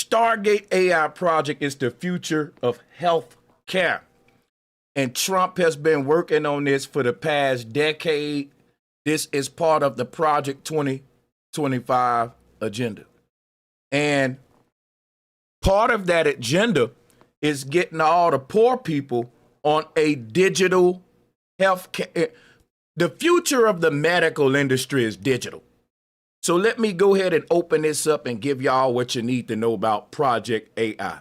Stargate AI project is the future of health care. And Trump has been working on this for the past decade. This is part of the Project 2025 agenda. And part of that agenda is getting all the poor people on a digital health care. The future of the medical industry is digital. So let me go ahead and open this up and give y'all what you need to know about Project AI.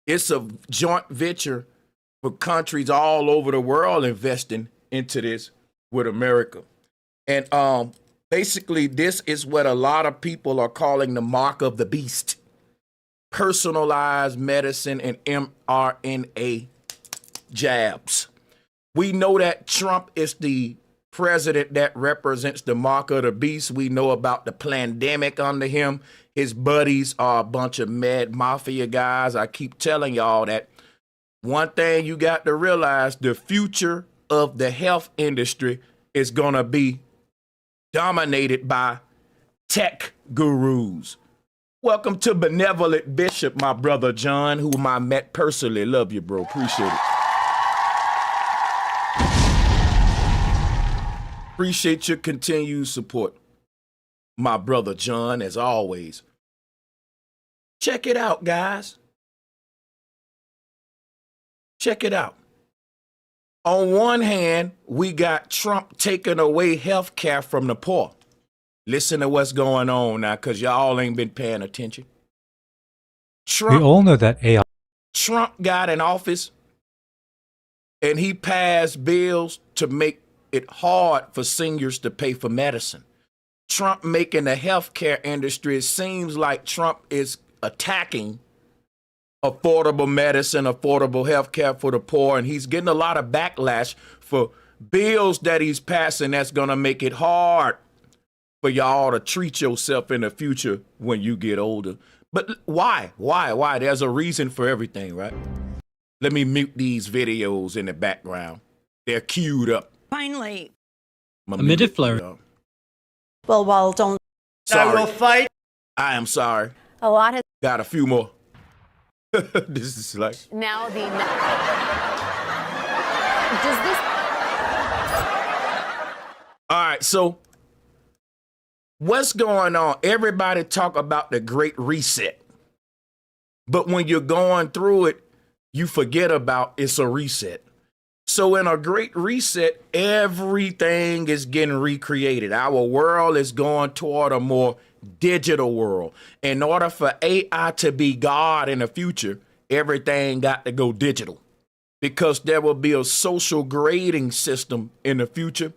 It's a joint venture for countries all over the world investing into this with America. And basically, this is what a lot of people are calling the mark of the beast. Personalized medicine and mRNA jabs. We know that Trump is the president that represents the mark of the beast. We know about the pandemic under him. His buddies are a bunch of mad mafia guys. I keep telling y'all that one thing you got to realize, the future of the health industry is going to be dominated by tech gurus. Welcome to Benevolent Bishop, my brother John, whom I met personally. Love you, bro. Appreciate it. Appreciate your continued support, my brother John, as always. Check it out, guys. Check it out. On one hand, we got Trump taking away health care from the poor. Listen to what's going on now, because y'all ain't been paying attention. We all know that AI. Trump got in office and he passed bills to make it hard for seniors to pay for medicine. Trump making the healthcare industry, it seems like Trump is attacking affordable medicine, affordable healthcare for the poor, and he's getting a lot of backlash for bills that he's passing that's gonna make it hard for y'all to treat yourself in the future when you get older. But why? There's a reason for everything, right? Let me mute these videos in the background. They're queued up. Finally. A midi-flow. Well, don't. Sorry. I will fight. I am sorry. A lot has. Got a few more. This is like. Now the. Does this. All right, so what's going on? Everybody talk about the Great Reset. But when you're going through it, you forget about it's a reset. So in a Great Reset, everything is getting recreated. Our world is going toward a more digital world. In order for AI to be God in the future, everything got to go digital, because there will be a social grading system in the future,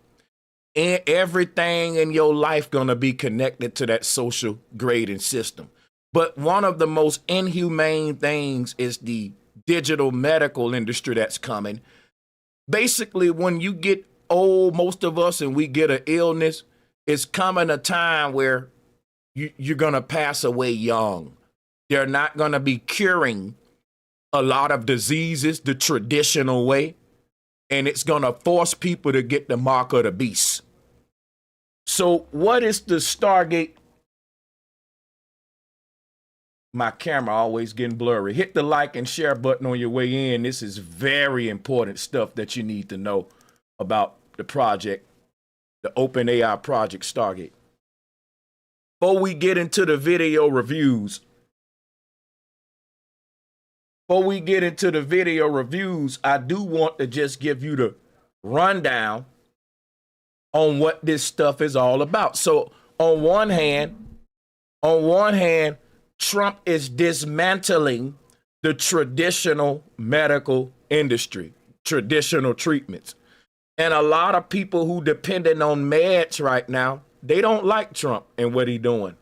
and everything in your life going to be connected to that social grading system. But one of the most inhumane things is the digital medical industry that's coming. Basically, when you get old, most of us, and we get an illness, it's coming a time where you're going to pass away young. They're not going to be curing a lot of diseases the traditional way, and it's going to force people to get the mark of the beast. So what is the Stargate? My camera always getting blurry. Hit the like and share button on your way in. This is very important stuff that you need to know about the project, the OpenAI project Stargate. Before we get into the video reviews, I do want to just give you the rundown on what this stuff is all about. So on one hand, Trump is dismantling the traditional medical industry, traditional treatments. And a lot of people who depending on meds right now, they don't like Trump and what he's doing.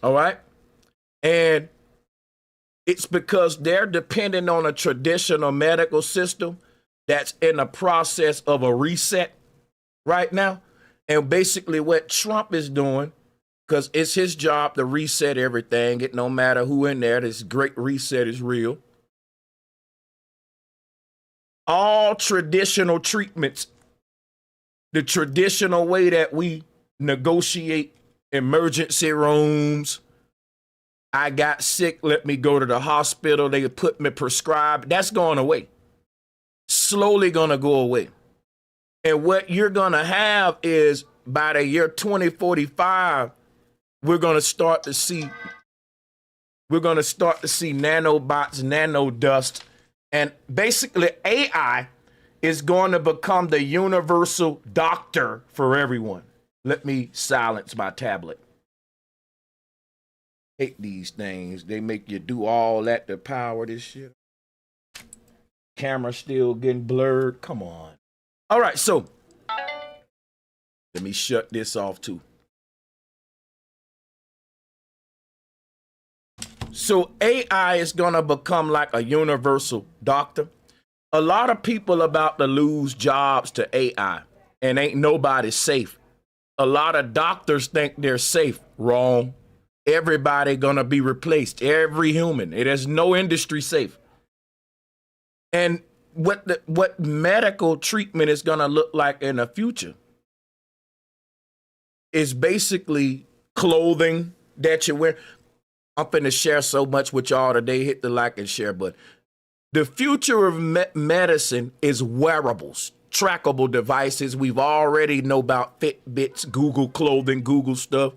All right? And it's because they're depending on a traditional medical system that's in the process of a reset right now. And basically what Trump is doing, because it's his job to reset everything, it no matter who in there, this great reset is real. All traditional treatments, the traditional way that we negotiate emergency rooms, I got sick, let me go to the hospital, they put me prescribed. That's going away. Slowly gonna go away. And what you're gonna have is by the year 2045, we're gonna start to see nanobots, nanodust, and basically AI is going to become the universal doctor for everyone. Let me silence my tablet. Hate these things. They make you do all that to power this shit. Camera still getting blurred. Come on. All right, so let me shut this off too. So AI is going to become like a universal doctor. A lot of people about to lose jobs to AI, and ain't nobody safe. A lot of doctors think they're safe. Wrong. Everybody gonna be replaced. Every human. It is no industry safe. And what medical treatment is gonna look like in the future is basically clothing that you wear. I'm finna share so much with y'all today. Hit the like and share button. The future of medicine is wearables, trackable devices. We've already know about Fitbits, Google clothing, Google stuff.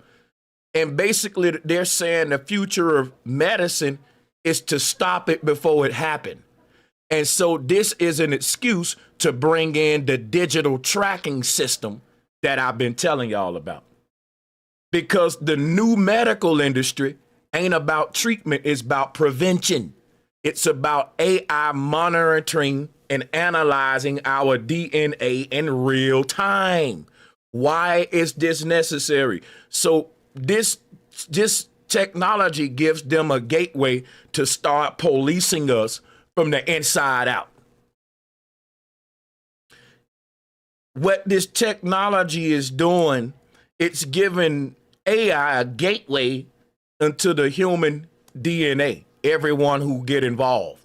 And basically, they're saying the future of medicine is to stop it before it happened. And so this is an excuse to bring in the digital tracking system that I've been telling y'all about. Because the new medical industry ain't about treatment, it's about prevention. It's about AI monitoring and analyzing our DNA in real time. Why is this necessary? So this technology gives them a gateway to start policing us from the inside out. What this technology is doing, it's giving AI a gateway into the human DNA, everyone who get involved.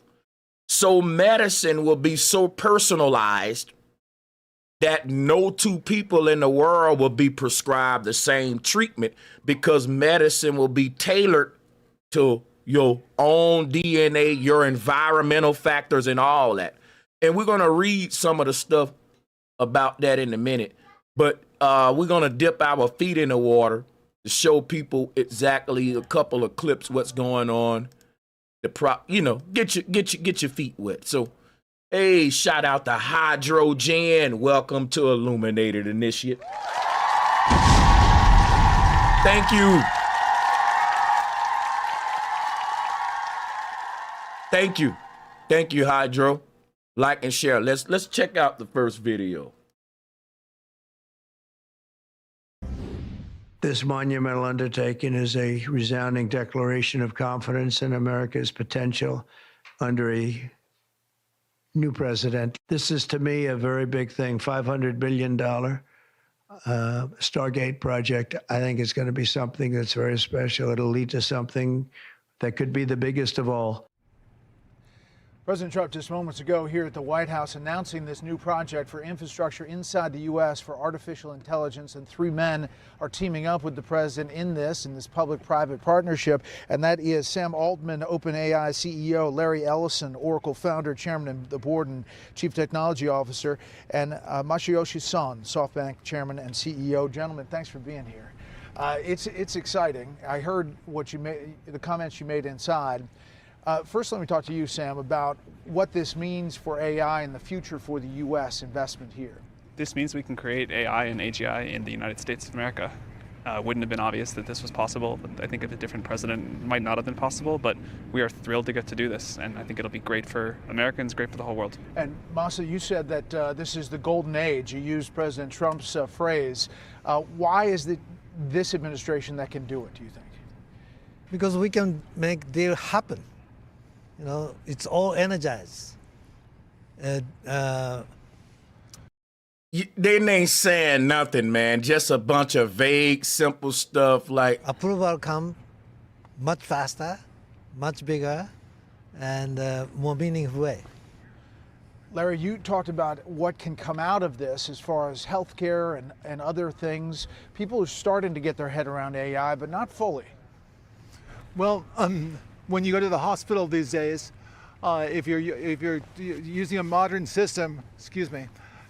So medicine will be so personalized that no two people in the world will be prescribed the same treatment, because medicine will be tailored to your own DNA, your environmental factors and all that. And we're going to read some of the stuff about that in a minute. But we're going to dip our feet in the water to show people exactly a couple of clips what's going on. Get your feet wet. So, hey, shout out to Hydrogen. Welcome to Illuminated Initiate. Thank you. Thank you, Hydro. Like and share. Let's check out the first video. This monumental undertaking is a resounding declaration of confidence in America's potential under a new president. This is, to me, a very big thing. $500 billion Stargate Project. I think it's going to be something that's very special. It'll lead to something that could be the biggest of all. President Trump just moments ago here at the White House announcing this new project for infrastructure inside the U.S. for artificial intelligence, and 3 men are teaming up with the president in this public-private partnership, and that is Sam Altman, OpenAI CEO, Larry Ellison, Oracle founder, chairman of the board and chief technology officer, and Masayoshi Son, SoftBank chairman and CEO. Gentlemen, thanks for being here. It's exciting. I heard the comments you made inside. First, let me talk to you, Sam, about what this means for AI in the future for the U.S. investment here. This means we can create AI and AGI in the United States of America. Wouldn't have been obvious that this was possible. I think if a different president, it might not have been possible, but we are thrilled to get to do this, and I think it'll be great for Americans, great for the whole world. And Masa, you said that this is the golden age. You used President Trump's phrase. Why is it this administration that can do it, do you think? Because we can make deal happen. You know, it's all energized. They ain't saying nothing, man. Just a bunch of vague, simple stuff like approval come much faster, much bigger, and more meaningful way. Larry, you talked about what can come out of this as far as healthcare and other things. People are starting to get their head around AI, but not fully. Well, when you go to the hospital these days, if you're using a modern system,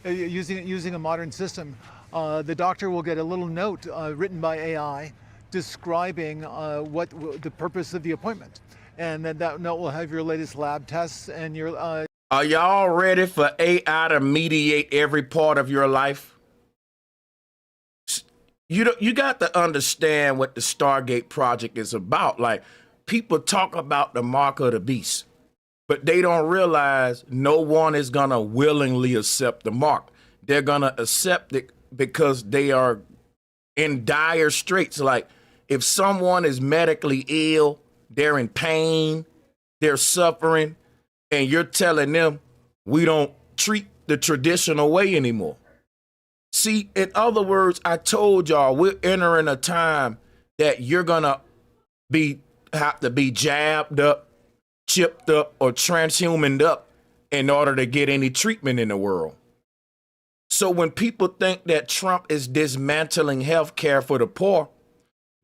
using a modern system, the doctor will get a little note written by AI describing what the purpose of the appointment, and then that note will have your latest lab tests and your. Are y'all ready for AI to mediate every part of your life? You got to understand what the Stargate Project is about. Like, people talk about the mark of the beast, but they don't realize no one is going to willingly accept the mark. They're going to accept it because they are in dire straits. Like, if someone is medically ill, they're in pain, they're suffering, and you're telling them we don't treat the traditional way anymore. See, in other words, I told y'all we're entering a time that you're gonna have to be jabbed up, chipped up, or transhumaned up in order to get any treatment in the world. So when people think that Trump is dismantling healthcare for the poor,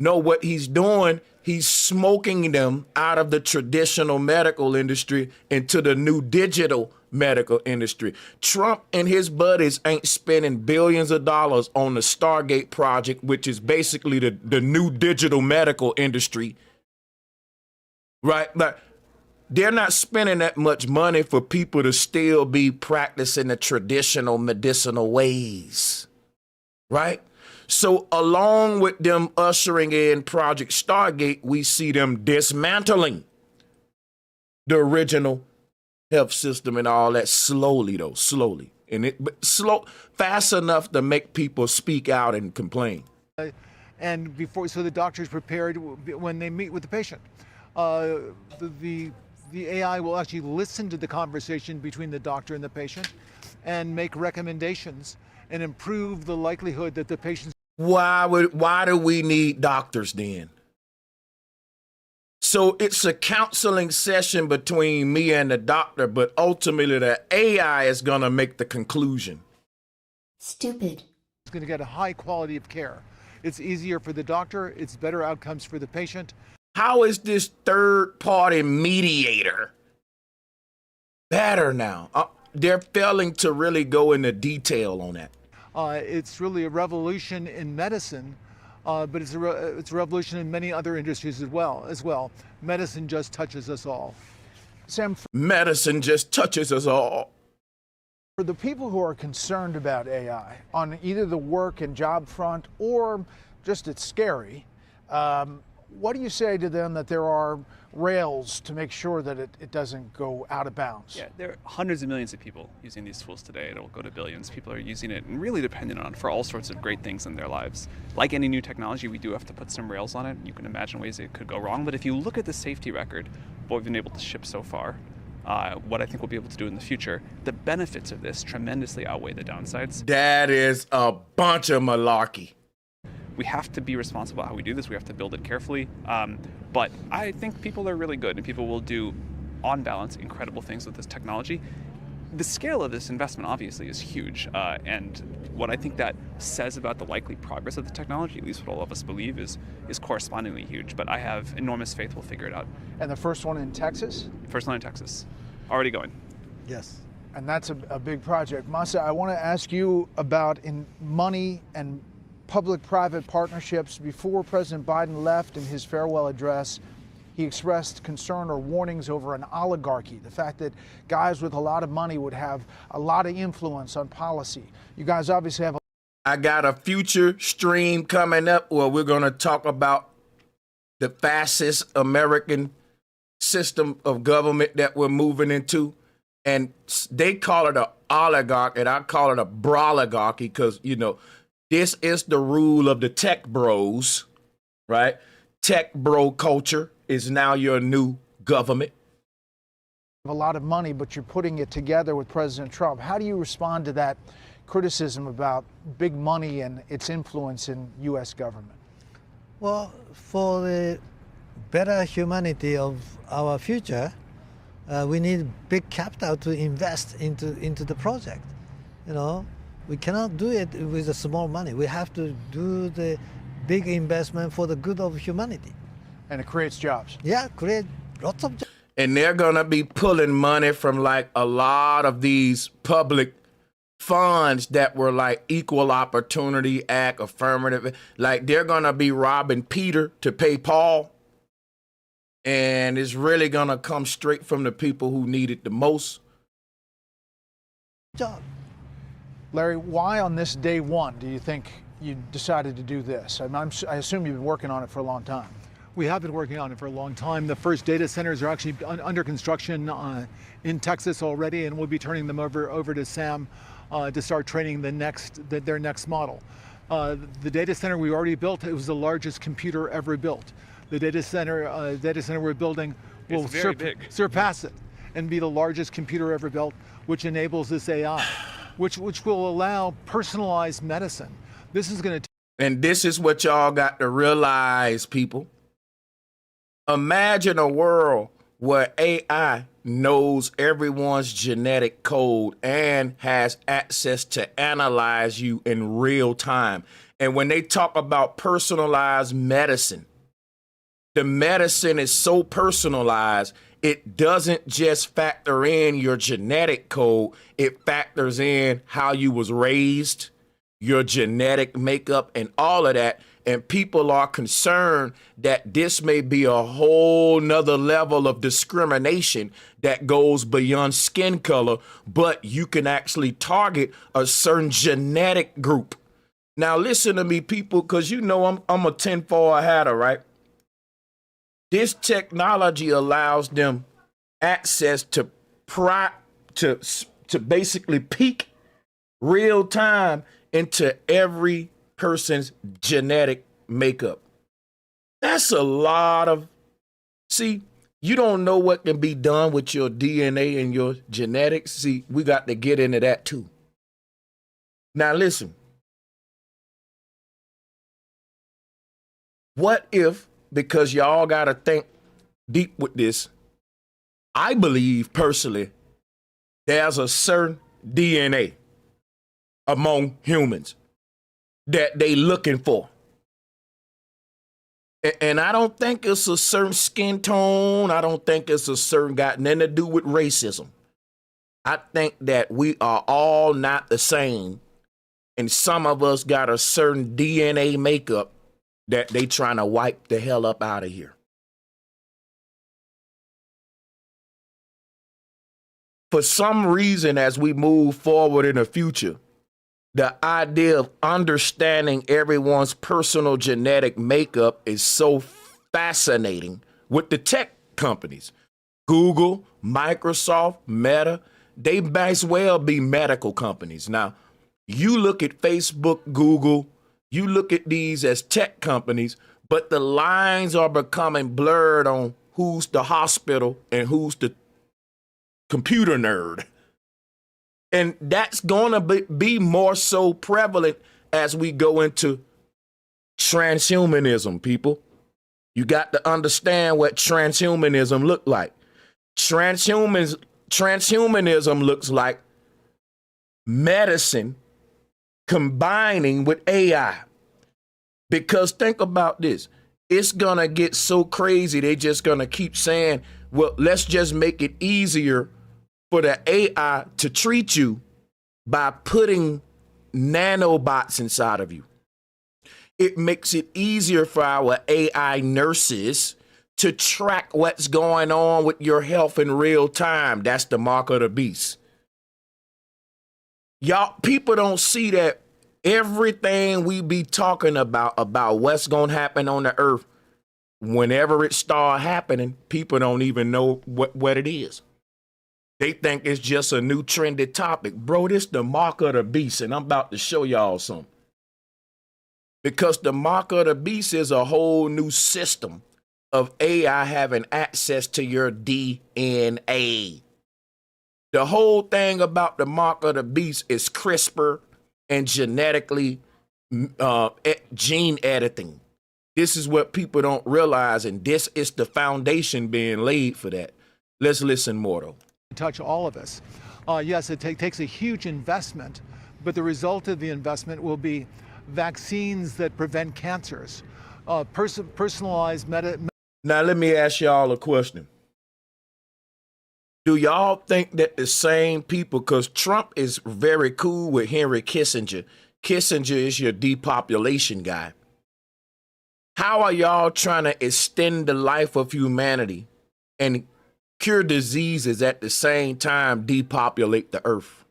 no, what he's doing, he's smoking them out of the traditional medical industry into the new digital medical industry. Trump and his buddies ain't spending billions of dollars on the Stargate Project, which is basically the new digital medical industry, right? Like, they're not spending that much money for people to still be practicing the traditional medicinal ways, right? So along with them ushering in Project Stargate, we see them dismantling the original health system and all that slowly, but fast enough to make people speak out and complain. And so the doctor's prepared when they meet with the patient. The AI will actually listen to the conversation between the doctor and the patient and make recommendations and improve the likelihood that the patient's. Why do we need doctors then? So it's a counseling session between me and the doctor, but ultimately the AI is going to make the conclusion. Stupid. It's going to get a high quality of care. It's easier for the doctor. It's better outcomes for the patient. How is this third-party mediator better now? They're failing to really go into detail on that. It's really a revolution in medicine, but it's a revolution in many other industries as well. Medicine just touches us all. Sam, medicine just touches us all. For the people who are concerned about AI on either the work and job front or just it's scary, what do you say to them that there are rails to make sure that it doesn't go out of bounds? Yeah, there are hundreds of millions of people using these tools today. It'll go to billions. People are using it and really dependent on it for all sorts of great things in their lives. Like any new technology, we do have to put some rails on it. You can imagine ways it could go wrong. But if you look at the safety record, what we've been able to ship so far, what I think we'll be able to do in the future, the benefits of this tremendously outweigh the downsides. That is a bunch of malarkey. We have to be responsible how we do this. We have to build it carefully. But I think people are really good and people will do, on balance, incredible things with this technology. The scale of this investment obviously is huge. And what I think that says about the likely progress of the technology, at least what all of us believe, is correspondingly huge. But I have enormous faith we'll figure it out. And the first one in Texas? First one in Texas. Already going. Yes. And that's a big project. Masa, I want to ask you about money and public-private partnerships. Before President Biden left in his farewell address, he expressed concern or warnings over an oligarchy, the fact that guys with a lot of money would have a lot of influence on policy. You guys obviously have I got a future stream coming up where we're going to talk about the fascist American system of government that we're moving into. And they call it an oligarch, and I call it a broligarchy because, this is the rule of the tech bros, right? Tech bro culture is now your new government. A lot of money, but you're putting it together with President Trump. How do you respond to that criticism about big money and its influence in U.S. government? Well, for the better humanity of our future, we need big capital to invest into the project. We cannot do it with the small money. We have to do the big investment for the good of humanity. And it creates jobs. Yeah, create lots of jobs. And they're going to be pulling money from like a lot of these public funds that were like Equal Opportunity Act, affirmative. Like they're going to be robbing Peter to pay Paul. And it's really going to come straight from the people who need it the most. Job. Larry, why on this day one do you think you decided to do this? I assume you've been working on it for a long time. We have been working on it for a long time. The first data centers are actually under construction in Texas already, and we'll be turning them over to Sam to start training their next model. The data center we already built, it was the largest computer ever built. The data center we're building will surpass it and be the largest computer ever built, which enables this AI, which will allow personalized medicine. This is going to. And this is what y'all got to realize, people. Imagine a world where AI knows everyone's genetic code and has access to analyze you in real time. And when they talk about personalized medicine, the medicine is so personalized, it doesn't just factor in your genetic code, it factors in how you was raised, your genetic makeup, and all of that. And people are concerned that this may be a whole nother level of discrimination that goes beyond skin color, but you can actually target a certain genetic group. Now, listen to me, people, because you know I'm a tinfoil hatter, right? This technology allows them access to basically peek real time into every person's genetic makeup. That's a lot of, see, you don't know what can be done with your DNA and your genetics. See, we got to get into that too. Now listen, what if, because y'all got to think deep with this, I believe personally there's a certain DNA among humans that they looking for. And I don't think it's a certain skin tone. I don't think it's a certain got nothing to do with racism. I think that we are all not the same. And some of us got a certain DNA makeup that they trying to wipe the hell up out of here. For some reason, as we move forward in the future, the idea of understanding everyone's personal genetic makeup is so fascinating with the tech companies. Google, Microsoft, Meta, they might as well be medical companies. Now, you look at Facebook, Google, you look at these as tech companies, but the lines are becoming blurred on who's the hospital and who's the computer nerd. And that's going to be more so prevalent as we go into transhumanism, people. You got to understand what transhumanism look like. Transhumanism looks like medicine combining with AI. Because think about this. It's going to get so crazy. They just going to keep saying, well, let's just make it easier for the AI to treat you by putting nanobots inside of you. It makes it easier for our AI nurses to track what's going on with your health in real time. That's the mark of the beast. Y'all, people don't see that everything we be talking about what's going to happen on the earth, whenever it start happening, people don't even know what it is. They think it's just a new trendy topic. Bro, this the mark of the beast, and I'm about to show y'all something. Because the mark of the beast is a whole new system of AI having access to your DNA. The whole thing about the mark of the beast is CRISPR and genetically gene editing. This is what people don't realize, and this is the foundation being laid for that. Let's listen more, though. Touch all of us. Yes, it takes a huge investment, but the result of the investment will be vaccines that prevent cancers, personalized medicine. Now, let me ask y'all a question. Do y'all think that the same people, because Trump is very cool with Henry Kissinger. Kissinger is your depopulation guy. How are y'all trying to extend the life of humanity and cure diseases at the same time depopulate the earth?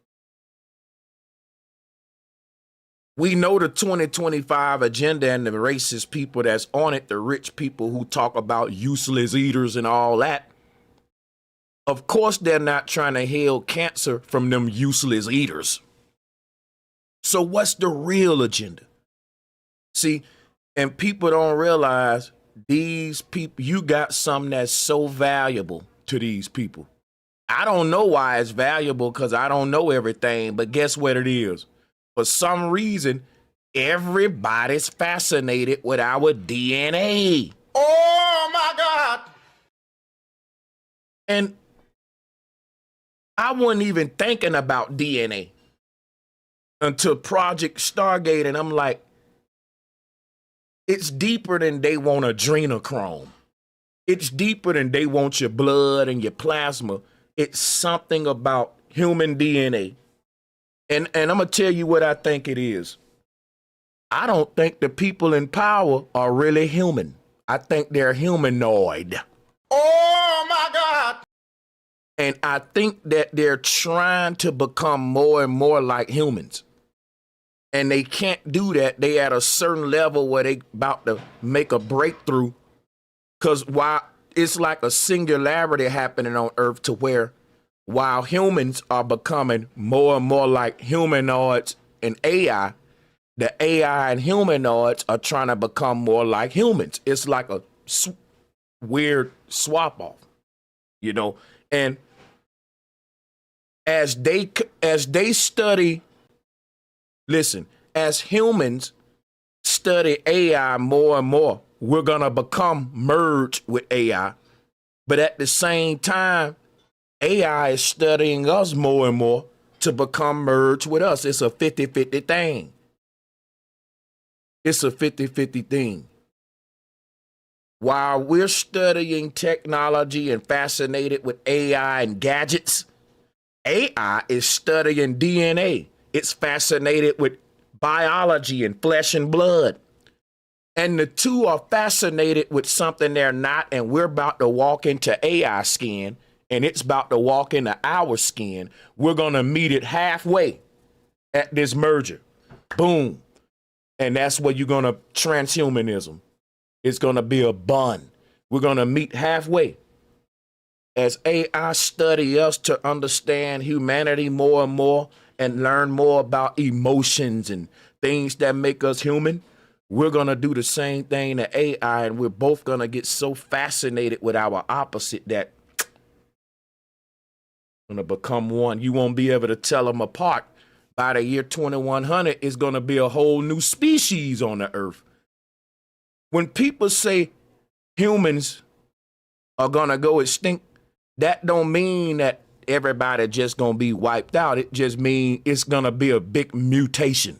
We know the 2025 agenda and the racist people that's on it, the rich people who talk about useless eaters and all that. Of course, they're not trying to heal cancer from them useless eaters. So what's the real agenda? See, and people don't realize these people, you got something that's so valuable to these people. I don't know why it's valuable because I don't know everything, but guess what it is? For some reason, everybody's fascinated with our DNA. Oh my God. And I wasn't even thinking about DNA until Project Stargate, and I'm like, it's deeper than they want adrenochrome. It's deeper than they want your blood and your plasma. It's something about human DNA. And I'm going to tell you what I think it is. I don't think the people in power are really human. I think they're humanoid. Oh my God. And I think that they're trying to become more and more like humans. And they can't do that. They at a certain level where they about to make a breakthrough. Because while it's like a singularity happening on Earth to where while humans are becoming more and more like humanoids and AI, the AI and humanoids are trying to become more like humans. It's like a weird swap off, you know. And as they study, listen, as humans study AI more and more, we're gonna become merged with AI. But at the same time, AI is studying us more and more to become merged with us. It's a 50-50 thing. It's a 50-50 thing. While we're studying technology and fascinated with AI and gadgets, AI is studying DNA. It's fascinated with biology and flesh and blood. And the two are fascinated with something they're not, and we're about to walk into AI skin, and it's about to walk into our skin. We're going to meet it halfway at this merger. Boom. And that's where you're going to transhumanism. It's going to be a bun. We're going to meet halfway. As AI study us to understand humanity more and more and learn more about emotions and things that make us human, we're going to do the same thing to AI, and we're both going to get so fascinated with our opposite that going to become one. You won't be able to tell them apart. By the year 2100, it's going to be a whole new species on the earth. When people say humans are going to go extinct, that don't mean that everybody just going to be wiped out. It just means it's going to be a big mutation.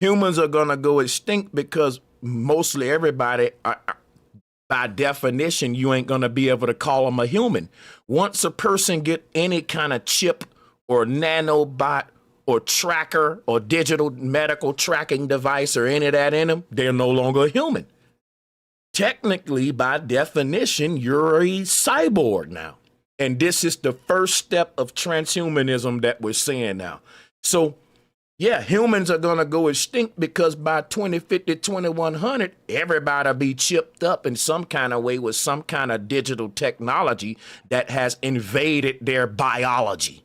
Humans are going to go extinct because mostly everybody, by definition, you ain't going to be able to call them a human. Once a person get any kind of chip or nanobot or tracker or digital medical tracking device or any of that in them, they're no longer a human. Technically, by definition, you're a cyborg now. And this is the first step of transhumanism that we're seeing now. So, yeah, humans are going to go extinct because by 2050, 2100, everybody will be chipped up in some kind of way with some kind of digital technology that has invaded their biology.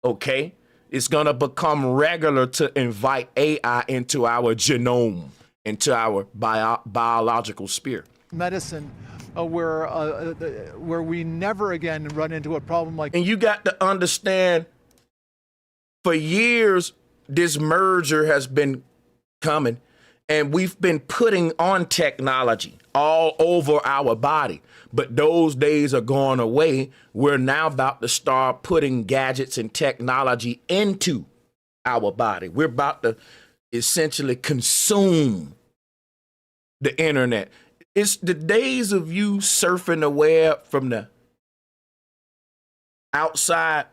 Okay? It's going to become regular to invite AI into our genome, into our biological sphere. Medicine, where we never again run into a problem like. And you got to understand, for years, this merger has been coming, and we've been putting on technology all over our body. But those days are going away. We're now about to start putting gadgets and technology into our body. We're about to essentially consume the internet. It's the days of you surfing the web from the outside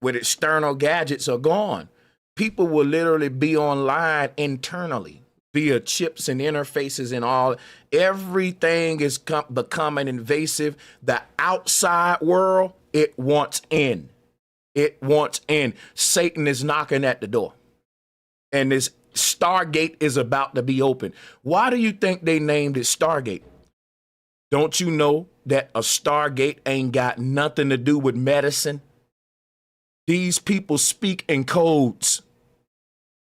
with external gadgets are gone. People will literally be online internally via chips and interfaces and all. Everything is becoming invasive. The outside world, it wants in. It wants in. Satan is knocking at the door. And this Stargate is about to be open. Why do you think they named it Stargate? Don't you know that a Stargate ain't got nothing to do with medicine? These people speak in codes.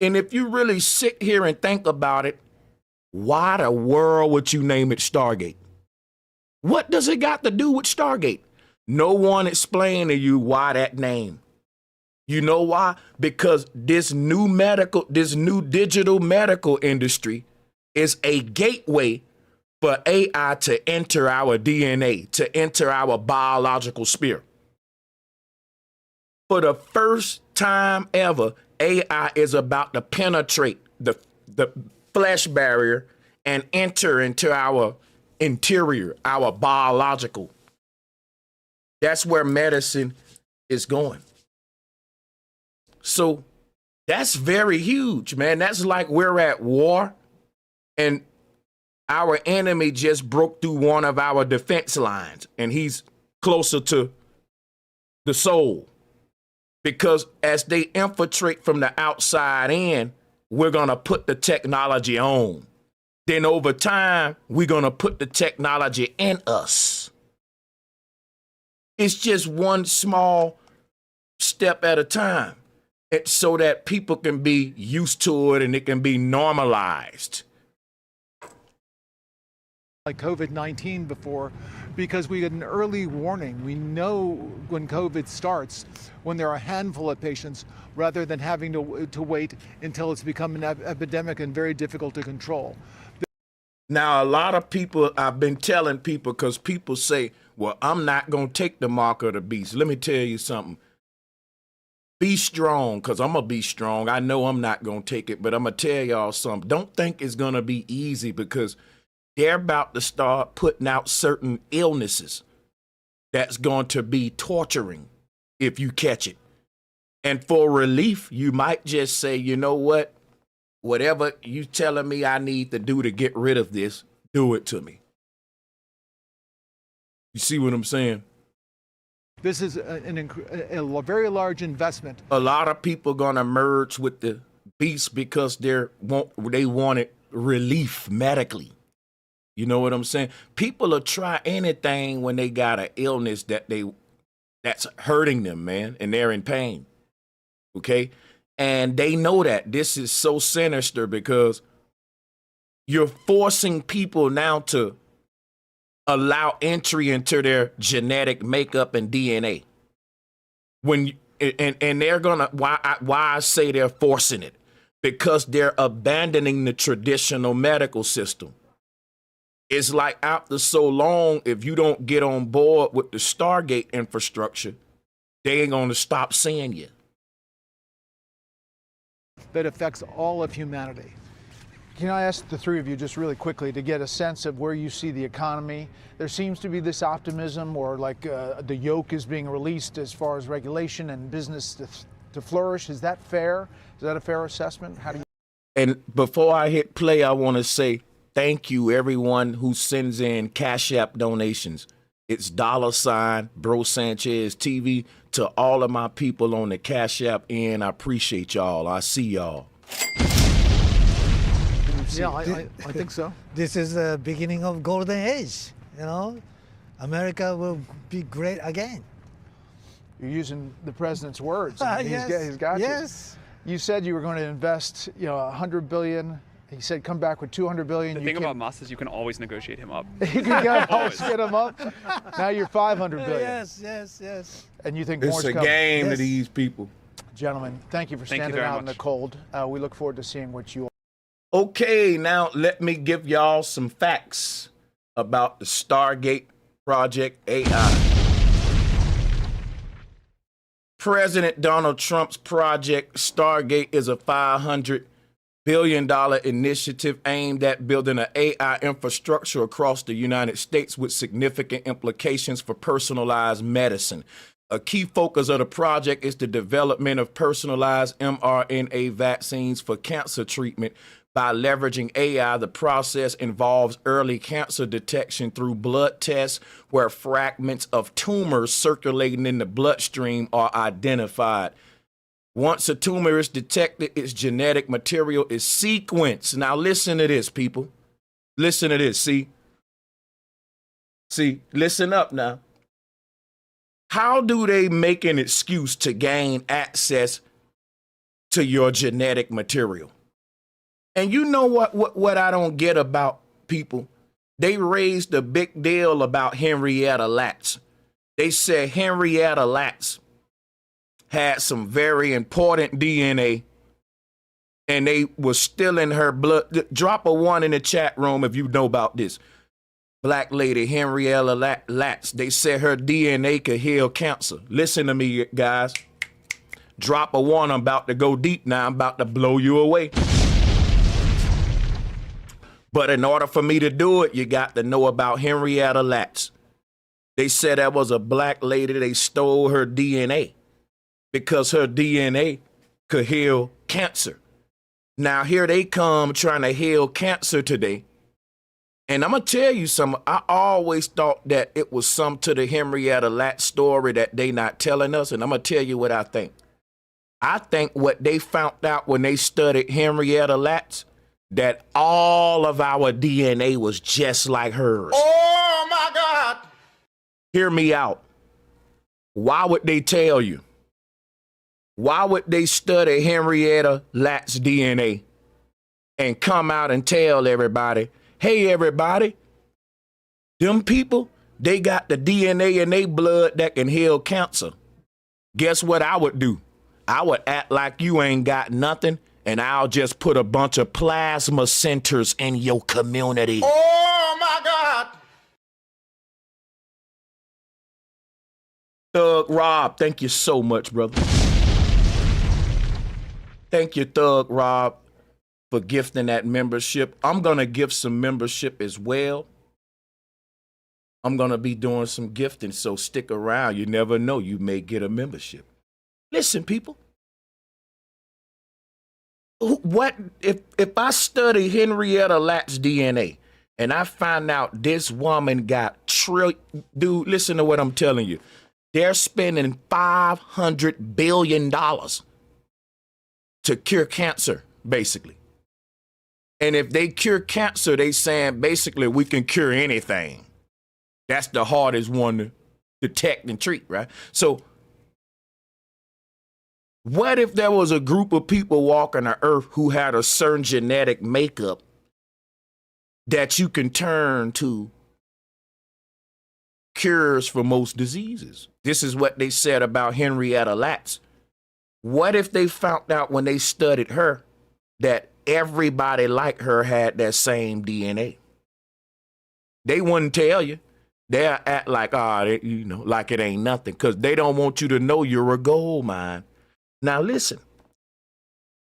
And if you really sit here and think about it, why the world would you name it Stargate? What does it got to do with Stargate? No one explained to you why that name. You know why? Because this new digital medical industry is a gateway for AI to enter our DNA, to enter our biological sphere. For the first time ever, AI is about to penetrate the flesh barrier and enter into our interior, our biological. That's where medicine is going. So that's very huge, man. That's like we're at war and our enemy just broke through one of our defense lines and he's closer to the soul. Because as they infiltrate from the outside in, we're going to put the technology on. Then over time, we're going to put the technology in us. It's just one small step at a time. It's so that people can be used to it and it can be normalized. Like COVID-19 before, because we get an early warning. We know when COVID starts, when there are a handful of patients, rather than having to wait until it's become an epidemic and very difficult to control. Now, a lot of people, I've been telling people, because people say, well, I'm not going to take the mark of the beast. Let me tell you something. Be strong, because I'm going to be strong. I know I'm not going to take it, but I'm going to tell y'all something. Don't think it's going to be easy, because they're about to start putting out certain illnesses that's going to be torturing if you catch it. And for relief, you might just say, you know what? Whatever you telling me I need to do to get rid of this, do it to me. You see what I'm saying? This is a very large investment. A lot of people gonna merge with the beast because they wanted relief medically. You know what I'm saying? People will try anything when they got an illness that's hurting them, man, and they're in pain. Okay? And they know that this is so sinister because you're forcing people now to allow entry into their genetic makeup and DNA. And they're gonna why I say they're forcing it, because they're abandoning the traditional medical system. It's like after so long, if you don't get on board with the Stargate infrastructure, they ain't gonna stop seeing you. That affects all of humanity. Can I ask the three of you just really quickly to get a sense of where you see the economy? There seems to be this optimism, or like the yoke is being released as far as regulation and business to flourish. Is that fair? Is that a fair assessment? How do you? And before I hit play, I want to say thank you, everyone who sends in Cash App donations. It's $, Bro Sanchez TV, to all of my people on the Cash App end. I appreciate y'all. I see y'all. Yeah, I think so. This is the beginning of golden age. You know, America will be great again. You're using the president's words. Yes. He's got yes. you. You said you were going to invest, $100 billion. He said come back with $200 billion. The thing about Musk is you can always negotiate him up. You can always get him up. Now you're $500 billion. Yes. And you think It's more's a coming. game to these people. Gentlemen, thank you for standing out in the cold. We look forward to seeing what you. Okay, now let me give y'all some facts about the Stargate Project AI. President Donald Trump's project Stargate is a $500 billion initiative aimed at building an AI infrastructure across the United States with significant implications for personalized medicine. A key focus of the project is the development of personalized mRNA vaccines for cancer treatment. By leveraging AI, the process involves early cancer detection through blood tests where fragments of tumors circulating in the bloodstream are identified. Once a tumor is detected, its genetic material is sequenced. Now listen to this, people. Listen to this. See, listen up now. How do they make an excuse to gain access to your genetic material? And you know what I don't get about people? They raised a big deal about Henrietta Lacks. They said Henrietta Lacks had some very important DNA and they was still in her blood. Drop a 1 in the chat room if you know about this. Black lady Henrietta Lacks. They said her DNA could heal cancer. Listen to me, guys. Drop a 1. I'm about to go deep now. I'm about to blow you away. But in order for me to do it, you got to know about Henrietta Lacks. They said that was a black lady. They stole her DNA because her DNA could heal cancer. Now, here they come trying to heal cancer today. And I'm going to tell you something. I always thought that it was some to the Henrietta Lacks story that they not telling us. And I'm going to tell you what I think. I think what they found out when they studied Henrietta Lacks, that all of our DNA was just like hers. Oh, my God. Hear me out. Why would they tell you? Why would they study Henrietta Lacks' DNA and come out and tell everybody, hey, everybody, them people, they got the DNA in their blood that can heal cancer. Guess what I would do? I would act like you ain't got nothing, and I'll just put a bunch of plasma centers in your community. Oh, my God. Thug Rob, thank you so much, brother. Thank you, Thug Rob, for gifting that membership. I'm going to give some membership as well. I'm going to be doing some gifting, so stick around. You never know, you may get a membership. Listen, people. What if I study Henrietta Lacks' DNA and I find out this woman got dude, listen to what I'm telling you. They're spending $500 billion to cure cancer, basically. And if they cure cancer, they saying basically we can cure anything. That's the hardest one to detect and treat, right? So what if there was a group of people walking the earth who had a certain genetic makeup that you can turn to cures for most diseases? This is what they said about Henrietta Lacks. What if they found out when they studied her that everybody like her had that same DNA? They wouldn't tell you. They'll act like, like it ain't nothing, because they don't want you to know you're a gold mine. Now listen,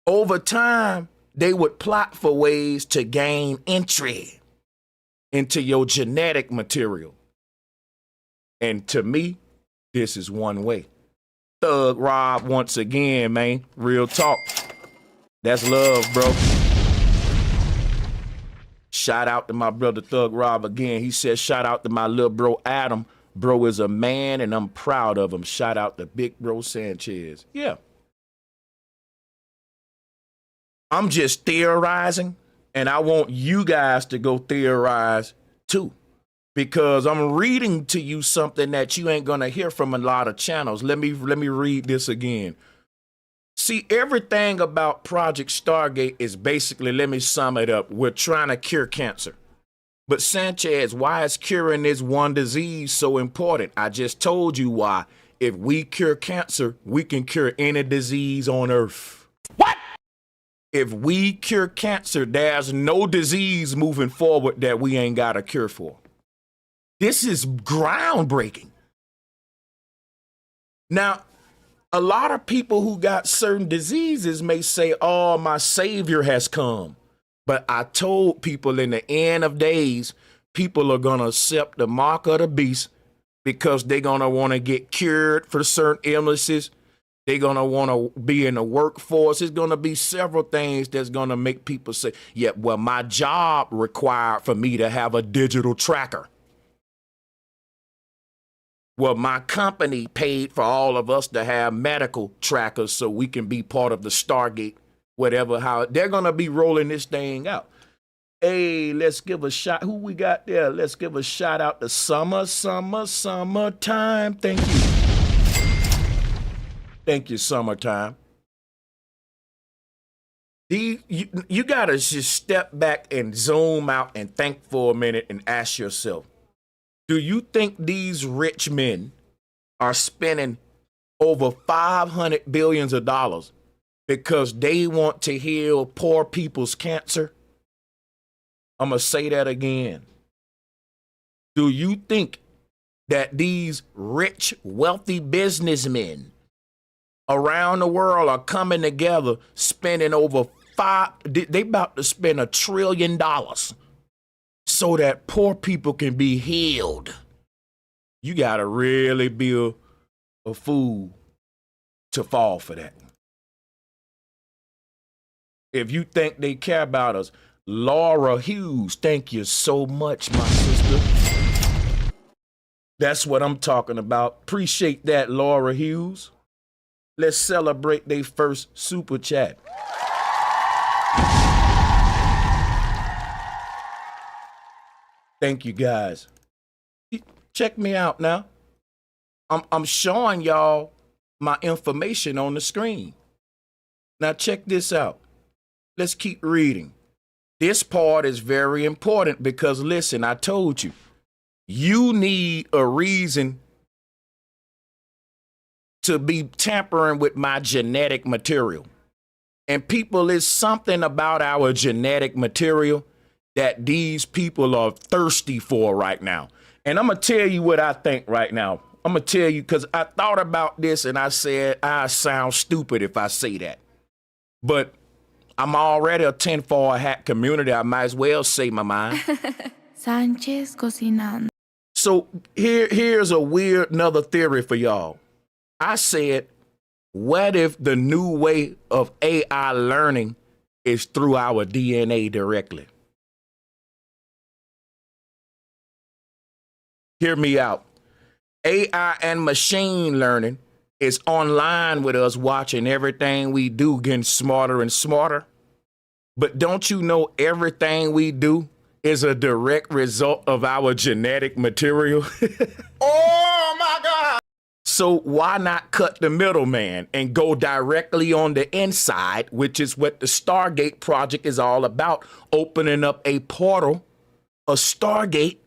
over time, they would plot for ways to gain entry into your genetic material. And to me, this is one way. Thug Rob, once again, man, real talk. That's love, bro. Shout out to my brother Thug Rob again. He says, shout out to my little bro Adam. Bro is a man and I'm proud of him. Shout out to Big Bro Sanchez. Yeah. I'm just theorizing, and I want you guys to go theorize too, because I'm reading to you something that you ain't gonna hear from a lot of channels. Let me read this again. See, everything about Project Stargate is basically, let me sum it up, we're trying to cure cancer. But Sanchez, why is curing this one disease so important? I just told you why. If we cure cancer, we can cure any disease on earth. What? If we cure cancer, there's no disease moving forward that we ain't got a cure for. This is groundbreaking. Now, A lot of people who got certain diseases may say, oh, my savior has come. But I told people in the end of days, people are going to accept the mark of the beast because they're going to want to get cured for certain illnesses. They're going to want to be in the workforce. It's going to be several things that's going to make people say, yeah, well, my job required for me to have a digital tracker. Well, my company paid for all of us to have medical trackers so we can be part of the Stargate, whatever, how they're going to be rolling this thing out. Hey, let's give a shot. Who we got there? Let's give a shout out to summertime. Thank you. Thank you, summertime. You got to just step back and zoom out and think for a minute and ask yourself, do you think these rich men are spending over $500 billion because they want to heal poor people's cancer? I'm going to say that again. Do you think that these rich, wealthy businessmen around the world are coming together spending they about to spend $1 trillion so that poor people can be healed? You got to really be a fool to fall for that. If you think they care about us, Laura Hughes, thank you so much, my sister. That's what I'm talking about. Appreciate that, Laura Hughes. Let's celebrate their first super chat. Thank you, guys. Check me out now. I'm showing y'all my information on the screen. Now check this out. Let's keep reading. This part is very important because listen, I told you, you need a reason to be tampering with my genetic material. And people, it's something about our genetic material that these people are thirsty for right now. And I'm going to tell you what I think right now. I'm going to tell you because I thought about this and I said, I sound stupid if I say that. But I'm already a tinfoil hat community. I might as well say my mind. Sánchez cocinando. So here's another theory for y'all. I said, what if the new way of AI learning is through our DNA directly? Hear me out. AI and machine learning is online with us watching everything we do, getting smarter and smarter. But don't you know everything we do is a direct result of our genetic material? Oh my God. So why not cut the middleman and go directly on the inside, which is what the Stargate Project is all about, opening up a portal, a Stargate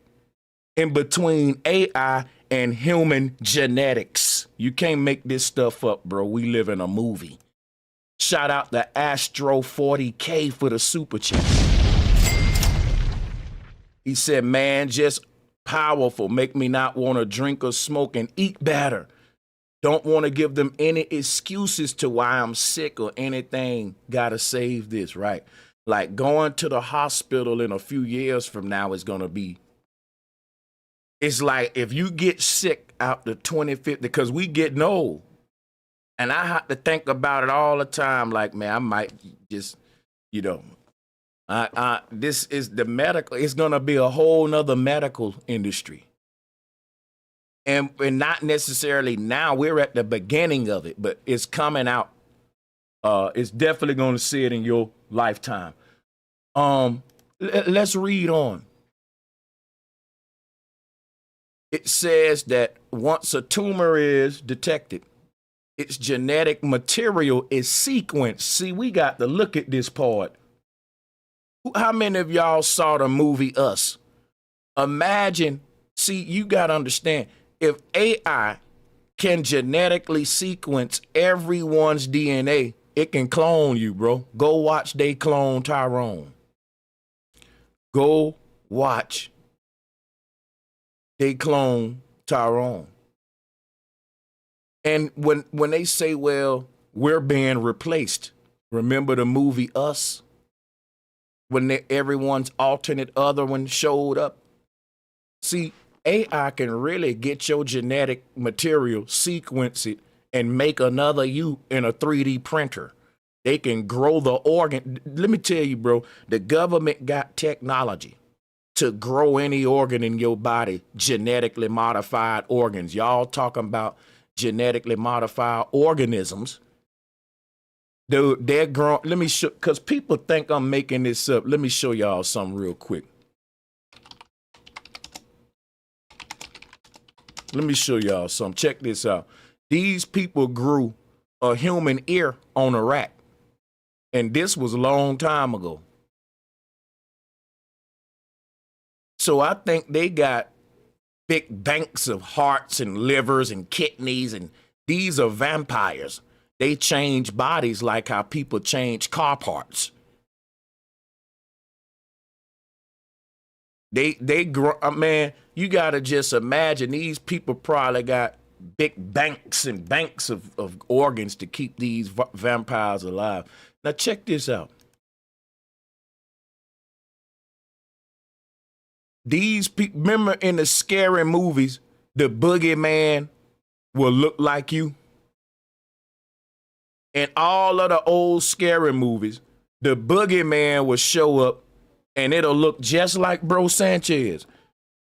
in between AI and human genetics. You can't make this stuff up, bro. We live in a movie. Shout out to Astro 40K for the super chat. He said, man, just powerful. Make me not want to drink or smoke and eat better. Don't want to give them any excuses to why I'm sick or anything. Gotta save this, right? Like going to the hospital in a few years from now is going to be. It's like if you get sick out the 2050, because we getting old. And I have to think about it all the time. Like, man, I might just, this is the medical. It's going to be a whole nother medical industry. And not necessarily now. We're at the beginning of it, but it's coming out. It's definitely going to see it in your lifetime. Let's read on. It says that once a tumor is detected, its genetic material is sequenced. See, we got to look at this part. How many of y'all saw the movie Us? Imagine, see, you got to understand, if AI can genetically sequence everyone's DNA, it can clone you, bro. Go watch They Clone Tyrone. Go watch They Clone Tyrone. And when they say, well, we're being replaced, remember the movie Us? When everyone's alternate other one showed up? See, AI can really get your genetic material, sequence it, and make another you in a 3D printer. They can grow the organ. Let me tell you, bro, the government got technology to grow any organ in your body, genetically modified organs. Y'all talking about genetically modified organisms. Dude, they're growing. Let me show, because people think I'm making this up. Let me show y'all something real quick. Let me show y'all something. Check this out. These people grew a human ear on a rat. And this was a long time ago. So I think they got big banks of hearts and livers and kidneys, and these are vampires. They change bodies like how people change car parts. They grow, man, you gotta just imagine these people probably got big banks and banks of organs to keep these vampires alive. Now check this out. These people, remember in the scary movies, the boogeyman will look like you? In all of the old scary movies, the boogeyman will show up and it'll look just like Bro Sanchez.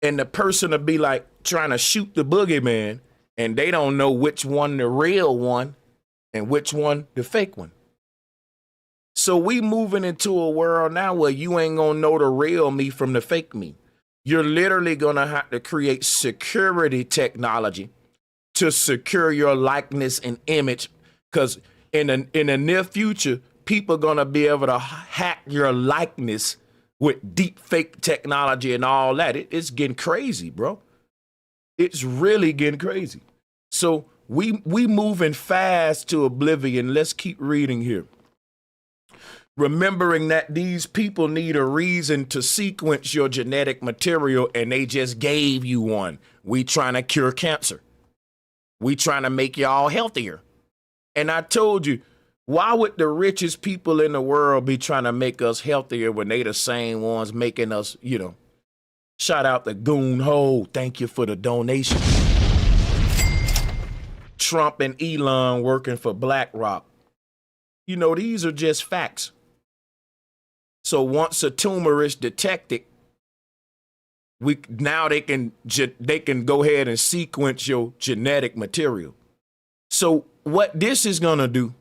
And the person will be like trying to shoot the boogeyman, and they don't know which one the real one and which one the fake one. So we moving into a world now where you ain't gonna know the real me from the fake me. You're literally gonna have to create security technology to secure your likeness and image, because in the near future, people are gonna be able to hack your likeness with deep fake technology and all that. It's getting crazy, bro. It's really getting crazy. So we moving fast to oblivion. Let's keep reading here. Remembering that these people need a reason to sequence your genetic material, and they just gave you one. We trying to cure cancer. We trying to make y'all healthier. And I told you, why would the richest people in the world be trying to make us healthier when they the same ones making us, shout out to Goon Ho. Thank you for the donation. Trump and Elon working for BlackRock. These are just facts. So once a tumor is detected, they can go ahead and sequence your genetic material. So what this is gonna do,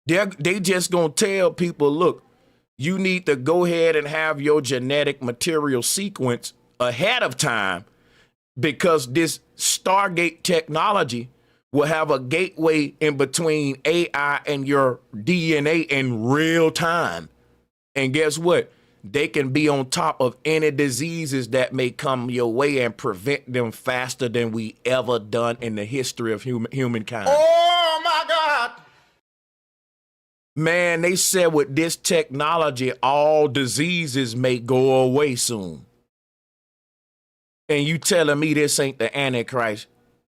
they just gonna tell people, look, you need to go ahead and have your genetic material sequence ahead of time, because this Stargate technology will have a gateway in between AI and your DNA in real time. And guess what? They can be on top of any diseases that may come your way and prevent them faster than we ever done in the history of humankind. Oh my God. Man, they said with this technology, all diseases may go away soon. And you telling me this ain't the Antichrist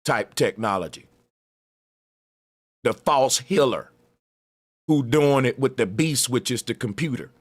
type technology? The false healer who doing it with the beast, which is the computer.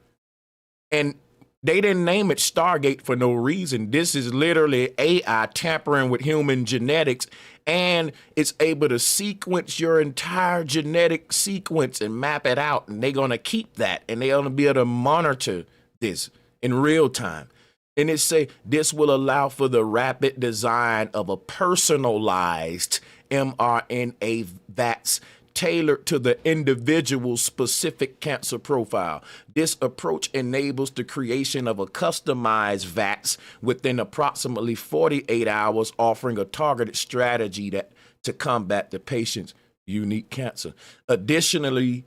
And they didn't name it Stargate for no reason. This is literally AI tampering with human genetics, and it's able to sequence your entire genetic sequence and map it out. And they're going to keep that, and they're going to be able to monitor this in real time. And it say this will allow for the rapid design of a personalized mRNA VATS tailored to the individual's specific cancer profile. This approach enables the creation of a customized VATS within approximately 48 hours, offering a targeted strategy to combat the patient's unique cancer. Additionally,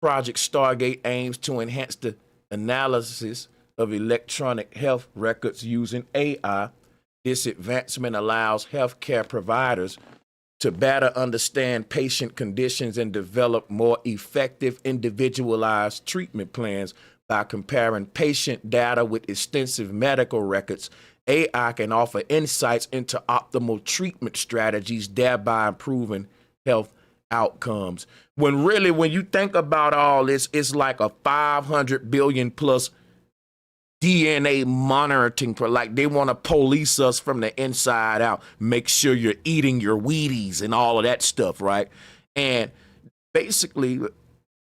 Project Stargate aims to enhance the analysis of electronic health records using AI. This advancement allows healthcare providers to better understand patient conditions and develop more effective individualized treatment plans by comparing patient data with extensive medical records AI can offer insights into optimal treatment strategies, thereby improving health outcomes. When really, when you think about all this, it's like a 500 billion plus DNA monitoring, like they want to police us from the inside out, make sure you're eating your Wheaties and all of that stuff, right? And basically,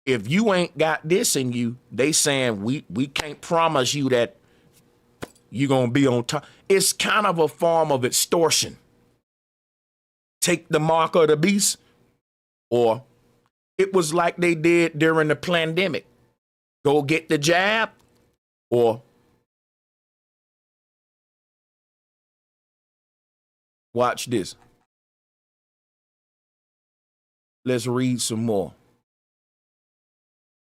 if you ain't got this in you, they saying we can't promise you that you're going to be on top. It's kind of a form of extortion. Take the mark of the beast, or it was like they did during the pandemic. Go get the jab, or watch this. Let's read some more.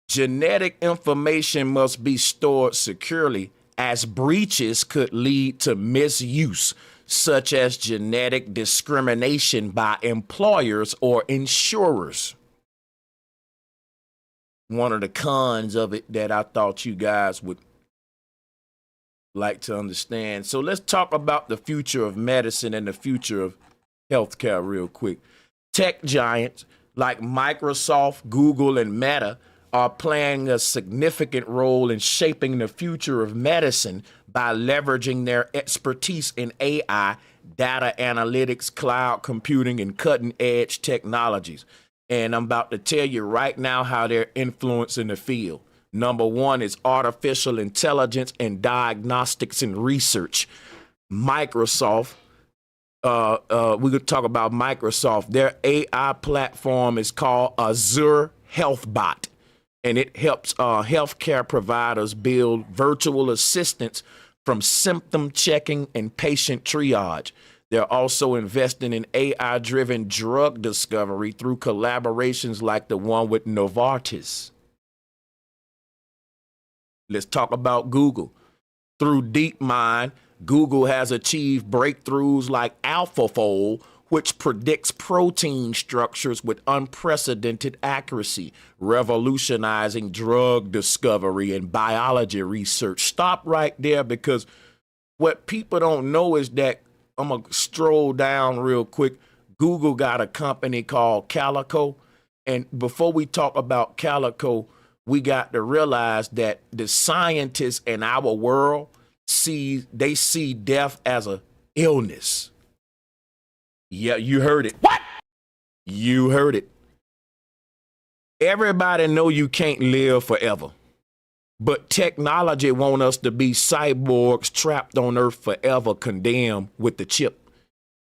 Genetic information must be stored securely, as breaches could lead to misuse, such as genetic discrimination by employers or insurers. One of the cons of it that I thought you guys would like to understand. So let's talk about the future of medicine and the future of healthcare real quick. Tech giants like Microsoft, Google, and Meta are playing a significant role in shaping the future of medicine by leveraging their expertise in AI, data analytics, cloud computing, and cutting-edge technologies. And I'm about to tell you right now how they're influencing the field. Number one is artificial intelligence and diagnostics and research. Microsoft, we could talk about Microsoft. Their AI platform is called Azure HealthBot, and it helps healthcare providers build virtual assistants from symptom checking and patient triage. They're also investing in AI-driven drug discovery through collaborations like the one with Novartis. Let's talk about Google. Through DeepMind, Google has achieved breakthroughs like AlphaFold, which predicts protein structures with unprecedented accuracy, revolutionizing drug discovery and biology research. Stop right there, because what people don't know is that, I'm going to stroll down real quick. Google got a company called Calico. And before we talk about Calico, we got to realize that the scientists in our world see death as a illness. Yeah, you heard it. What? You heard it. Everybody know you can't live forever. But technology want us to be cyborgs trapped on earth forever, condemned with the chip,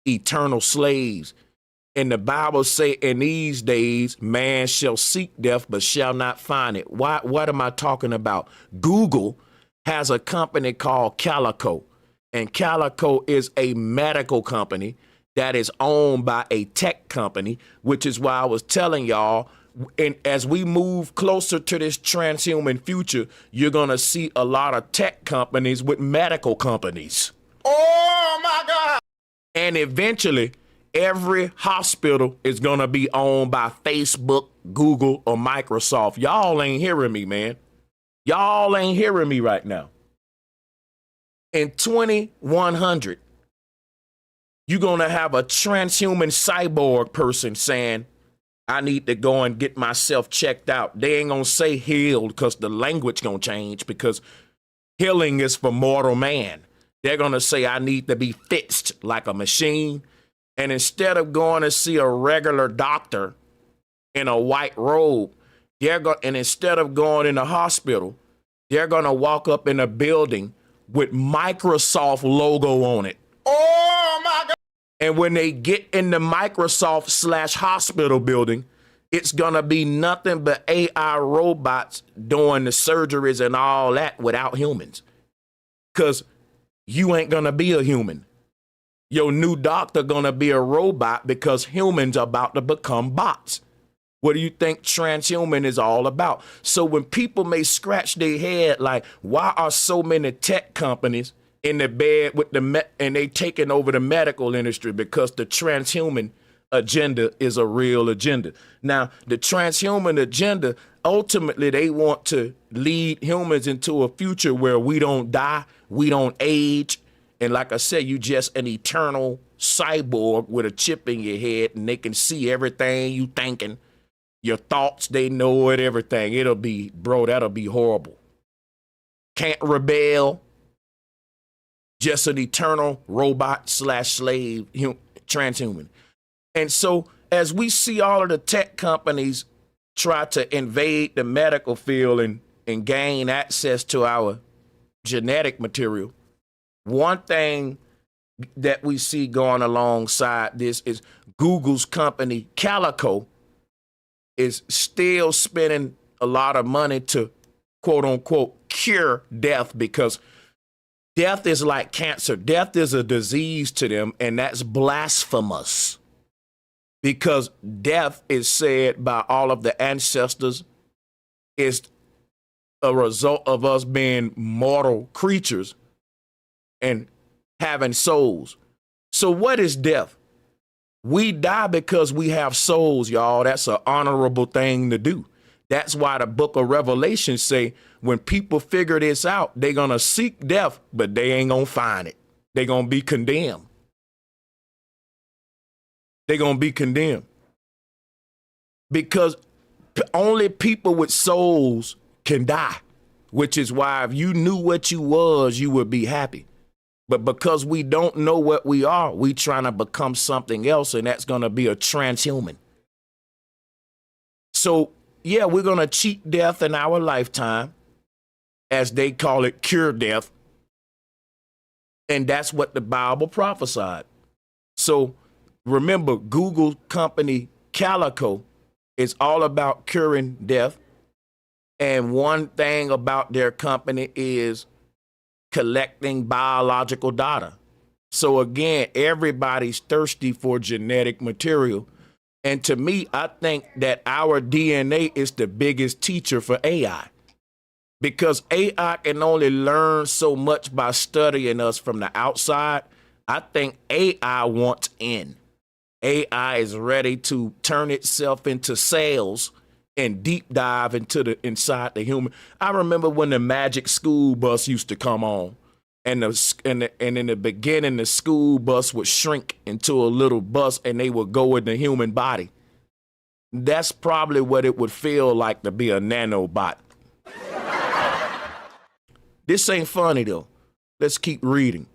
eternal slaves. And the Bible say, in these days, man shall seek death, but shall not find it. What am I talking about? Google has a company called Calico, and Calico is a medical company that is owned by a tech company, which is why I was telling y'all, and as we move closer to this transhuman future, you're going to see a lot of tech companies with medical companies. Oh, my God. And eventually, every hospital is going to be owned by Facebook, Google, or Microsoft. Y'all ain't hearing me, man. Y'all ain't hearing me right now. In 2100, you're going to have a transhuman cyborg person saying, I need to go and get myself checked out. They ain't going to say healed, because the language going to change, because healing is for mortal man. They're going to say, I need to be fixed like a machine. And instead of going to see a regular doctor in a white robe, and instead of going in a hospital, they're going to walk up in a building with Microsoft logo on it. Oh, my God. And when they get in the Microsoft/hospital building, it's going to be nothing but AI robots doing the surgeries and all that without humans. Because you ain't going to be a human. Your new doctor going to be a robot, because humans are about to become bots. What do you think transhuman is all about? So when people may scratch their head like, why are so many tech companies in the bed with and they taking over the medical industry? Because the transhuman agenda is a real agenda. Now, the transhuman agenda, ultimately, they want to lead humans into a future where we don't die, we don't age, And like I said, you just an eternal cyborg with a chip in your head, and they can see everything you thinking, your thoughts, they know it, everything. It'll be, bro, that'll be horrible. Can't rebel. Just an eternal robot / slave, transhuman. And so as we see all of the tech companies try to invade the medical field and gain access to our genetic material, one thing that we see going alongside this is Google's company Calico is still spending a lot of money to, quote unquote, cure death, because death is like cancer. Death is a disease to them, and that's blasphemous, because death is said by all of the ancestors is a result of us being mortal creatures and having souls. So what is death? We die because we have souls, y'all. That's an honorable thing to do. That's why the book of Revelation say when people figure this out, they're going to seek death, but they ain't going to find it. They're going to be condemned. They're going to be condemned. Because only people with souls can die, which is why if you knew what you was, you would be happy. But because we don't know what we are, we trying to become something else, and that's going to be a transhuman. So, yeah, we're going to cheat death in our lifetime, as they call it, cure death. And that's what the Bible prophesied. So remember, Google company Calico is all about curing death. And one thing about their company is collecting biological data. So again, everybody's thirsty for genetic material. And to me, I think that our DNA is the biggest teacher for AI, because AI can only learn so much by studying us from the outside. I think AI wants in. AI is ready to turn itself into cells and deep dive into the inside the human. I remember when the Magic School Bus used to come on, and in the beginning, the school bus would shrink into a little bus, and they would go in the human body. That's probably what it would feel like to be a nanobot. This ain't funny though. Let's keep reading.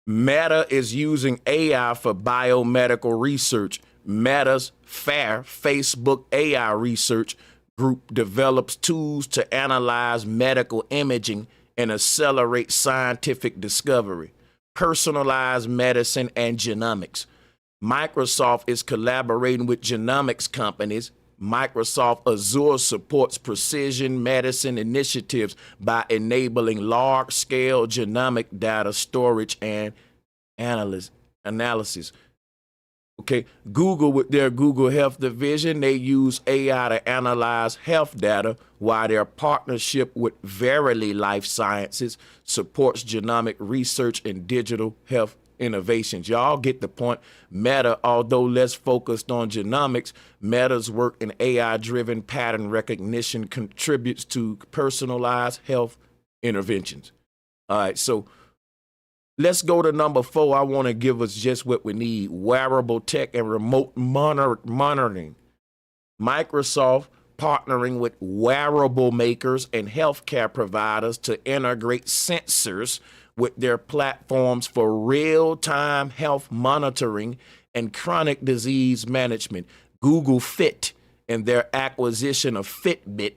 Meta is using AI for biomedical research. Meta's FAIR, Facebook AI Research Group, develops tools to analyze medical imaging and accelerate scientific discovery, personalized medicine, and genomics. Microsoft is collaborating with genomics companies. Microsoft Azure supports precision medicine initiatives by enabling large-scale genomic data storage and analysis. Okay, Google, with their Google Health division, they use AI to analyze health data, while their partnership with Verily Life Sciences supports genomic research and digital health innovations. Y'all get the point. Meta, although less focused on genomics, Meta's work in AI-driven pattern recognition contributes to personalized health interventions. All right, so let's go to number 4. I want to give us just what we need: wearable tech and remote monitoring. Microsoft partnering with wearable makers and healthcare providers to integrate sensors with their platforms for real-time health monitoring and chronic disease management. Google Fit and their acquisition of Fitbit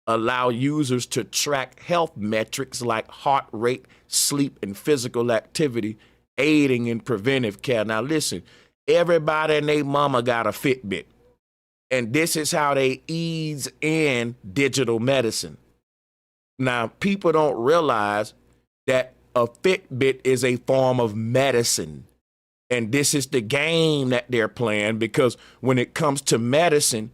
allow users to track health metrics like heart rate, sleep, and physical activity, aiding in preventive care. Now listen, everybody and their mama got a Fitbit, and this is how they ease in digital medicine. Now, people don't realize that a Fitbit is a form of medicine. And this is the game that they're playing, because when it comes to medicine,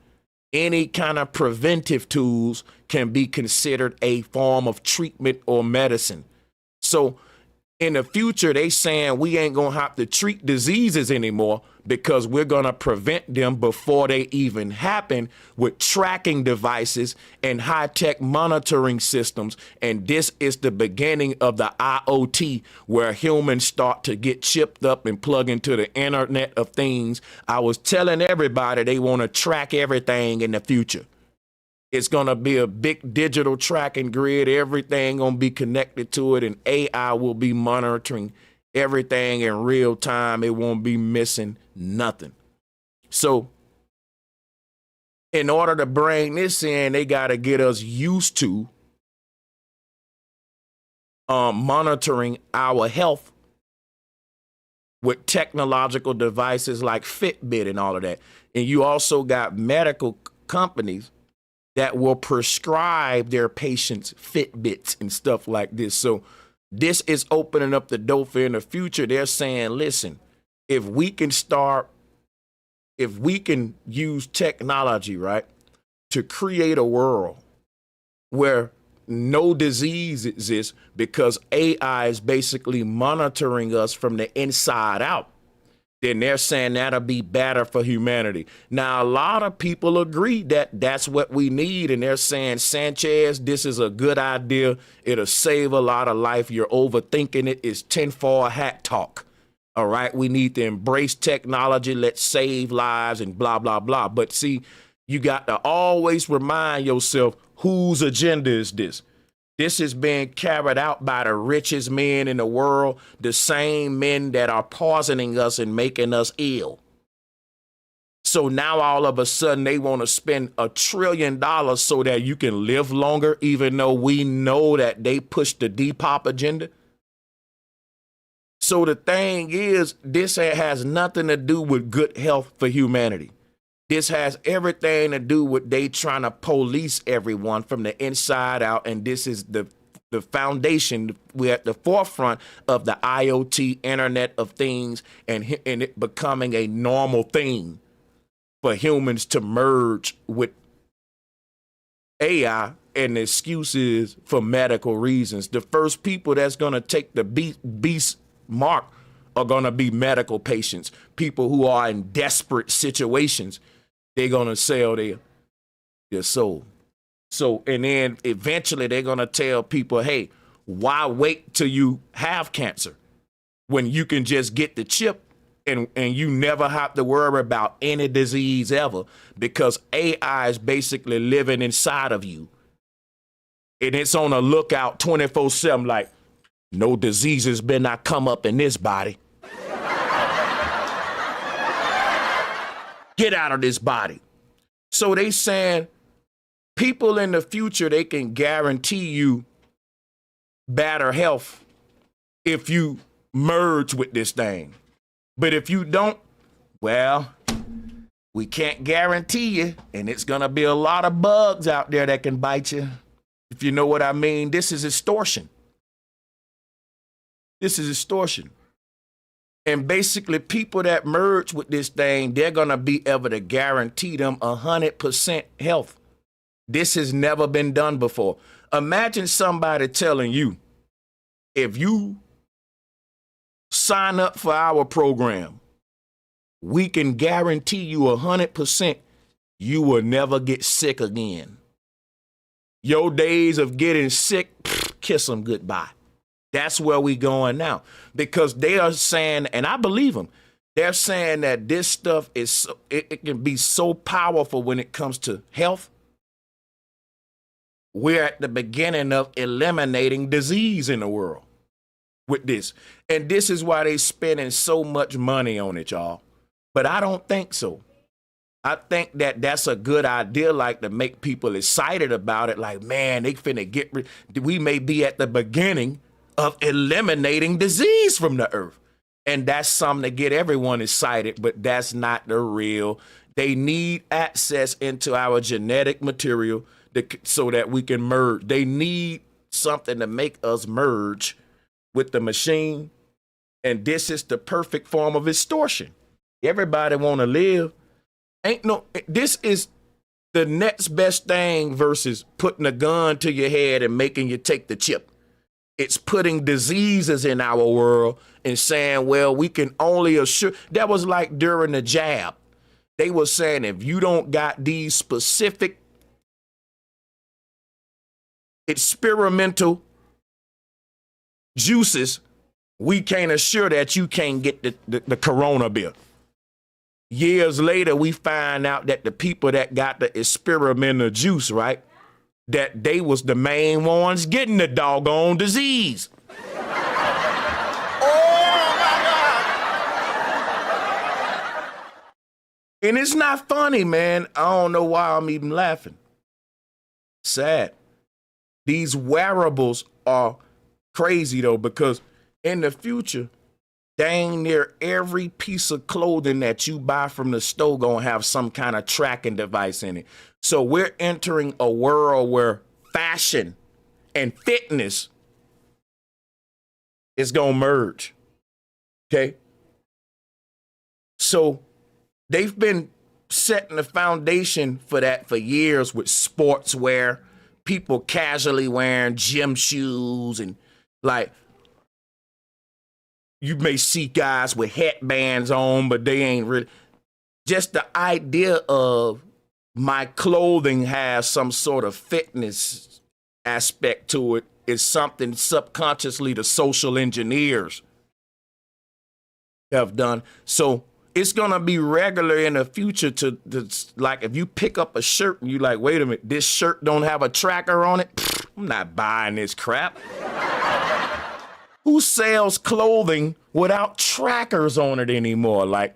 any kind of preventive tools can be considered a form of treatment or medicine. So in the future, they saying we ain't going to have to treat diseases anymore, because we're going to prevent them before they even happen with tracking devices and high-tech monitoring systems. And this is the beginning of the IoT, where humans start to get chipped up and plug into the Internet of Things. I was telling everybody they want to track everything in the future. It's going to be a big digital tracking grid. Everything going to be connected to it, and AI will be monitoring everything in real time. It won't be missing nothing. So in order to bring this in, they got to get us used to monitoring our health with technological devices like Fitbit and all of that. And you also got medical companies that will prescribe their patients Fitbits and stuff like this. So this is opening up the door for in the future. They're saying, listen, if we can use technology, right, to create a world where no disease exists because AI is basically monitoring us from the inside out, then they're saying that'll be better for humanity. Now, a lot of people agree that that's what we need, and they're saying, Sanchez, this is a good idea. It'll save a lot of life. You're overthinking it. It's tinfoil hat talk. All right, we need to embrace technology. Let's save lives and blah, blah, blah. But see, you got to always remind yourself, whose agenda is this? This is being carried out by the richest men in the world, the same men that are poisoning us and making us ill. So now all of a sudden they want to spend $1 trillion so that you can live longer, even though we know that they push the Depop agenda. So the thing is, this has nothing to do with good health for humanity. This has everything to do with they trying to police everyone from the inside out. And this is the foundation. We're at the forefront of the IoT, Internet of Things, and it becoming a normal thing for humans to merge with AI. And the excuse is for medical reasons. The first people that's going to take the beast mark are going to be medical patients, people who are in desperate situations. They're going to sell their soul. So, and then eventually they're going to tell people, hey, why wait till you have cancer when you can just get the chip and you never have to worry about any disease ever, because AI is basically living inside of you. And it's on a lookout 24/7, like, no diseases better not come up in this body. Get out of this body. So they saying people in the future, they can guarantee you better health if you merge with this thing. But if you don't, well, we can't guarantee you. And it's going to be a lot of bugs out there that can bite you. If you know what I mean, this is extortion. This is extortion. And basically, people that merge with this thing, they're going to be able to guarantee them 100% health. This has never been done before. Imagine somebody telling you, if you sign up for our program, we can guarantee you 100% you will never get sick again. Your days of getting sick, kiss them goodbye. That's where we going now, because they are saying, and I believe them, they're saying that this stuff is, it can be so powerful when it comes to health. We're at the beginning of eliminating disease in the world with this. And this is why they're spending so much money on it, y'all. But I don't think so. I think that that's a good idea, like to make people excited about it. Like, man, they finna get rid. We may be at the beginning of eliminating disease from the earth. And that's something to get everyone excited, but that's not the real. They need access into our genetic material so that we can merge. They need something to make us merge with the machine. And this is the perfect form of extortion. Everybody want to live. This is the next best thing versus putting a gun to your head and making you take the chip. It's putting diseases in our world and saying, well, we can only assure. That was like during the jab. They were saying if you don't got these specific experimental juices, we can't assure that you can't get the corona bill. Years later, we find out that the people that got the experimental juice, right, that they was the main ones getting the doggone disease. And it's not funny, man. I don't know why I'm even laughing. Sad. These wearables are crazy, though, because in the future, dang near every piece of clothing that you buy from the store gonna have some kind of tracking device in it. So we're entering a world where fashion and fitness is gonna merge. Okay? So they've been setting the foundation for that for years with sportswear, people casually wearing gym shoes, and like you may see guys with headbands on, but they ain't really. Just the idea of my clothing has some sort of fitness aspect to it is something subconsciously the social engineers have done. So it's gonna be regular in the future to like if you pick up a shirt and you like, wait a minute, this shirt don't have a tracker on it. Pfft, I'm not buying this crap. Who sells clothing without trackers on it anymore? Like,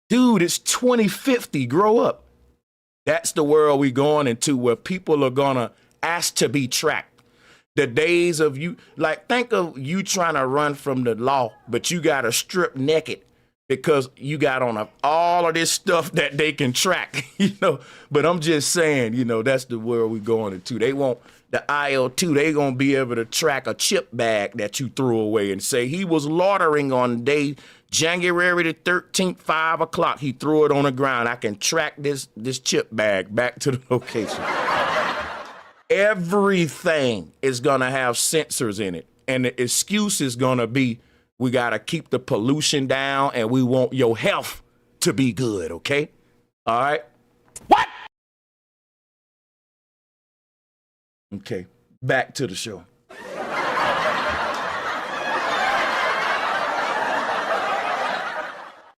dude, it's 2050. Grow up. That's the world we going into where people are gonna ask to be tracked. The days of you, like, think of you trying to run from the law, but you got to strip naked because you got on all of this stuff that they can track, you know. But I'm just saying, you know, that's the world we going into. They want the IL2, they gonna be able to track a chip bag that you threw away and say he was loitering on day January the 13th, 5 o'clock. He threw it on the ground. I can track this chip bag back to the location. Everything is gonna have sensors in it. And the excuse is gonna be, we gotta keep the pollution down and we want your health to be good, okay? All right? What? Okay, back to the show.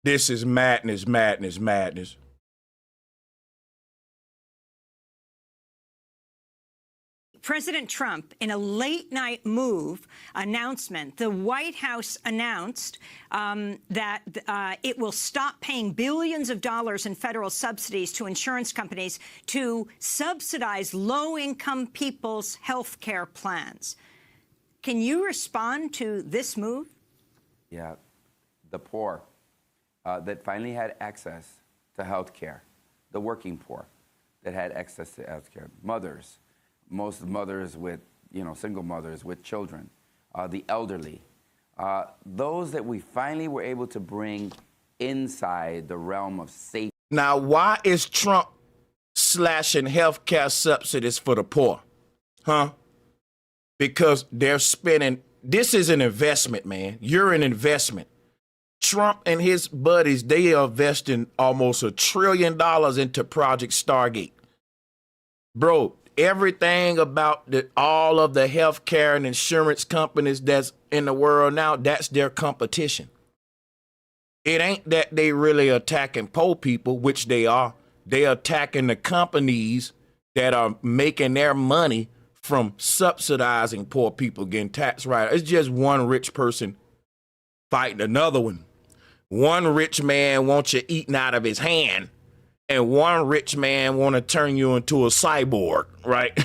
This is madness, madness, madness. President Trump, in a late-night announcement, the White House announced that it will stop paying billions of dollars in federal subsidies to insurance companies to subsidize low-income people's health care plans. Can you respond to this move? Yeah, the poor that finally had access to health care, the working poor that had access to health care, mothers, most mothers with, single mothers with children, the elderly, those that we finally were able to bring inside the realm of safety. Now, why is Trump slashing health care subsidies for the poor? Huh? Because they're spending, this is an investment, man. You're an investment. Trump and his buddies, they are investing almost $1 trillion into Project Stargate. Bro, everything about all of the healthcare and insurance companies that's in the world now, that's their competition. It ain't that they really attacking poor people, which they are. They attacking the companies that are making their money from subsidizing poor people getting tax write-offs. It's just one rich person fighting another one. One rich man wants you eating out of his hand, and one rich man want to turn you into a cyborg, right?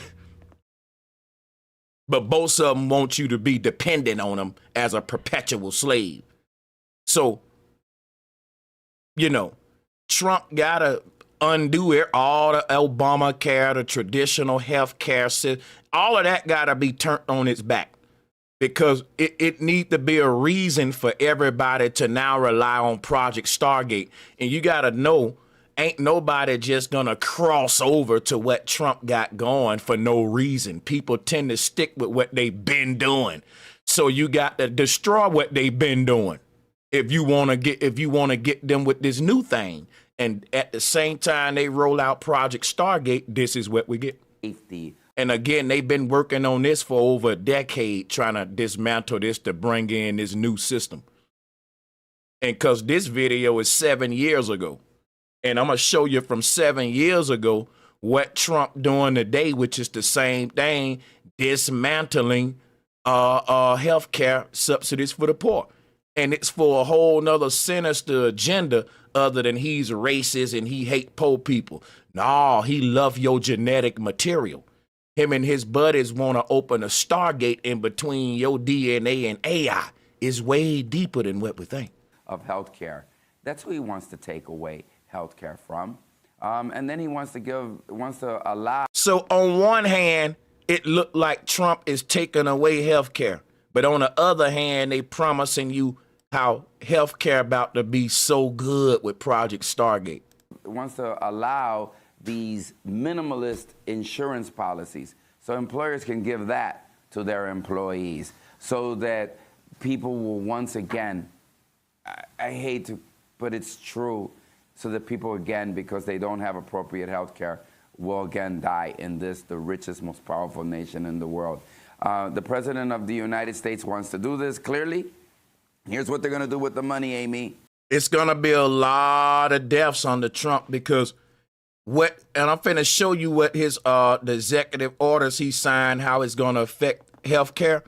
But both of them want you to be dependent on them as a perpetual slave. So, Trump got to undo it, all the Obamacare, the traditional health care system, all of that got to be turned on its back. Because it needs to be a reason for everybody to now rely on Project Stargate. And you got to know, ain't nobody just going to cross over to what Trump got going for no reason. People tend to stick with what they've been doing. So you got to destroy what they've been doing if you want to get them with this new thing. And at the same time they roll out Project Stargate, this is what we get. Safety. And again, they've been working on this for over a decade, trying to dismantle this to bring in this new system. And because this video is 7 years ago, and I'm going to show you from 7 years ago what Trump doing today, which is the same thing, dismantling health care subsidies for the poor. And it's for a whole nother sinister agenda other than he's racist and he hate poor people. No, he love your genetic material. Him and his buddies want to open a Stargate in between your DNA and AI. Is way deeper than what we think. Of healthcare. That's who he wants to take away healthcare from. And then he wants to allow. So on one hand, it looked like Trump is taking away healthcare. But on the other hand, they promising you how healthcare about to be so good with Project Stargate. Wants to allow these minimalist insurance policies so employers can give that to their employees so that people will once again, I hate to, but it's true, so that people again, because they don't have appropriate health care, will again die in this, the richest, most powerful nation in the world. The President of the United States wants to do this clearly. Here's what they're going to do with the money, Amy. It's going to be a lot of deaths under Trump because and I'm finna show you what his the executive orders he signed, how it's going to affect healthcare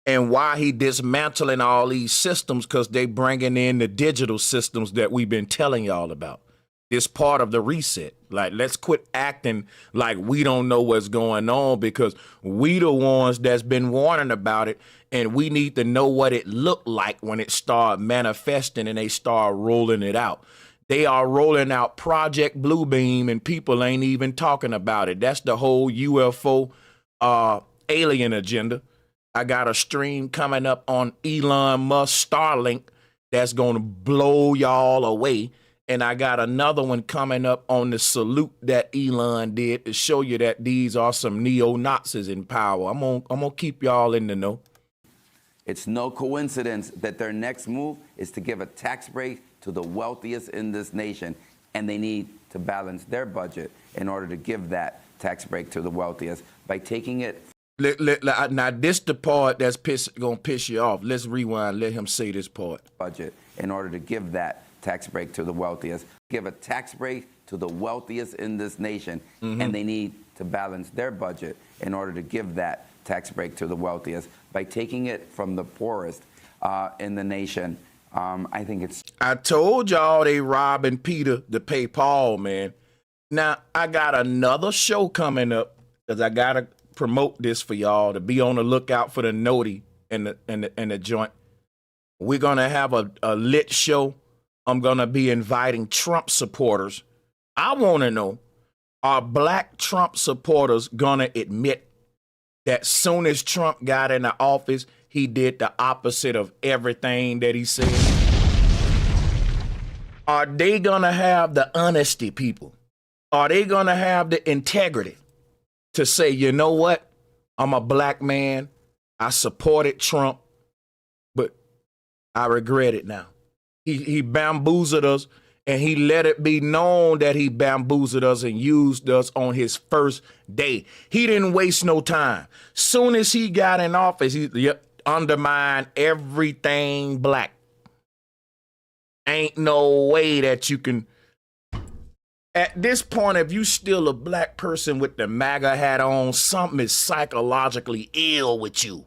and why he dismantling all these systems, because they bringing in the digital systems that we've been telling y'all about. It's part of the reset. Like, let's quit acting like we don't know what's going on, because we the ones that's been warning about it, and we need to know what it looked like when it started manifesting and they start rolling it out. They are rolling out Project Bluebeam and people ain't even talking about it. That's the whole UFO alien agenda. I got a stream coming up on Elon Musk Starlink that's going to blow y'all away. And I got another one coming up on the salute that Elon did to show you that these are some neo-Nazis in power. I'm gonna keep y'all in the know. It's no coincidence that their next move is to give a tax break to the wealthiest in this nation, and they need to balance their budget in order to give that tax break to the wealthiest by taking it. Now, this the part that's gonna piss you off. Let's rewind. Let him say this part. Budget in order to give that tax break to the wealthiest. Give a tax break to the wealthiest in this nation, and they need to balance their budget in order to give that tax break to the wealthiest by taking it from the poorest in the nation. I think it's. I told y'all they robbing Peter to pay Paul, man. Now I got another show coming up because I gotta promote this for y'all to be on the lookout for the Noti and the joint. We're gonna have a lit show. I'm gonna be inviting Trump supporters. I want to know, are black Trump supporters gonna admit that soon as Trump got in the office, he did the opposite of everything that he said? Are they gonna have the honesty, people? Are they gonna have the integrity to say, you know what? I'm a black man. I supported Trump, but I regret it now. He bamboozled us, and he let it be known that he bamboozled us and used us on his first day. He didn't waste no time. Soon as he got in office, he undermined everything black. Ain't no way that you can. At this point, if you still a black person with the MAGA hat on, something is psychologically ill with you.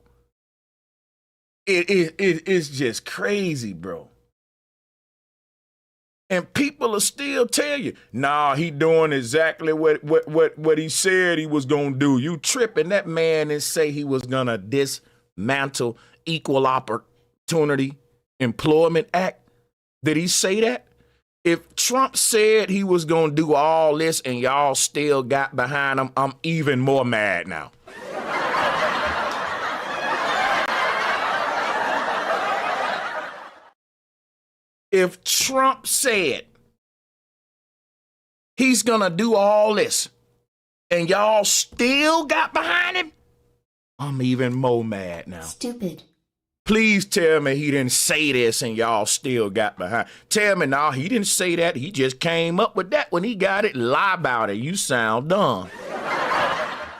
It's just crazy, bro. And people will still tell you, nah, he doing exactly what he said he was gonna do. You tripping. That man and say he was gonna dismantle Equal Opportunity Employment Act. Did he say that? If Trump said he was gonna do all this and y'all still got behind him, I'm even more mad now. If Trump said he's gonna do all this and y'all still got behind him, I'm even more mad now. Stupid. Please tell me he didn't say this and y'all still got behind. Tell me, no, he didn't say that. He just came up with that when he got it. Lie about it. You sound dumb.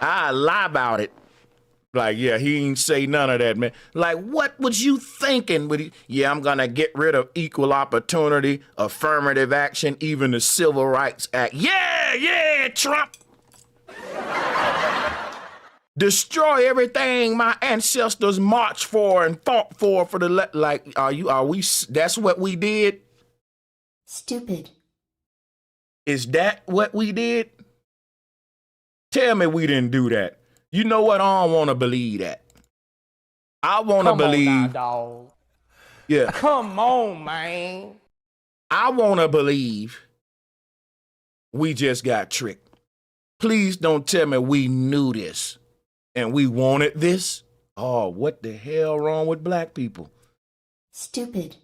I lie about it. Like, yeah, he ain't say none of that, man. Like, what was you thinking? Yeah, I'm going to get rid of equal opportunity, affirmative action, even the Civil Rights Act. Yeah, Trump. Destroy everything my ancestors marched for and fought for the like. Are we? That's what we did. Stupid. Is that what we did? Tell me we didn't do that. You know what? I don't want to believe that. I want to believe. Come on now, dog. Yeah. Come on, man. I want to believe we just got tricked. Please don't tell me we knew this. And we wanted this? Oh, what the hell wrong with black people? Stupid.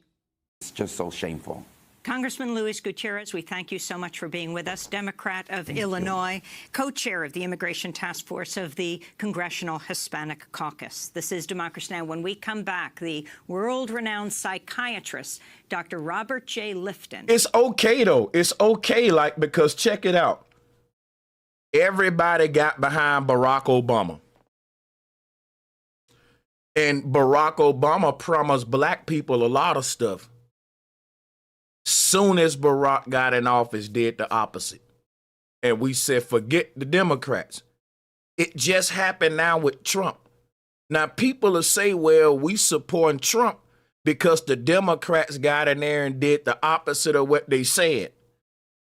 It's just so shameful. Congressman Luis Gutierrez, we thank you so much for being with us. Democrat of Illinois, co-chair of the Immigration Task Force of the Congressional Hispanic Caucus. This is Democracy Now! When we come back, the world-renowned psychiatrist, Dr. Robert J. Lifton. It's okay, though. It's okay, because check it out. Everybody got behind Barack Obama. And Barack Obama promised black people a lot of stuff. Soon as Barack got in office, did the opposite. And we said, forget the Democrats. It just happened now with Trump. Now, people will say, well, we support Trump because the Democrats got in there and did the opposite of what they said.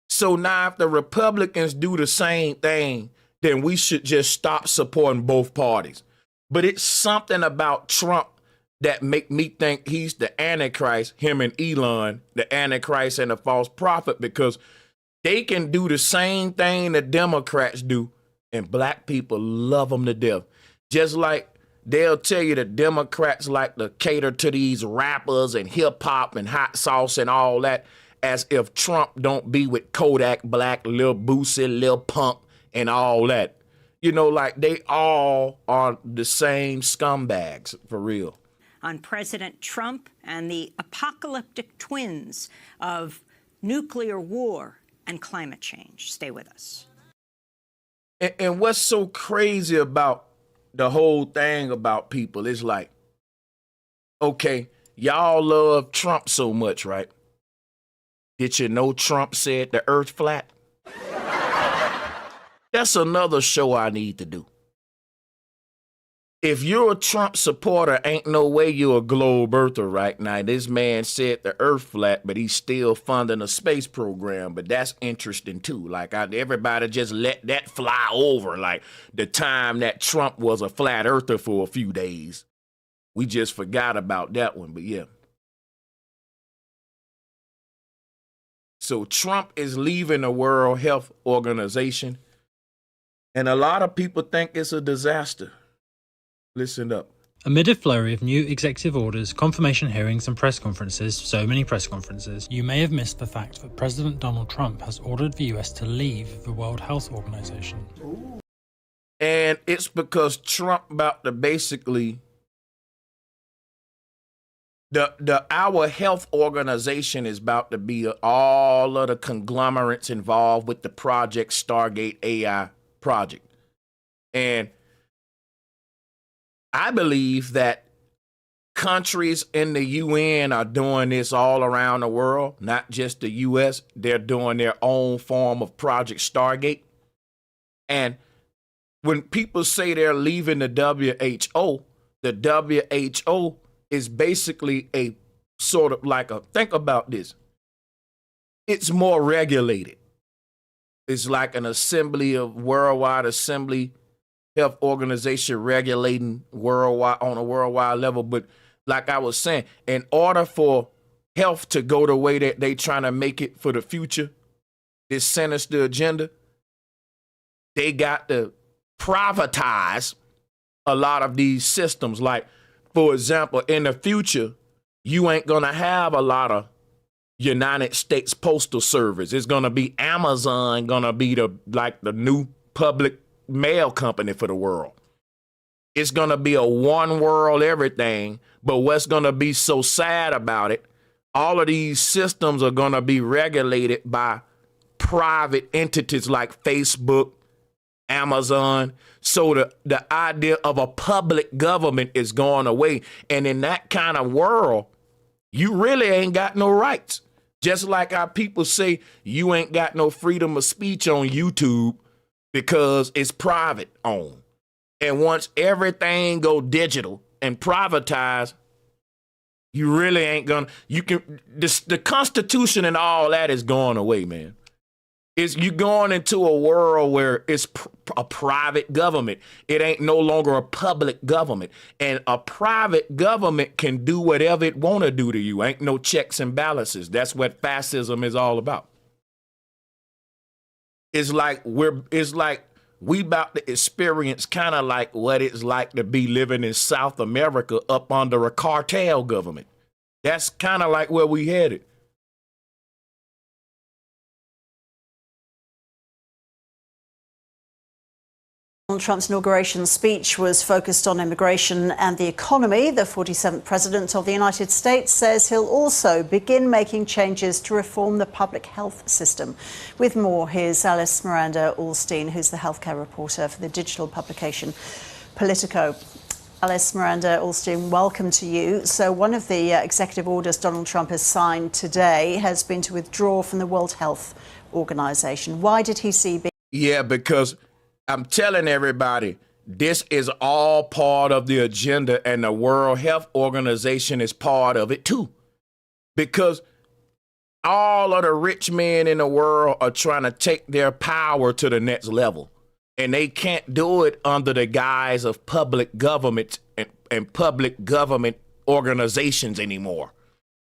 So now if the Republicans do the same thing, then we should just stop supporting both parties. But it's something about Trump that make me think he's the Antichrist, him and Elon, the Antichrist and the false prophet, because they can do the same thing the Democrats do, and black people love them to death. Just like they'll tell you the Democrats like to cater to these rappers and hip hop and hot sauce and all that, as if Trump don't be with Kodak Black, Lil Boosie, Lil Pump, and all that. You know, like they all are the same scumbags, for real. On President Trump and the apocalyptic twins of nuclear war and climate change. Stay with us. And what's so crazy about the whole thing about people is like, okay, y'all love Trump so much, right? Did you know Trump said the earth flat? That's another show I need to do. If you're a Trump supporter, ain't no way you're a globe earther right now. This man said the earth flat, but he's still funding a space program. But that's interesting too. Like everybody just let that fly over. Like the time that Trump was a flat earther for a few days. We just forgot about that one, but yeah. So Trump is leaving the World Health Organization. And a lot of people think it's a disaster. Listen up. Amid a flurry of new executive orders, confirmation hearings and press conferences, so many press conferences, you may have missed the fact that President Donald Trump has ordered the US to leave the World Health Organization. And it's because Trump about to basically our health organization is about to be all of the conglomerates involved with the project Stargate AI project. And I believe that countries in the UN are doing this all around the world, not just the US. They're doing their own form of Project Stargate. And when people say they're leaving the WHO is basically a sort of like think about this. It's more regulated. It's like an worldwide assembly health organization regulating worldwide on a worldwide level. But like I was saying, in order for health to go the way that they trying to make it for the future, this sinister agenda, they got to privatize a lot of these systems. Like, for example, in the future, you ain't gonna have a lot of United States Postal Service. It's gonna be Amazon, gonna be the new public mail company for the world. It's going to be a one world everything. But what's going to be so sad about it, all of these systems are going to be regulated by private entities like Facebook, Amazon. So the idea of a public government is going away. And in that kind of world, you really ain't got no rights. Just like our people say, you ain't got no freedom of speech on YouTube because it's private owned. And once everything go digital and privatized, you really ain't gonna, the Constitution and all that is going away, man. You going into a world where it's a private government. It ain't no longer a public government. And a private government can do whatever it want to do to you. Ain't no checks and balances. That's what fascism is all about. It's like we about to experience kind of like what it's like to be living in South America up under a cartel government. That's kind of like where we headed. Donald Trump's inauguration speech was focused on immigration and the economy. The 47th president of the United States says he'll also begin making changes to reform the public health system. With more, here's Alice Miranda Allstein, who's the healthcare reporter for the digital publication Politico. Alice Miranda Allstein, welcome to you. So one of the executive orders Donald Trump has signed today has been to withdraw from the World Health Organization. Why did he see... Yeah, because I'm telling everybody, this is all part of the agenda, and the World Health Organization is part of it too. Because all of the rich men in the world are trying to take their power to the next level. And they can't do it under the guise of public government and public government organizations anymore.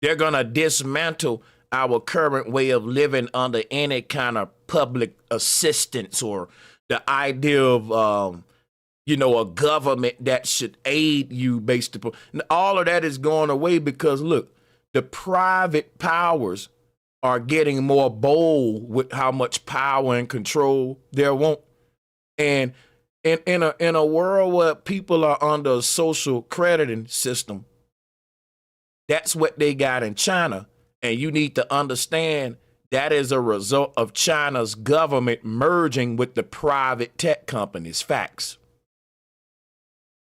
They're going to dismantle our current way of living under any kind of public assistance or the idea of, a government that should aid you based upon. All of that is going away because, look, the private powers are getting more bold with how much power and control they want. And in a world where people are under a social crediting system, that's what they got in China. And you need to understand that is a result of China's government merging with the private tech companies. Facts.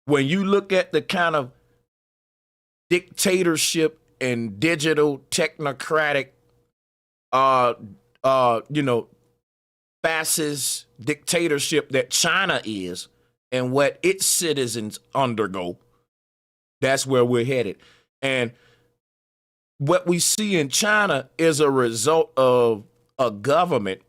When you look at the kind of dictatorship and digital technocratic, fascist dictatorship that China is and what its citizens undergo, that's where we're headed. And what we see in China is a result of a government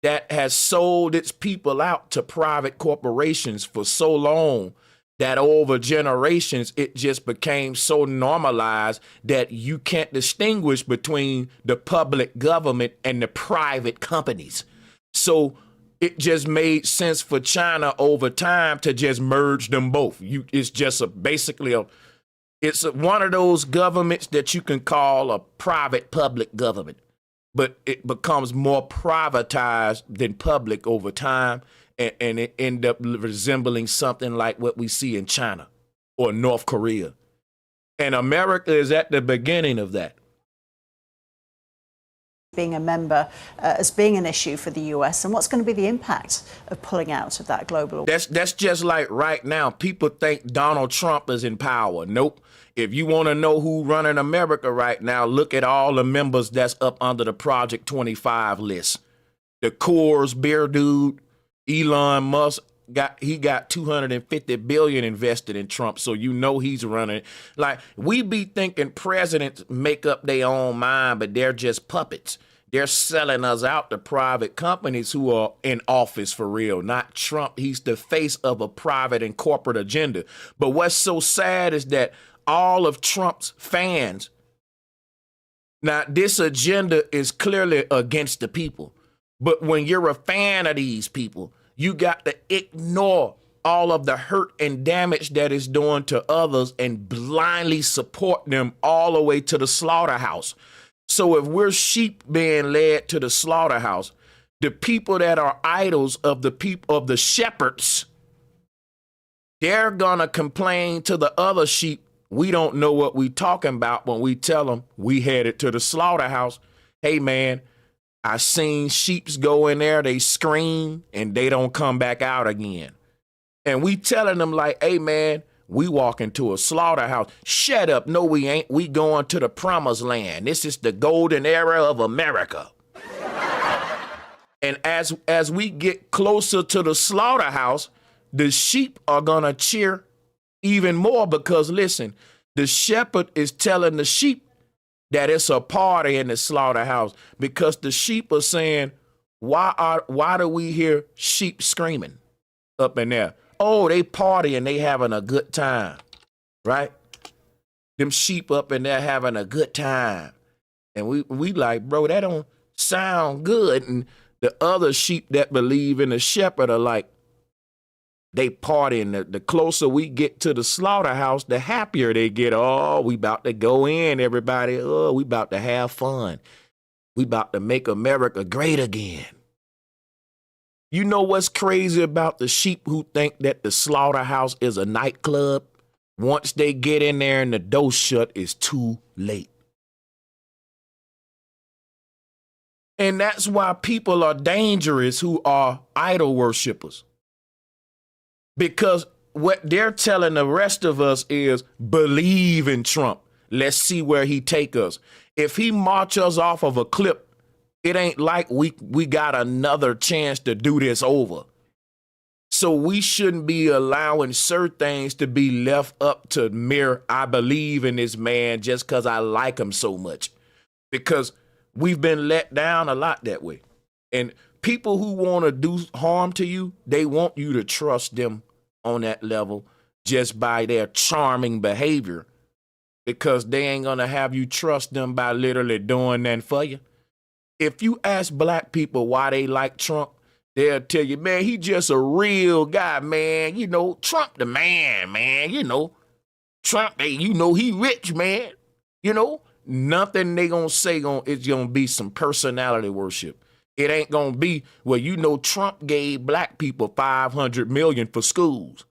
that has sold its people out to private corporations for so long that over generations, it just became so normalized that you can't distinguish between the public government and the private companies. So it just made sense for China over time to just merge them both. It's just it's one of those governments that you can call a private public government, but it becomes more privatized than public over time, and it end up resembling something like what we see in China or North Korea. And America is at the beginning of that. Being a member as being an issue for the US, and what's going to be the impact of pulling out of that global? That's just like right now, people think Donald Trump is in power. Nope. If you want to know who running America right now, look at all the members that's up under the Project 25 list. The Coors beer dude, Elon Musk, got 250 billion invested in Trump, so you know he's running. Like, we be thinking presidents make up their own mind, but they're just puppets. They're selling us out to private companies who are in office for real, not Trump. He's the face of a private and corporate agenda. But what's so sad is that all of Trump's fans, now this agenda is clearly against the people, but when you're a fan of these people, you got to ignore all of the hurt and damage that it's doing to others and blindly support them all the way to the slaughterhouse. So if we're sheep being led to the slaughterhouse, the people that are idols of the people of the shepherds, They're gonna complain to the other sheep. We don't know what we talking about when we tell them we headed to the slaughterhouse. Hey man, I seen sheeps go in there, they scream and they don't come back out again. And we telling them like, hey man, we walking to a slaughterhouse. Shut up. No, we ain't. We going to the promised land. This is the golden era of America. And as we get closer to the slaughterhouse, the sheep are gonna cheer even more because listen, the shepherd is telling the sheep that it's a party in the slaughterhouse because the sheep are saying, why do we hear sheep screaming up in there? Oh, they partying, they having a good time, right? Them sheep up in there having a good time. And we like, bro, that don't sound good. And the other sheep that believe in the shepherd are like, they partying. The closer we get to the slaughterhouse, the happier they get. Oh, we about to go in, everybody. Oh, we about to have fun. We about to make America great again. You know what's crazy about the sheep who think that the slaughterhouse is a nightclub? Once they get in there and the door shut, it's too late. And that's why people are dangerous who are idol worshipers. Because what they're telling the rest of us is believe in Trump. Let's see where he take us. If he march us off of a cliff, it ain't like we got another chance to do this over. So we shouldn't be allowing certain things to be left up to mere, I believe in this man just because I like him so much. Because we've been let down a lot that way. And people who want to do harm to you, they want you to trust them on that level just by their charming behavior because they ain't going to have you trust them by literally doing that for you. If you ask black people why they like Trump, they'll tell you, man, he just a real guy, man. You know, Trump the man. You know, Trump, he rich, man. You know, nothing they gonna say it's gonna be some personality worship. It ain't gonna be, well, you know, Trump gave black people $500 million for schools.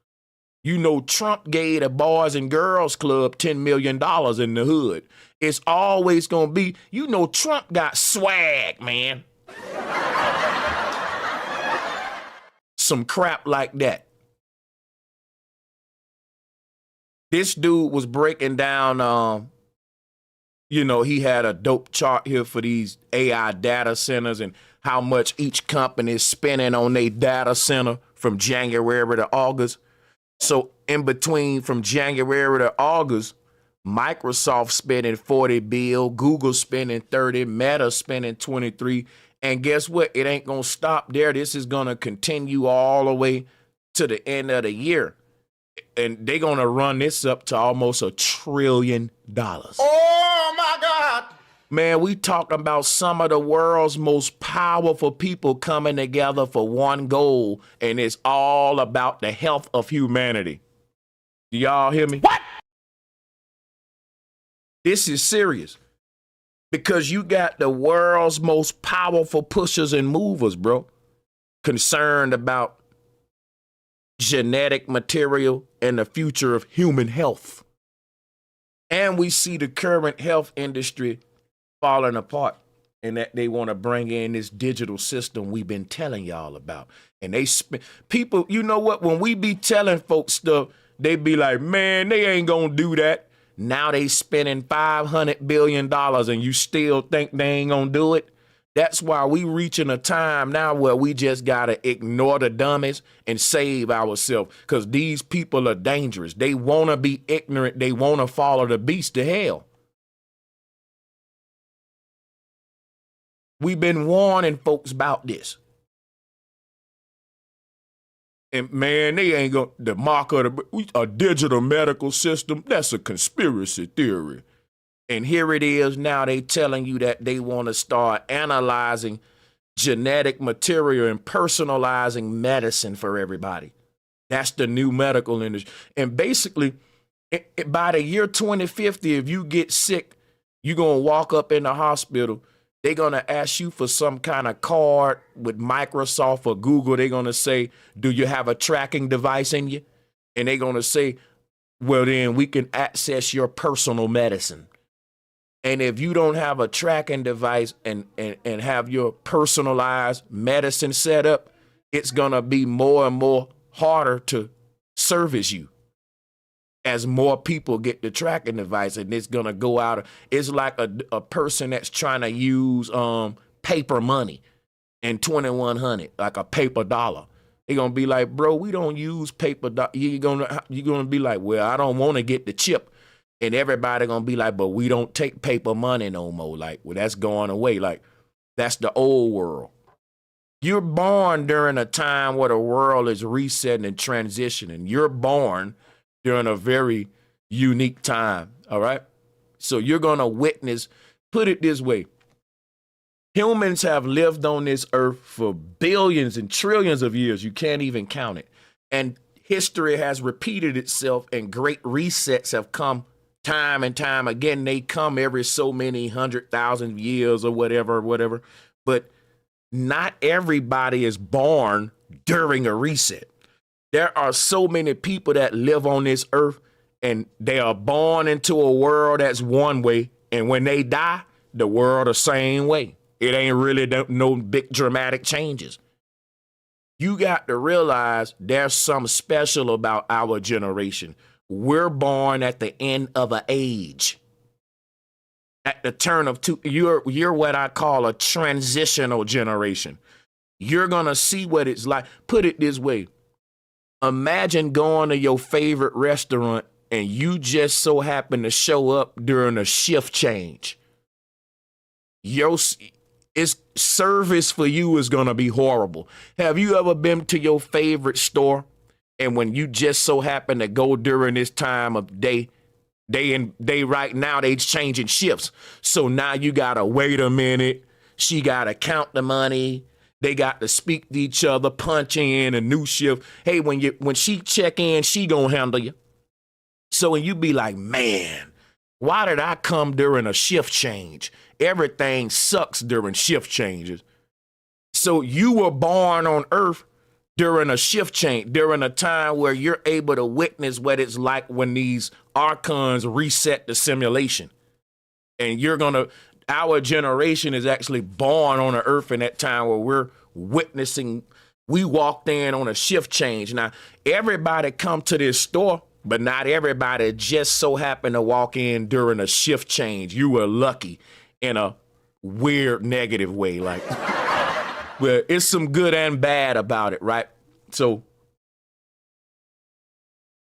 You know, Trump gave the Boys and Girls Club $10 million in the hood. It's always gonna be, you know, Trump got swag, man. Some crap like that. This dude was breaking down, he had a dope chart here for these AI data centers and how much each company is spending on their data center from January to August. So in between from January to August, Microsoft spending $40 billion, Google spending $30, Meta spending $23. And guess what? It ain't going to stop there. This is going to continue all the way to the end of the year. And they're going to run this up to almost $1 trillion. Oh, my God. Man, we talking about some of the world's most powerful people coming together for one goal, and it's all about the health of humanity. Do y'all hear me? What? This is serious. Because you got the world's most powerful pushers and movers, bro, concerned about genetic material and the future of human health. And we see the current health industry falling apart and that they want to bring in this digital system we've been telling y'all about. And they people, you know what? When we be telling folks stuff, they be like, man, they ain't going to do that. Now they spending $500 billion and you still think they ain't gonna do it? That's why we reaching a time now where we just gotta ignore the dummies and save ourselves because these people are dangerous. They wanna be ignorant. They wanna follow the beast to hell. We've been warning folks about this. And man, they ain't gonna, the mark of a digital medical system, that's a conspiracy theory. And here it is now, they telling you that they want to start analyzing genetic material and personalizing medicine for everybody. That's the new medical industry. And basically, by the year 2050, if you get sick, you're gonna walk up in the hospital, they're going to ask you for some kind of card with Microsoft or Google. They're going to say, do you have a tracking device in you? And they're going to say, well, then we can access your personal medicine. And if you don't have a tracking device and have your personalized medicine set up, it's going to be more and more harder to service you as more people get the tracking device. And it's going to go out. It's like a person that's trying to use paper money in 2100, like a paper dollar. They're going to be like, bro, we don't use paper. You're going to be like, well, I don't want to get the chip. And everybody going to be like, but we don't take paper money no more. Like, well, that's going away. Like, that's the old world. You're born during a time where the world is resetting and transitioning. You're born during a very unique time, all right? So you're going to witness, put it this way. Humans have lived on this earth for billions and trillions of years. You can't even count it. And history has repeated itself, and great resets have come time and time again. They come every so many 100,000 years or whatever. But not everybody is born during a reset. There are so many people that live on this earth, and they are born into a world that's one way. And when they die, the world the same way. It ain't really no big dramatic changes. You got to realize there's something special about our generation. We're born at the end of an age. At the turn of two, you're what I call a transitional generation. You're going to see what it's like. Put it this way. Imagine going to your favorite restaurant and you just so happen to show up during a shift change. Its service for you is going to be horrible. Have you ever been to your favorite store and when you just so happen to go during this time of day, they right now, they changing shifts. So now you got to wait a minute. She got to count the money. They got to speak to each other, punch in a new shift. Hey, when she check in, she going to handle you. So when you be like, man, why did I come during a shift change? Everything sucks during shift changes. So you were born on Earth during a shift change, during a time where you're able to witness what it's like when these archons reset the simulation. And our generation is actually born on the Earth in that time where we're witnessing, we walked in on a shift change. Now, everybody come to this store, but not everybody just so happened to walk in during a shift change. You were lucky in a weird negative way. Like, well, it's some good and bad about it, right? So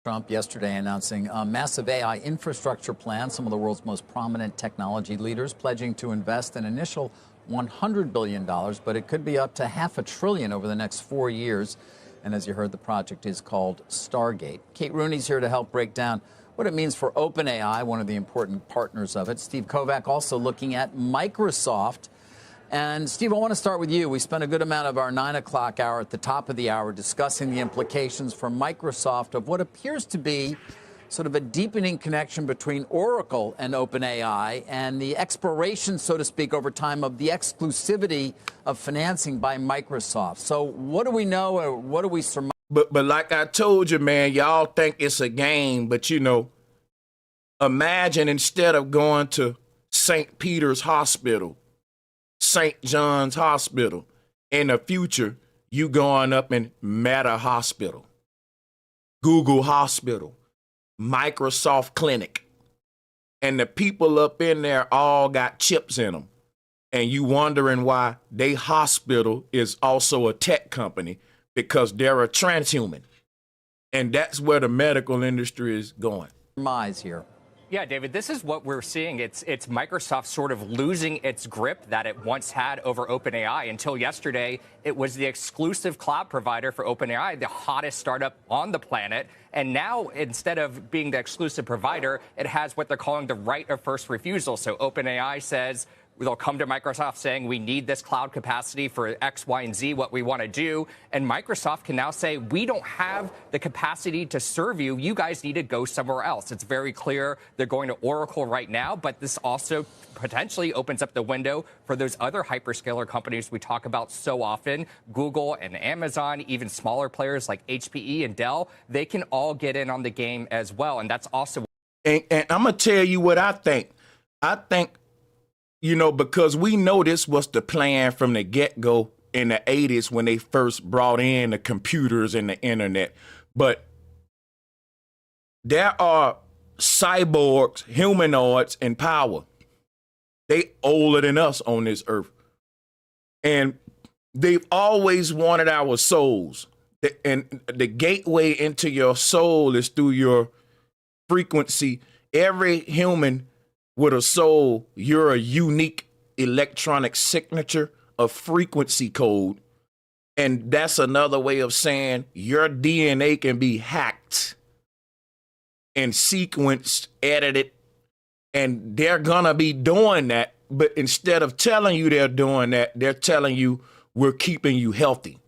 Trump yesterday announcing a massive AI infrastructure plan, some of the world's most prominent technology leaders pledging to invest an initial $100 billion, but it could be up to $500 billion over the next 4 years. And as you heard, the project is called Stargate. Kate Rooney's here to help break down what it means for OpenAI, one of the important partners of it. Steve Kovac also looking at Microsoft. And Steve, I want to start with you. We spent a good amount of our 9 o'clock hour at the top of the hour discussing the implications for Microsoft of what appears to be sort of a deepening connection between Oracle and OpenAI and the expiration, so to speak, over time of the exclusivity of financing by Microsoft. So what do we know, or what do we surmise? But like I told you, man, y'all think it's a game, but imagine instead of going to St. Peter's Hospital, St. John's Hospital, in the future, you going up in Meta Hospital, Google Hospital, Microsoft Clinic, and the people up in there all got chips in them. And you wondering why they hospital is also a tech company, because they're a transhuman. And that's where the medical industry is going. Here. Yeah, David, this is what we're seeing. It's Microsoft sort of losing its grip that it once had over OpenAI. Until yesterday, it was the exclusive cloud provider for OpenAI, the hottest startup on the planet. And now, instead of being the exclusive provider, it has what they're calling the right of first refusal. So OpenAI says, They'll come to Microsoft saying we need this cloud capacity for X, Y, and Z, what we want to do. And Microsoft can now say, we don't have the capacity to serve you. You guys need to go somewhere else. It's very clear they're going to Oracle right now, but this also potentially opens up the window for those other hyperscaler companies we talk about so often, Google and Amazon, even smaller players like HPE and Dell. They can all get in on the game as well. And that's also. And I'm going to tell you what I think. I think, you know, because we know this was the plan from the get-go in the 80s when they first brought in the computers and the internet. But there are cyborgs, humanoids in power. They older than us on this earth. And they've always wanted our souls. And the gateway into your soul is through your frequency. Every human with a soul, you're a unique electronic signature, a frequency code. And that's another way of saying your DNA can be hacked and sequenced, edited, and they're gonna be doing that. But instead of telling you they're doing that, they're telling you we're keeping you healthy.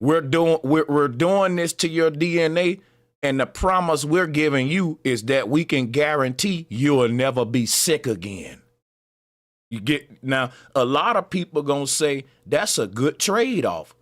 We're doing this to your DNA, and the promise we're giving you is that we can guarantee you'll never be sick again. You get now, a lot of people gonna say that's a good trade-off.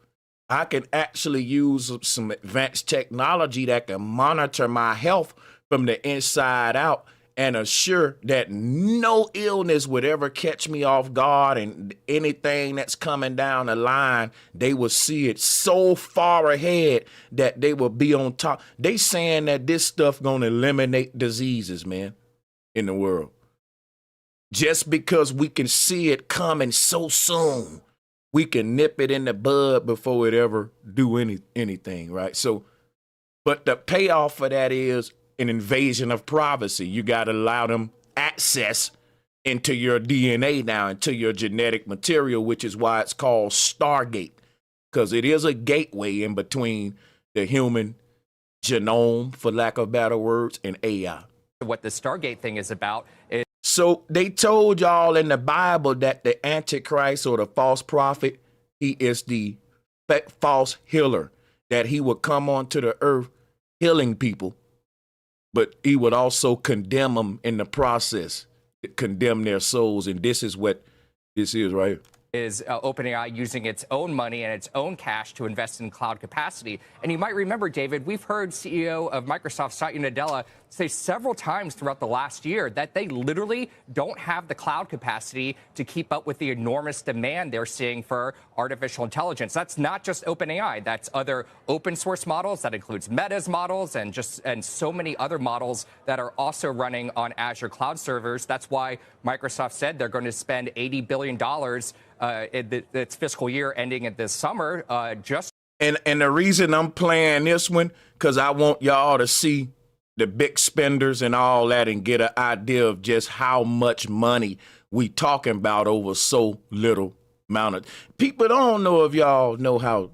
I can actually use some advanced technology that can monitor my health from the inside out and assure that no illness would ever catch me off guard, and anything that's coming down the line, they will see it so far ahead that they will be on top. They saying that this stuff gonna eliminate diseases, man, in the world. Just because we can see it coming so soon, we can nip it in the bud before it ever do anything, right? So, but the payoff for that is an invasion of privacy. You got to allow them access into your DNA now, into your genetic material, which is why it's called Stargate, because it is a gateway in between the human genome, for lack of better words, and AI. What the Stargate thing is about is. So they told y'all in the Bible that the Antichrist or the false prophet, he is the false healer, that he would come onto the earth healing people, but he would also condemn them in the process, condemn their souls. And this is what this is right here. Is OpenAI using its own money and its own cash to invest in cloud capacity. And you might remember, David, we've heard CEO of Microsoft, Satya Nadella, say several times throughout the last year that they literally don't have the cloud capacity to keep up with the enormous demand they're seeing for artificial intelligence. That's not just OpenAI. That's other open source models. That includes Meta's models and so many other models that are also running on Azure cloud servers. That's why Microsoft said they're going to spend $80 billion in its fiscal year ending at this summer. And the reason I'm playing this one, because I want y'all to see the big spenders and all that and get an idea of just how much money we talking about over so little amount of. People don't know if y'all know how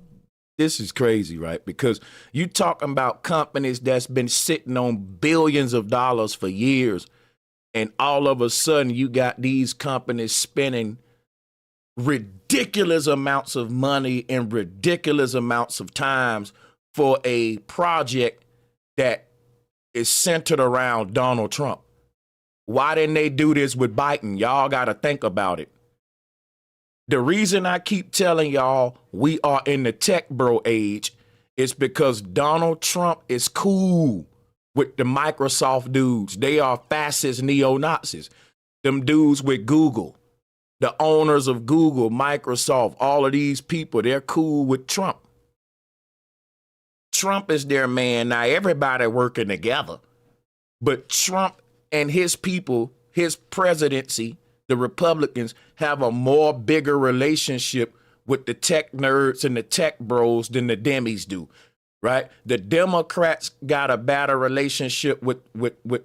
this is crazy, right? Because you talking about companies that's been sitting on billions of dollars for years, and all of a sudden you got these companies spending ridiculous amounts of money and ridiculous amounts of times for a project that is centered around Donald Trump. Why didn't they do this with Biden? Y'all got to think about it. The reason I keep telling y'all we are in the tech bro age is because Donald Trump is cool with the Microsoft dudes. They are fascist neo-Nazis. Them dudes with Google, the owners of Google, Microsoft, all of these people, they're cool with Trump. Trump is their man. Now everybody working together, but Trump and his people, his presidency, the Republicans have a more bigger relationship with the tech nerds and the tech bros than the Demis do, right? The Democrats got a better relationship with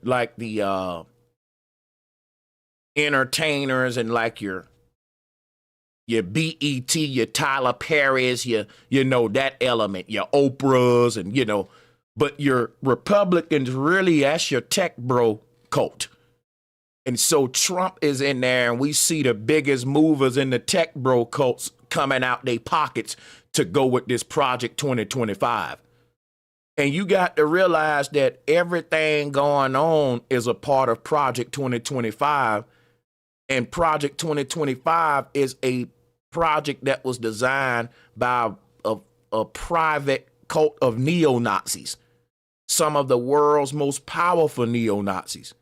like the entertainers and like your BET, your Tyler Perry's, you know, that element, your Oprahs and, you know, but your Republicans really, that's your tech bro cult. And so Trump is in there, and we see the biggest movers in the tech bro cults coming out their pockets to go with this Project 2025. And you got to realize that everything going on is a part of Project 2025. And Project 2025 is a project that was designed by a private cult of neo-Nazis, some of the world's most powerful neo-Nazis.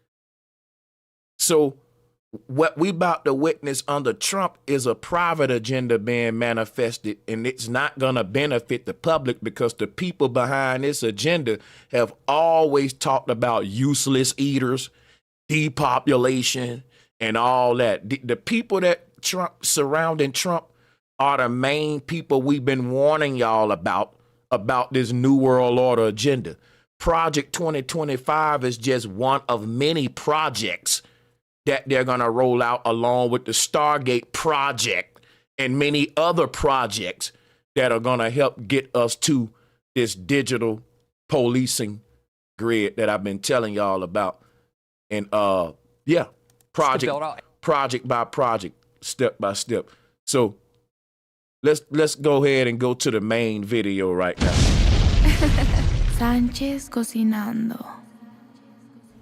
So what we about to witness under Trump is a private agenda being manifested, and it's not going to benefit the public because the people behind this agenda have always talked about useless eaters, depopulation, and all that. The people that Trump surrounding Trump are the main people we've been warning y'all about this New World Order agenda. Project 2025 is just one of many projects that they're going to roll out along with the Stargate Project and many other projects that are going to help get us to this digital policing grid that I've been telling y'all about. And yeah, project by project, step by step. So let's go ahead and go to the main video right now. Sánchez cocinando.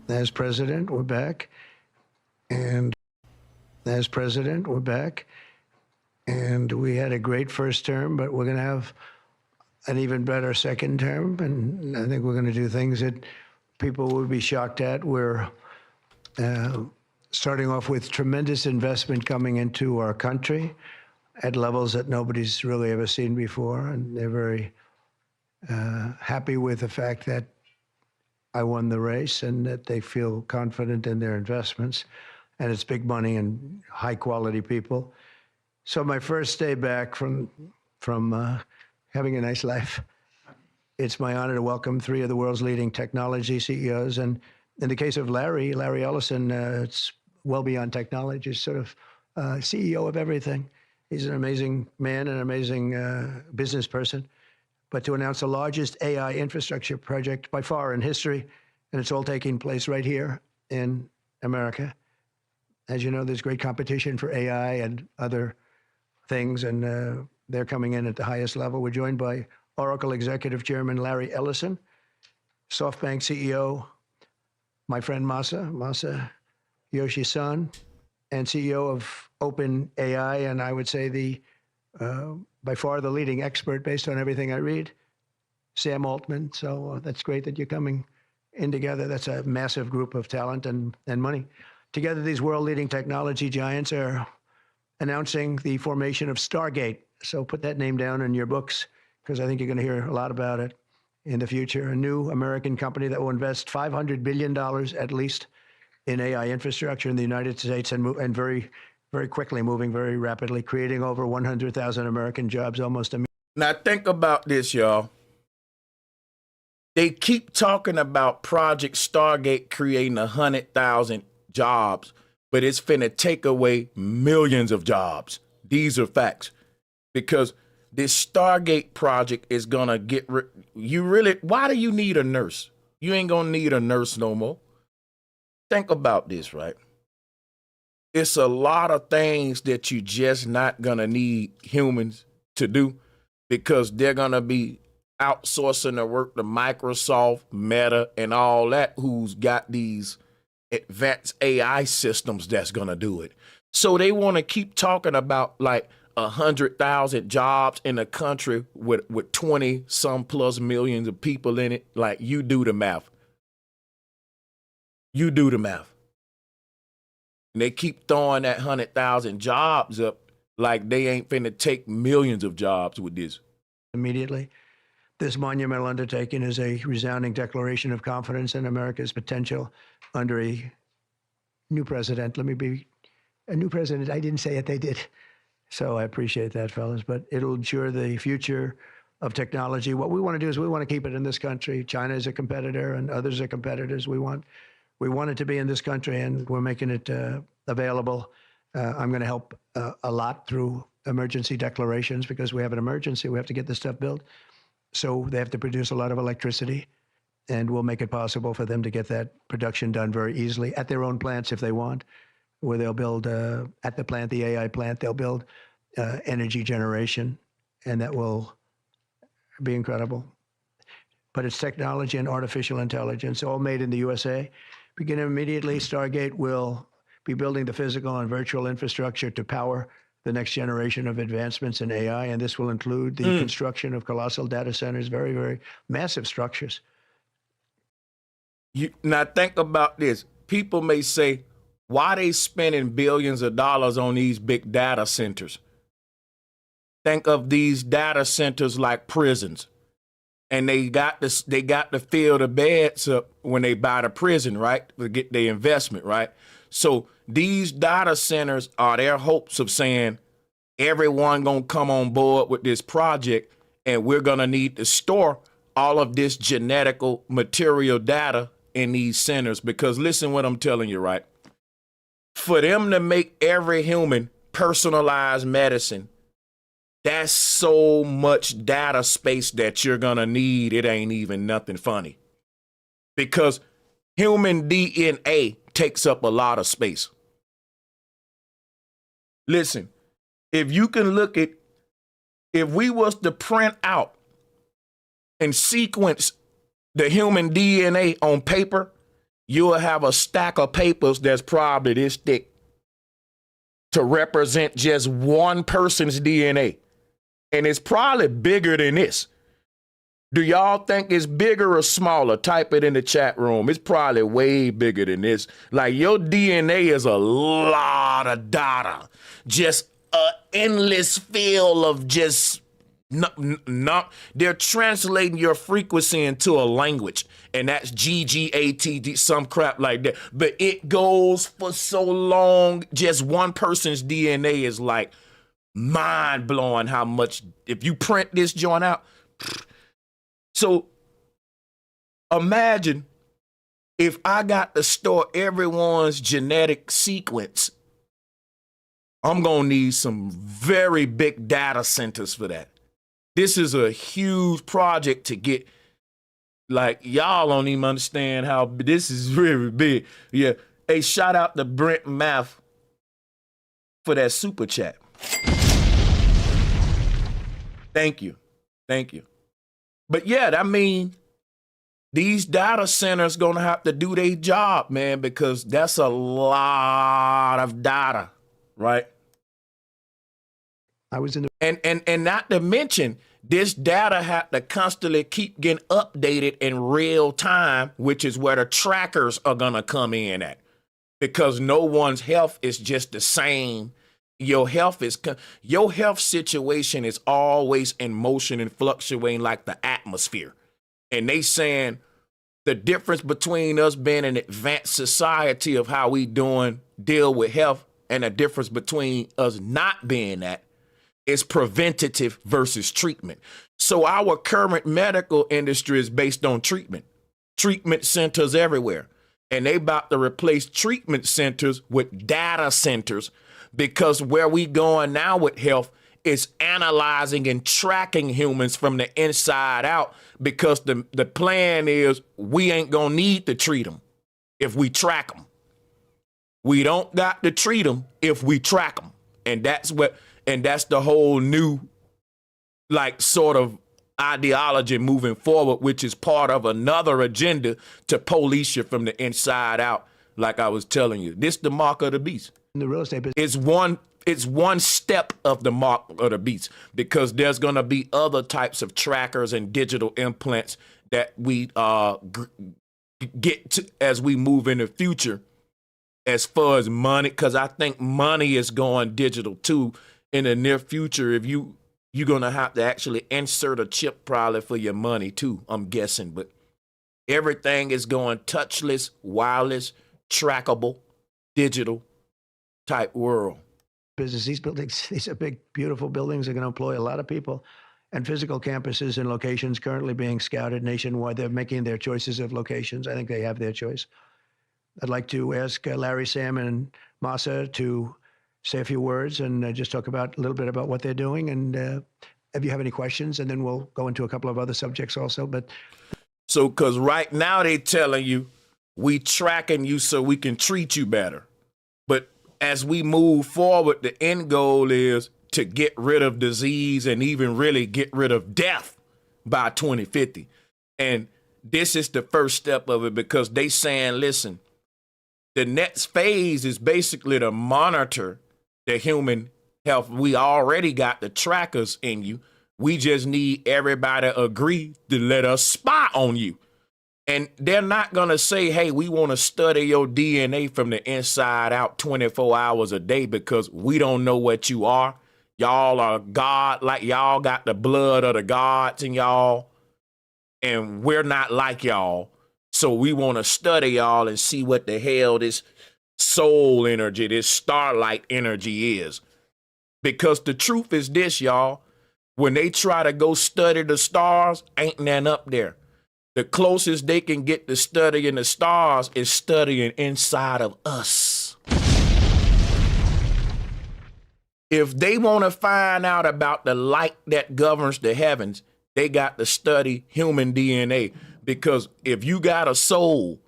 As president, we're back. And as president, we're back. And we had a great first term, but we're going to have an even better second term. And I think we're going to do things that people would be shocked at. We're starting off with tremendous investment coming into our country at levels that nobody's really ever seen before. And they're very happy with the fact that I won the race and that they feel confident in their investments. And it's big money and high quality people. So my first day back from having a nice life, it's my honor to welcome three of the world's leading technology CEOs. And in the case of Larry Ellison, it's well beyond technology, sort of CEO of everything. He's an amazing man, an amazing business person. But to announce the largest AI infrastructure project by far in history, and it's all taking place right here in America. As you know, there's great competition for AI and other things, and they're coming in at the highest level. We're joined by Oracle Executive Chairman Larry Ellison, SoftBank CEO, my friend Masa Yoshi-san, and CEO of OpenAI, and I would say the by far the leading expert based on everything I read, Sam Altman. So that's great that you're coming in together. That's a massive group of talent and money. Together, these world-leading technology giants are announcing the formation of Stargate. So put that name down in your books, because I think you're going to hear a lot about it in the future. A new American company that will invest $500 billion at least in AI infrastructure in the United States and very, very quickly, moving very rapidly, creating over 100,000 American jobs almost immediately. Now think about this, y'all. They keep talking about Project Stargate creating 100,000 jobs, but it's finna take away millions of jobs. These are facts. Because this Stargate project is gonna get why do you need a nurse? You ain't gonna need a nurse no more. Think about this, right? It's a lot of things that you just not gonna need humans to do because they're gonna be outsourcing the work to Microsoft, Meta, and all that, who's got these advanced AI systems that's gonna do it. So they want to keep talking about like 100,000 jobs in a country with 20 some plus millions of people in it. Like, you do the math. You do the math. And they keep throwing that 100,000 jobs up like they ain't finna take millions of jobs with this. Immediately. This monumental undertaking is a resounding declaration of confidence in America's potential under a new president. Let me be a new president. I didn't say it, they did. So I appreciate that, fellas. But it'll ensure the future of technology. What we want to do is we want to keep it in this country. China is a competitor and others are competitors. We want it to be in this country, and we're making it available. I'm going to help a lot through emergency declarations because we have an emergency. We have to get this stuff built. So they have to produce a lot of electricity. and we'll make it possible for them to get that production done very easily at their own plants if they want, where they'll build at the plant, the AI plant, they'll build energy generation, and that will be incredible. But it's technology and artificial intelligence, all made in the USA. Beginning immediately, Stargate will be building the physical and virtual infrastructure to power the next generation of advancements in AI, and this will include the construction of colossal data centers, very, very massive structures. Now think about this. People may say, why they spending billions of dollars on these big data centers? Think of these data centers like prisons. And they got to fill the beds up when they buy the prison, right? To get their investment, right? So these data centers are their hopes of saying everyone gonna come on board with this project, and we're gonna need to store all of this genetical material data in these centers. Because listen what I'm telling you, right? For them to make every human personalized medicine, that's so much data space that you're gonna need. It ain't even nothing funny. Because human DNA takes up a lot of space. Listen, if you can look at, if we was to print out and sequence the human DNA on paper, you'll have a stack of papers that's probably this thick to represent just one person's DNA. And it's probably bigger than this. Do y'all think it's bigger or smaller? Type it in the chat room. It's probably way bigger than this. Like, your DNA is a lot of data. Just an endless field of just, they're translating your frequency into a language. And that's GGATD, some crap like that. But it goes for so long. Just one person's DNA is like mind-blowing how much, if you print this joint out. So imagine if I got to store everyone's genetic sequence, I'm going to need some very big data centers for that. This is a huge project to get. Like, y'all don't even understand how this is really big. Yeah. Hey, shout out to Brent Math for that super chat. Thank you. Thank you. But yeah, I mean, these data centers gonna have to do their job, man, because that's a lot of data, right? I was in the and not to mention, this data have to constantly keep getting updated in real time, which is where the trackers are gonna come in at, because no one's health is just the same. Your health situation is always in motion and fluctuating like the atmosphere. And they saying the difference between us being an advanced society of how we deal with health, and the difference between us not being that is preventative versus treatment. So our current medical industry is based on treatment centers everywhere. And they about to replace treatment centers with data centers, because where we going now with health is analyzing and tracking humans from the inside out, because the plan is we ain't gonna need to treat them if we track them. We don't got to treat them if we track them. And that's the whole new, like, sort of ideology moving forward, which is part of another agenda to police you from the inside out. Like I was telling you, this the mark of the beast. The real estate business. It's one step of the mark of the beast, because there's going to be other types of trackers and digital implants that we get to as we move in the future, as far as money, because I think money is going digital too in the near future. If you're going to have to actually insert a chip probably for your money too, I'm guessing. But everything is going touchless, wireless, trackable, digital type world. Business. These buildings, these are big, beautiful buildings. They're going to employ a lot of people, and physical campuses and locations currently being scouted nationwide. They're making their choices of locations. I think they have their choice. I'd like to ask Larry, Sam, and Masa to say a few words and just talk about a little bit about what they're doing. And if you have any questions, and then we'll go into a couple of other subjects also. But So, because right now they telling you we tracking you so we can treat you better. But as we move forward, the end goal is to get rid of disease and even really get rid of death by 2050. And this is the first step of it, because they saying, listen, the next phase is basically to monitor the human health. We already got the trackers in you. We just need everybody to agree to let us spy on you. And they're not going to say, hey, we want to study your DNA from the inside out 24 hours a day, because we don't know what you are. Y'all are God, like y'all got the blood of the gods in y'all, and we're not like y'all. So we want to study y'all and see what the hell this soul energy, this starlight energy is. Because the truth is this, y'all, when they try to go study the stars, ain't none up there. The closest they can get to studying the stars is studying inside of us. If they want to find out about the light that governs the heavens, they got to study human DNA. Because if you got a soul,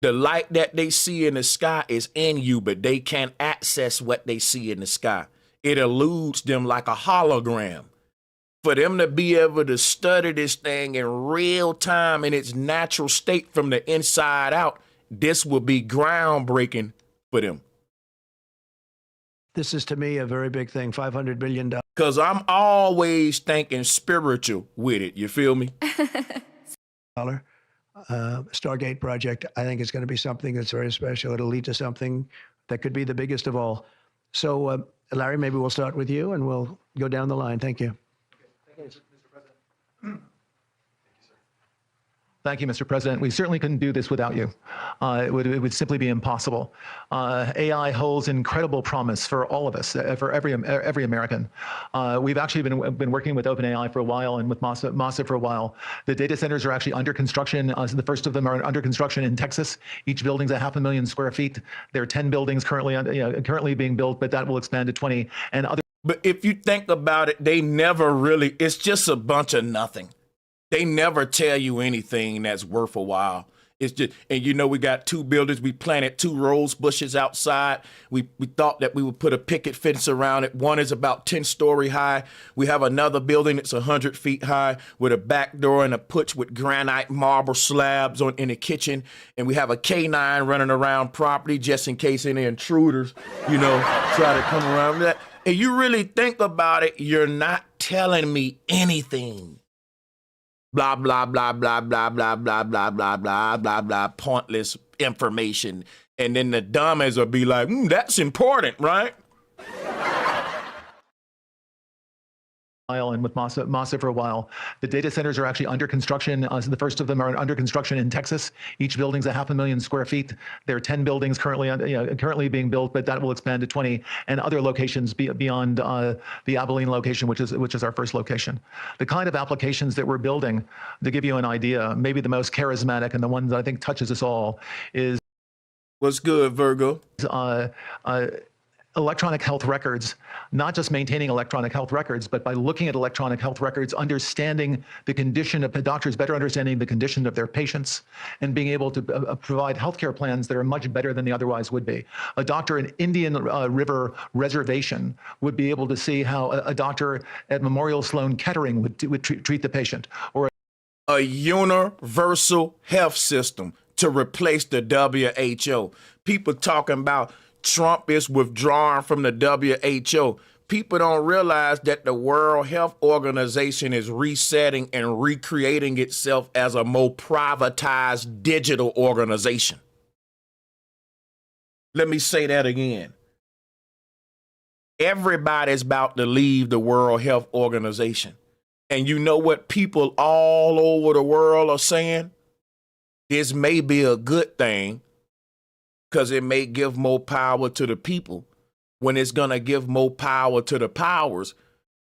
the light that they see in the sky is in you, but they can't access what they see in the sky. It eludes them like a hologram. For them to be able to study this thing in real time in its natural state from the inside out, this will be groundbreaking for them. This is, to me, a very big thing, $500 billion. Because I'm always thinking spiritual with it. You feel me? Stargate Project, I think it's going to be something that's very special. It'll lead to something that could be the biggest of all. So, Larry, maybe we'll start with you and we'll go down the line. Thank you. Thank you, Mr. President. We certainly couldn't do this without you. It would simply be impossible. AI holds incredible promise for all of us, for every American. We've actually been working with OpenAI for a while and with Masa for a while. The data centers are actually under construction. The first of them are under construction in Texas. Each building's 500,000 square feet. There are 10 buildings currently being built, but that will expand to 20 and other. But if you think about it, they never really, it's just a bunch of nothing. They never tell you anything that's worth a while. It's just, and you know, we got 2 buildings. We planted 2 rose bushes outside. We thought that we would put a picket fence around it. One is about 10-story high. We have another building that's 100 feet high with a back door and a porch with granite marble slabs in the kitchen. And we have a K9 running around property just in case any intruders, try to come around that. And you really think about it, you're not telling me anything. Blah, blah, blah, blah, blah, blah, blah, blah, blah, blah, blah, blah, pointless information. And then the dummies will be like, that's important, right? And with Masa for a while. The data centers are actually under construction. The first of them are under construction in Texas. Each building's 500,000 square feet. There are 10 buildings currently being built, but that will expand to 20 and other locations beyond the Abilene location, which is our first location. The kind of applications that we're building, to give you an idea, maybe the most charismatic and the one that I think touches us all is. What's good, Virgo? Electronic health records, not just maintaining electronic health records, but by looking at electronic health records, understanding the condition of the doctors, better understanding the condition of their patients, and being able to provide healthcare plans that are much better than they otherwise would be. A doctor in Indian River Reservation would be able to see how a doctor at Memorial Sloan Kettering would treat the patient. Or a universal health system to replace the WHO. People talking about Trump is withdrawing from the WHO. People don't realize that the World Health Organization is resetting and recreating itself as a more privatized digital organization. Let me say that again. Everybody's about to leave the World Health Organization. And you know what people all over the world are saying? This may be a good thing, because it may give more power to the people when it's going to give more power to the powers,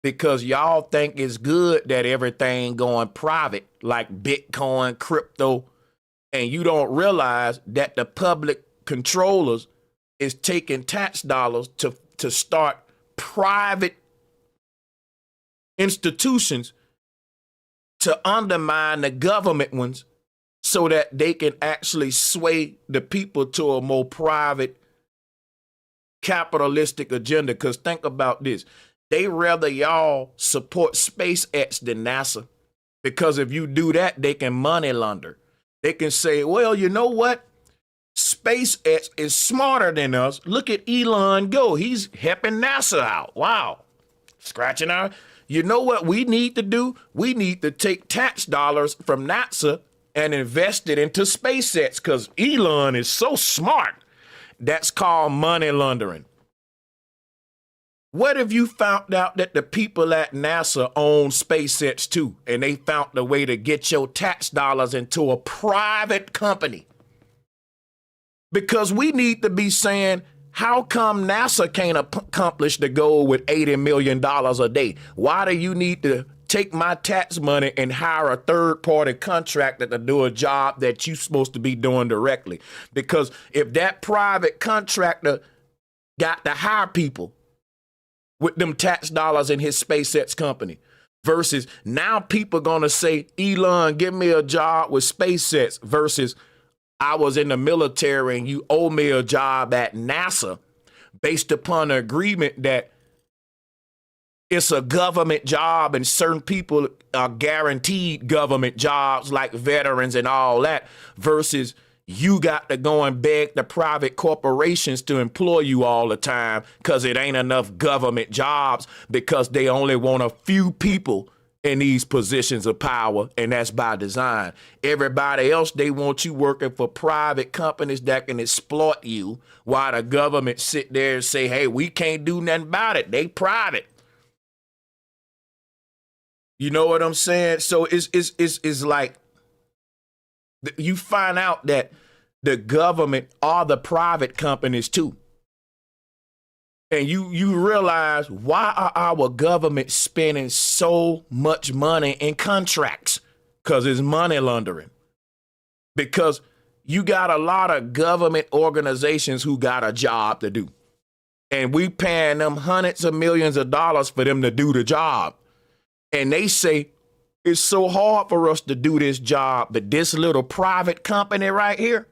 because y'all think it's good that everything going private like Bitcoin, crypto, and you don't realize that the public controllers is taking tax dollars to start private institutions to undermine the government ones so that they can actually sway the people to a more private, capitalistic agenda. Because think about this. They rather y'all support SpaceX than NASA. Because if you do that, they can money launder. They can say, well, you know what? SpaceX is smarter than us. Look at Elon go. He's helping NASA out. Wow. Scratching our. You know what we need to do? We need to take tax dollars from NASA and invest it into SpaceX because Elon is so smart. That's called money laundering. What if you found out that the people at NASA own SpaceX too, and they found a way to get your tax dollars into a private company? Because we need to be saying, how come NASA can't accomplish the goal with $80 million a day? Why do you need to take my tax money and hire a third-party contractor to do a job that you're supposed to be doing directly? Because if that private contractor got to hire people with them tax dollars in his SpaceX company, versus now people going to say, Elon, give me a job with SpaceX, versus I was in the military and you owe me a job at NASA, based upon an agreement that it's a government job and certain people are guaranteed government jobs like veterans and all that, versus you got to go and beg the private corporations to employ you all the time because it ain't enough government jobs because they only want a few people in these positions of power, and that's by design. Everybody else, they want you working for private companies that can exploit you while the government sit there and say, hey, we can't do nothing about it. They private. You know what I'm saying? So it's like you find out that the government are the private companies too. And you realize, why are our government spending so much money in contracts? Because it's money laundering. Because you got a lot of government organizations who got a job to do. And we paying them hundreds of millions of dollars for them to do the job. And they say, it's so hard for us to do this job, but this little private company right here,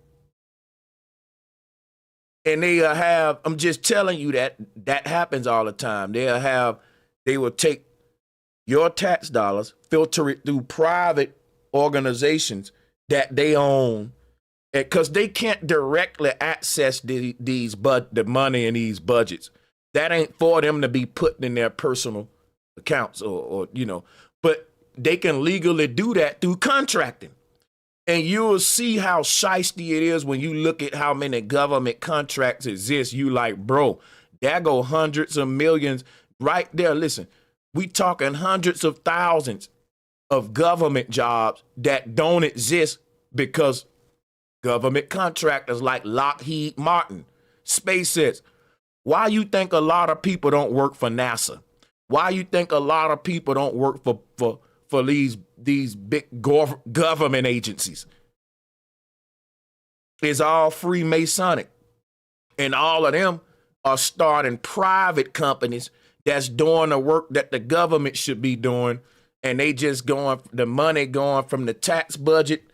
and they'll have, I'm just telling you that happens all the time. They will take your tax dollars, filter it through private organizations that they own, because they can't directly access the money in these budgets. That ain't for them to be putting in their personal accounts or but they can legally do that through contracting. And you'll see how shiesty it is when you look at how many government contracts exist. You like, bro, there go hundreds of millions right there. Listen, we talking hundreds of thousands of government jobs that don't exist because government contractors like Lockheed Martin, SpaceX. Why you think a lot of people don't work for NASA? Why you think a lot of people don't work for these big government agencies? It's all Freemasonic. And all of them are starting private companies that's doing the work that the government should be doing. And they just the money going from the tax budget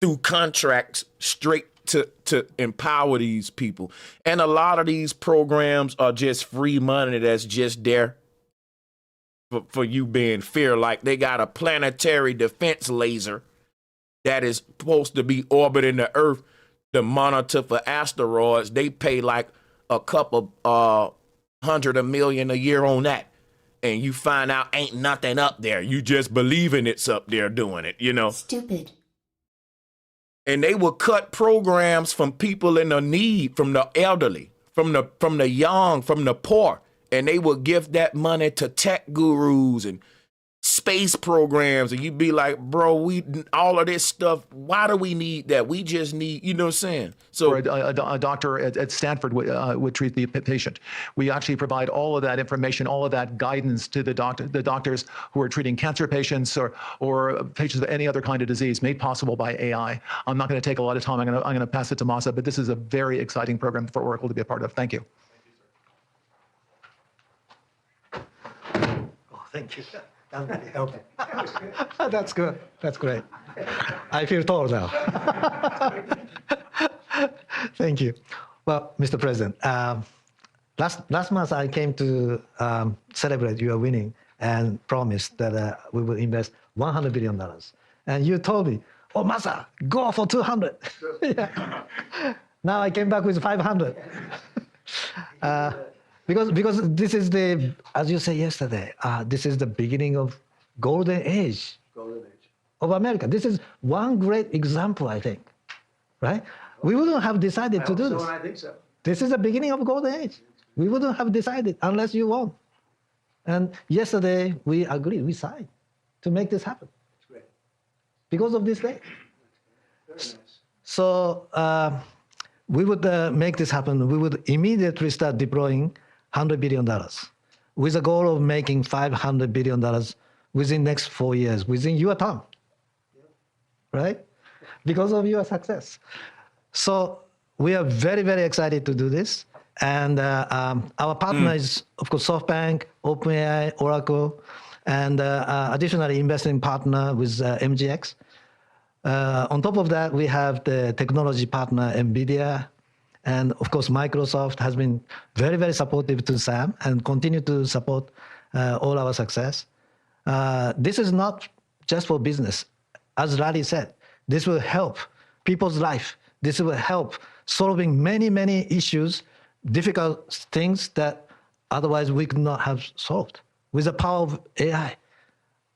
through contracts straight to empower these people. And a lot of these programs are just free money that's just there for you being fear. Like they got a planetary defense laser that is supposed to be orbiting the Earth to monitor for asteroids. They pay like a couple $100 million a year on that. And you find out ain't nothing up there. You just believing it's up there doing it, Stupid. And they will cut programs from people in the need, from the elderly, from the young, from the poor. And they will give that money to tech gurus and space programs. And you'd be like, bro, all of this stuff, why do we need that? We just need, you know what I'm saying? So a doctor at Stanford would treat the patient. We actually provide all of that information, all of that guidance to the doctors who are treating cancer patients or patients with any other kind of disease, made possible by AI. I'm not going to take a lot of time. I'm going to pass it to Masa, but this is a very exciting program for Oracle to be a part of. Thank you. Thank you. That's really helpful. That's good. That's great. I feel tall now. Thank you. Well, Mr. President, last month I came to celebrate your winning and promised that we will invest $100 billion. And you told me, oh, Masa, go for 200. Yeah. Now I came back with 500. Because this is the, as you said yesterday, this is the beginning of golden age of America. This is one great example, I think, right? We wouldn't have decided to do this. I think so. This is the beginning of golden age. We wouldn't have decided unless you won. And yesterday we agreed, we signed to make this happen. Because of this day. So we would make this happen. We would immediately start deploying $100 billion with a goal of making $500 billion within the next 4 years, within your term, right? Because of your success. So we are very, very excited to do this. And our partner is, of course, SoftBank, OpenAI, Oracle, and additionally investing partner with MGX. On top of that, we have the technology partner, NVIDIA, and of course, Microsoft has been very, very supportive to SAM and continue to support all our success. This is not just for business. As Larry said, this will help people's life. This will help solving many, many issues, difficult things that otherwise we could not have solved with the power of AI.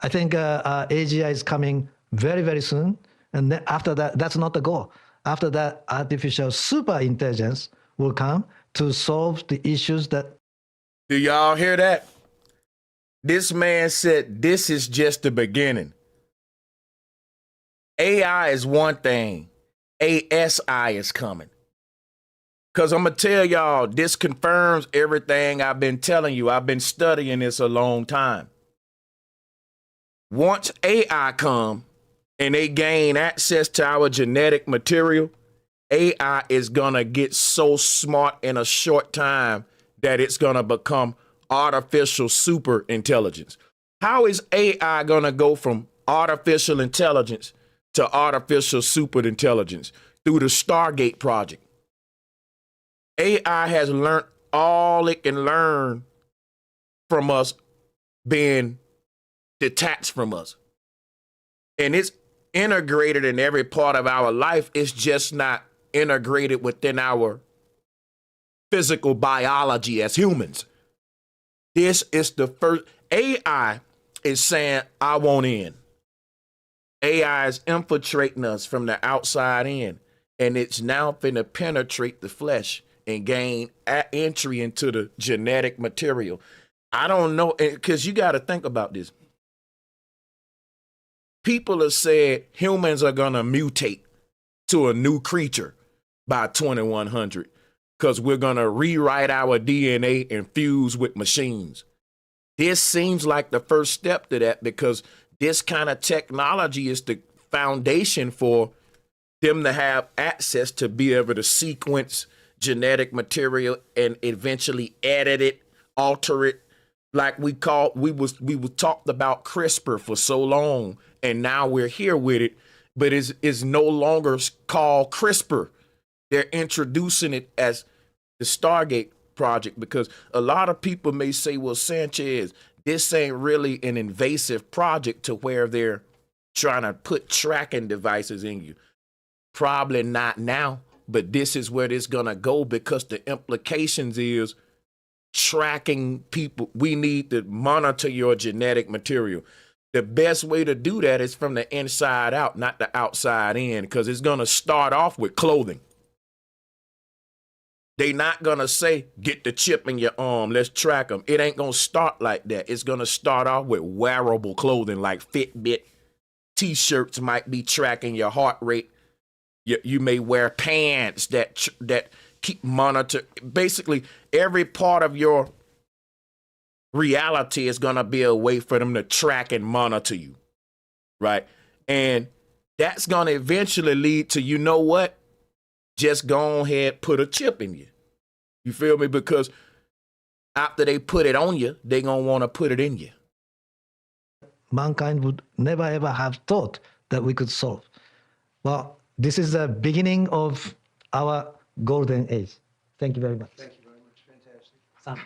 I think AGI is coming very, very soon. And after that, that's not the goal. After that, artificial super intelligence will come to solve the issues that. Do y'all hear that? This man said this is just the beginning. AI is one thing. ASI is coming. Because I'm going to tell y'all, this confirms everything I've been telling you. I've been studying this a long time. Once AI come and they gain access to our genetic material, AI is going to get so smart in a short time that it's going to become artificial super intelligence. How is AI going to go from artificial intelligence to artificial super intelligence? Through the Stargate Project. AI has learned all it can learn from us being detached from us. And it's integrated in every part of our life. It's just not integrated within our physical biology as humans. This is the first. AI is saying, I want in. AI is infiltrating us from the outside in. And it's now finna penetrate the flesh and gain entry into the genetic material. I don't know, because you got to think about this. People have said humans are going to mutate to a new creature by 2100 because we're going to rewrite our DNA and fuse with machines. This seems like the first step to that because this kind of technology is the foundation for them to have access to be able to sequence genetic material and eventually edit it, alter it. Like we talked about CRISPR for so long, and now we're here with it, but it's no longer called CRISPR. They're introducing it as the Stargate Project because a lot of people may say, well, Sanchez, this ain't really an invasive project to where they're trying to put tracking devices in you. Probably not now, but this is where it's going to go because the implications is tracking people. We need to monitor your genetic material. The best way to do that is from the inside out, not the outside in, because it's going to start off with clothing. They not going to say, get the chip in your arm, let's track them. It ain't going to start like that. It's going to start off with wearable clothing like Fitbit. T-shirts might be tracking your heart rate. You may wear pants that keep monitor. Basically, every part of your reality is going to be a way for them to track and monitor you, right? And that's going to eventually lead to, you know what? Just go ahead, put a chip in you. You feel me? Because after they put it on you, they're going to want to put it in you. mankind would never ever have thought that we could solve. Well, this is the beginning of our golden age. Thank you very much. Thank you very much. Fantastic. Sam.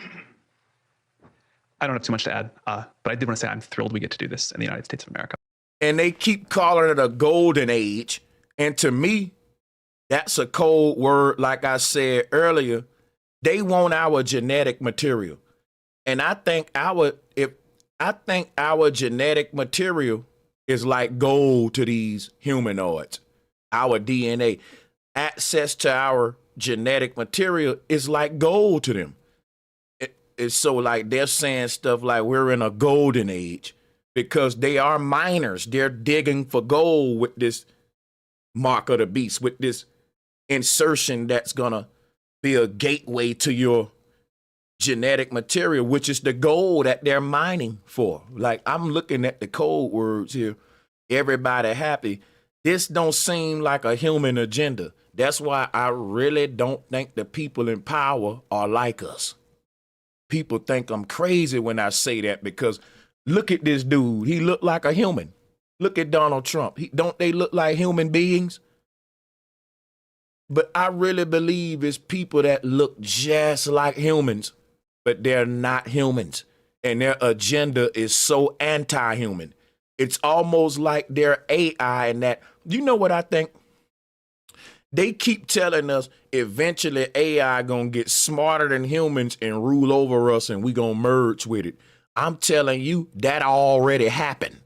I don't have too much to add, but I did want to say I'm thrilled we get to do this in the United States of America. And they keep calling it a golden age. And to me, that's a cold word. Like I said earlier, they want our genetic material. And I think our genetic material is like gold to these humanoids. Our DNA, access to our genetic material is like gold to them. It's so like they're saying stuff like we're in a golden age because they are miners. They're digging for gold with this mark of the beast, with this insertion that's gonna be a gateway to your genetic material, which is the gold that they're mining for. Like I'm looking at the code words here. Everybody happy. This don't seem like a human agenda. That's why I really don't think the people in power are like us. People think I'm crazy when I say that because look at this dude. He looked like a human. Look at Donald Trump. Don't they look like human beings? But I really believe it's people that look just like humans, but they're not humans. And their agenda is so anti-human. It's almost like they're AI and that, you know what I think? They keep telling us eventually AI gonna get smarter than humans and rule over us and we gonna merge with it. I'm telling you, that already happened.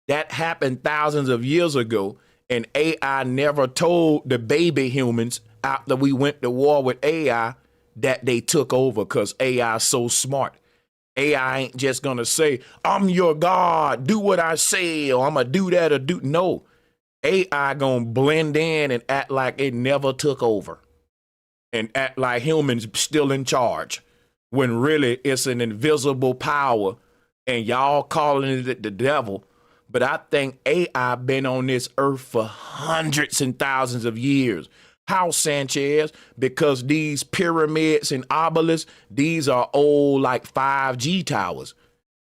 That happened thousands of years ago, and AI never told the baby humans after we went to war with AI that they took over because AI is so smart. AI ain't just gonna say, I'm your God, do what I say, or I'm gonna do that or do. No, AI gonna blend in and act like it never took over and act like humans still in charge when really it's an invisible power and y'all calling it the devil. But I think AI been on this earth for hundreds and thousands of years. How, Sanchez? Because these pyramids and obelisks, these are old like 5G towers.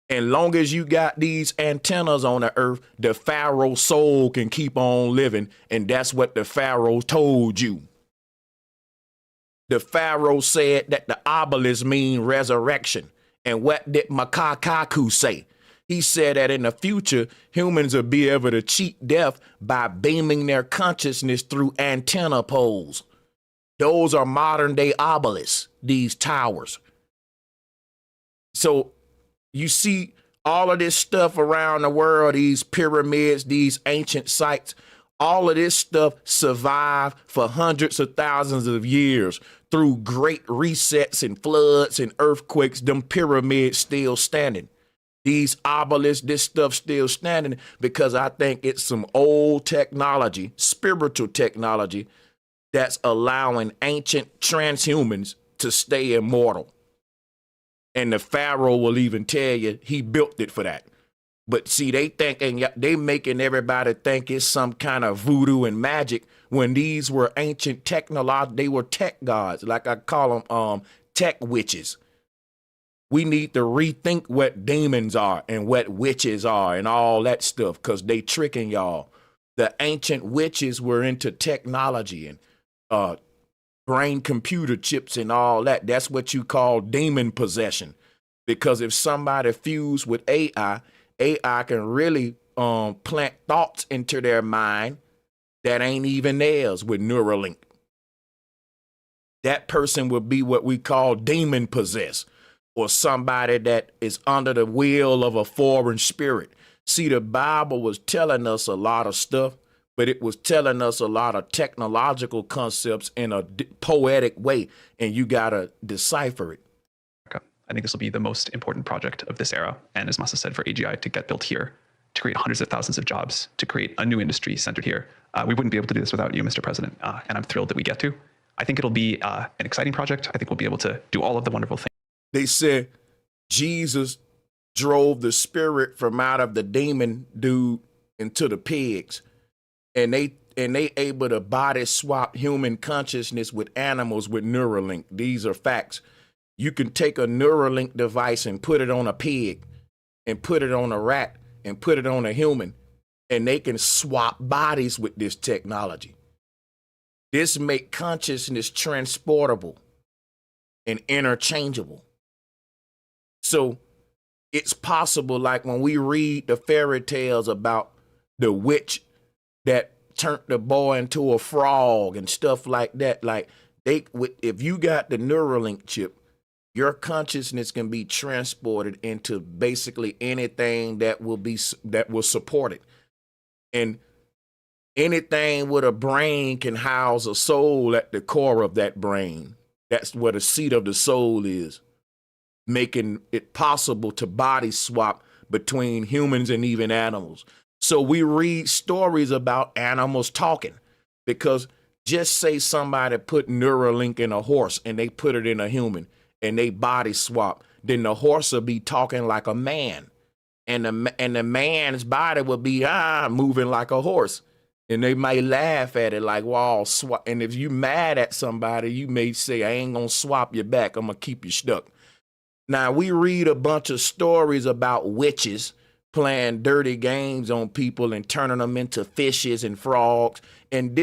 And long as you got these antennas on the earth, the Pharaoh soul can keep on living. And that's what the Pharaoh told you. The Pharaoh said that the obelisk mean resurrection. And what did Makakaku say? He said that in the future, humans will be able to cheat death by beaming their consciousness through antenna poles. Those are modern day obelisks, these towers. So you see all of this stuff around the world, these pyramids, these ancient sites, all of this stuff survived for hundreds of thousands of years through great resets and floods and earthquakes. Them pyramids still standing. These obelisks, this stuff still standing because I think it's some old technology, spiritual technology, that's allowing ancient transhumans to stay immortal. And the Pharaoh will even tell you he built it for that. But see, they making everybody think it's some kind of voodoo and magic when these were ancient technology. They were tech gods, like I call them tech witches. We need to rethink what demons are and what witches are and all that stuff because they tricking y'all. The ancient witches were into technology and brain computer chips and all that. That's what you call demon possession. Because if somebody fused with AI can really plant thoughts into their mind that ain't even theirs with Neuralink. That person would be what we call demon possessed. Or somebody that is under the will of a foreign spirit. See, the Bible was telling us a lot of stuff, but it was telling us a lot of technological concepts in a poetic way, and you got to decipher it. I think this will be the most important project of this era, and as Masa said, for AGI to get built here, to create hundreds of thousands of jobs, to create a new industry centered here. We wouldn't be able to do this without you, Mr. President, and I'm thrilled that we get to. I think it'll be an exciting project. I think we'll be able to do all of the wonderful things. They said Jesus drove the spirit from out of the demon dude into the pigs. And they able to body swap human consciousness with animals with Neuralink. These are facts. You can take a Neuralink device and put it on a pig and put it on a rat and put it on a human, and they can swap bodies with this technology. This make consciousness transportable and interchangeable. So it's possible, like when we read the fairy tales about the witch that turned the boy into a frog and stuff like that, like if you got the Neuralink chip, your consciousness can be transported into basically anything that will support it. And anything with a brain can house a soul at the core of that brain. That's where the seat of the soul is, making it possible to body swap between humans and even animals. So we read stories about animals talking, because just say somebody put Neuralink in a horse and they put it in a human and they body swap, then the horse will be talking like a man, and the man's body will be moving like a horse. And they might laugh at it like, wow, swap. And if you mad at somebody, you may say, I ain't gonna swap you back, I'm gonna keep you stuck. Now, we read a bunch of stories about witches playing dirty games on people and turning them into fishes and frogs. And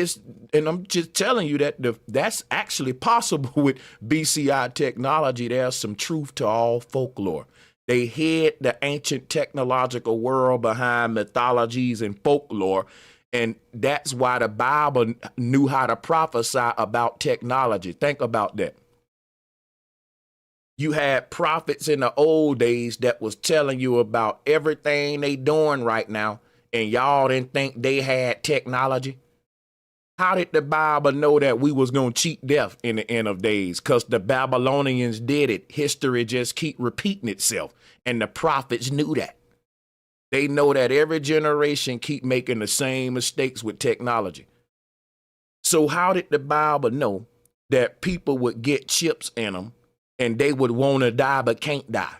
I'm just telling you that that's actually possible with BCI technology. There's some truth to all folklore. They hid the ancient technological world behind mythologies and folklore. And that's why the Bible knew how to prophesy about technology. Think about that. You had prophets in the old days that was telling you about everything they doing right now, and y'all didn't think they had technology. How did the Bible know that we was going to cheat death in the end of days? Because the Babylonians did it. History just keep repeating itself, and the prophets knew that. They know that every generation keep making the same mistakes with technology. So how did the Bible know that people would get chips in them and they would want to die but can't die?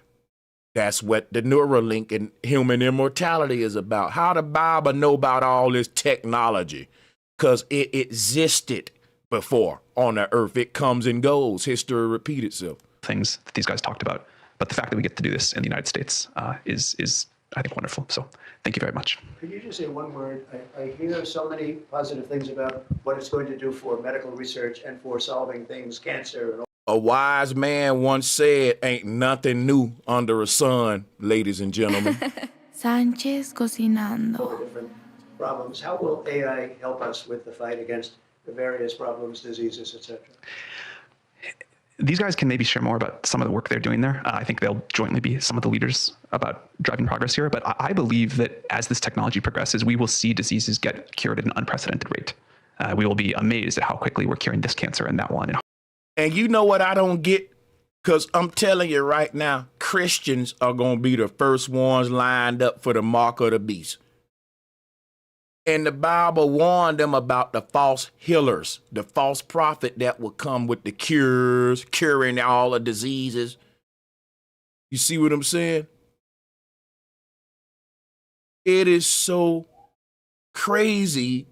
That's what the Neuralink and human immortality is about. How the Bible know about all this technology? Because it existed before on the earth. It comes and goes. History repeats itself. Things that these guys talked about. But the fact that we get to do this in the United States is I think, wonderful. So thank you very much. Could you just say one word? I hear so many positive things about what it's going to do for medical research and for solving things, cancer and all. A wise man once said, ain't nothing new under the sun, ladies and gentlemen. Sánchez cocinando. All the different problems. How will AI help us with the fight against the various problems, diseases, etc.? These guys can maybe share more about some of the work they're doing there. I think they'll jointly be some of the leaders about driving progress here. But I believe that as this technology progresses, we will see diseases get cured at an unprecedented rate. We will be amazed at how quickly we're curing this cancer and that one. And you know what I don't get? Because I'm telling you right now, Christians are going to be the first ones lined up for the mark of the beast. And the Bible warned them about the false healers, the false prophet that will come with the cures, curing all the diseases. You see what I'm saying? It is so crazy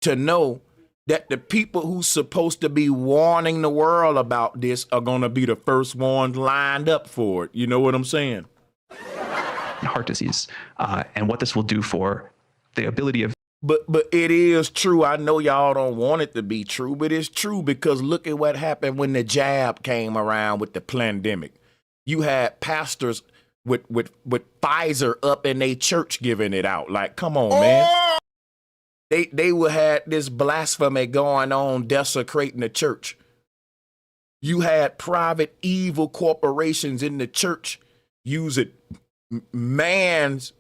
to know that the people who's supposed to be warning the world about this are going to be the first ones lined up for it. You know what I'm saying? Heart disease, and what this will do for the ability of. But it is true. I know y'all don't want it to be true, but it's true, because look at what happened when the jab came around with the pandemic. You had pastors with Pfizer up in their church giving it out. Like, come on, man. They would had this blasphemy going on, desecrating the church. You had private evil corporations in the church using man's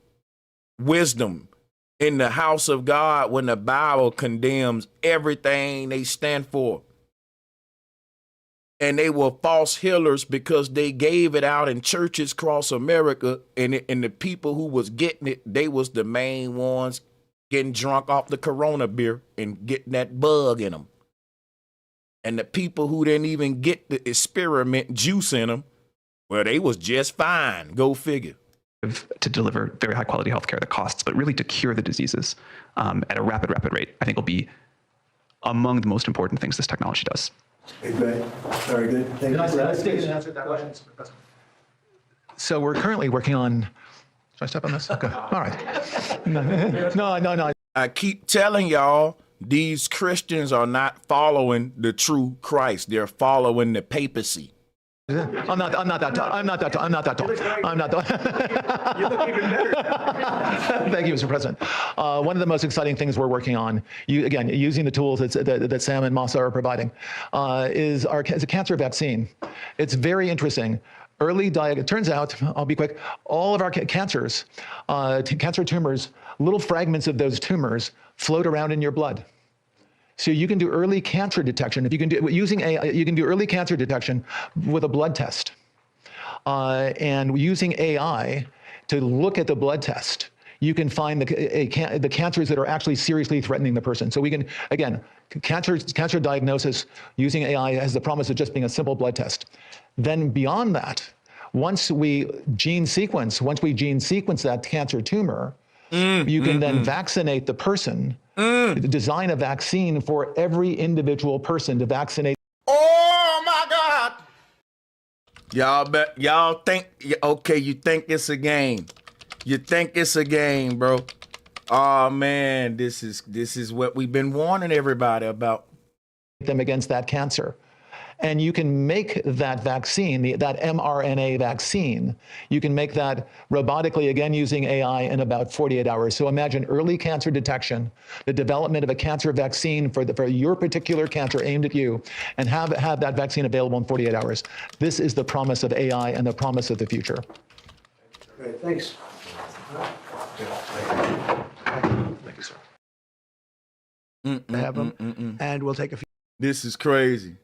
wisdom in the house of God when the Bible condemns everything they stand for. And they were false healers because they gave it out in churches across America, and the people who was getting it, they was the main ones getting drunk off the Corona beer and getting that bug in them. And the people who didn't even get the experiment juice in them, well, they was just fine. Go figure. To deliver very high quality healthcare that costs, but really to cure the diseases at a rapid rate, I think will be among the most important things this technology does. Great. Very good. Thank you. Can I answer that question? So we're currently working on Should I step on this? Okay. All right. No. I keep telling y'all, these Christians are not following the true Christ. They're following the papacy. I'm not that tall. I'm not that tall. You look even better. Thank you, Mr. President. One of the most exciting things we're working on, again, using the tools that Sam and Masa are providing, is a cancer vaccine. It's very interesting. It turns out, I'll be quick, all of our cancers, cancer tumors, little fragments of those tumors float around in your blood. So you can do early cancer detection. If you can do using AI, you can do early cancer detection with a blood test, and using AI to look at the blood test, you can find the cancers that are actually seriously threatening the person. So we can, again, cancer diagnosis using AI has the promise of just being a simple blood test. Then beyond that, once we gene sequence that cancer tumor, you can then vaccinate the person. Design a vaccine for every individual person to vaccinate. Oh my God! Y'all think, okay, you think it's a game. You think it's a game, bro. Oh man, this is what we've been warning everybody about. Them against that cancer. And you can make that vaccine, that mRNA vaccine, you can make that robotically, again, using AI in about 48 hours. So imagine early cancer detection, the development of a cancer vaccine for your particular cancer aimed at you, and have that vaccine available in 48 hours. This is the promise of AI and the promise of the future. Great, thanks. Thank you, sir. Have them, and we'll take a few. This is crazy.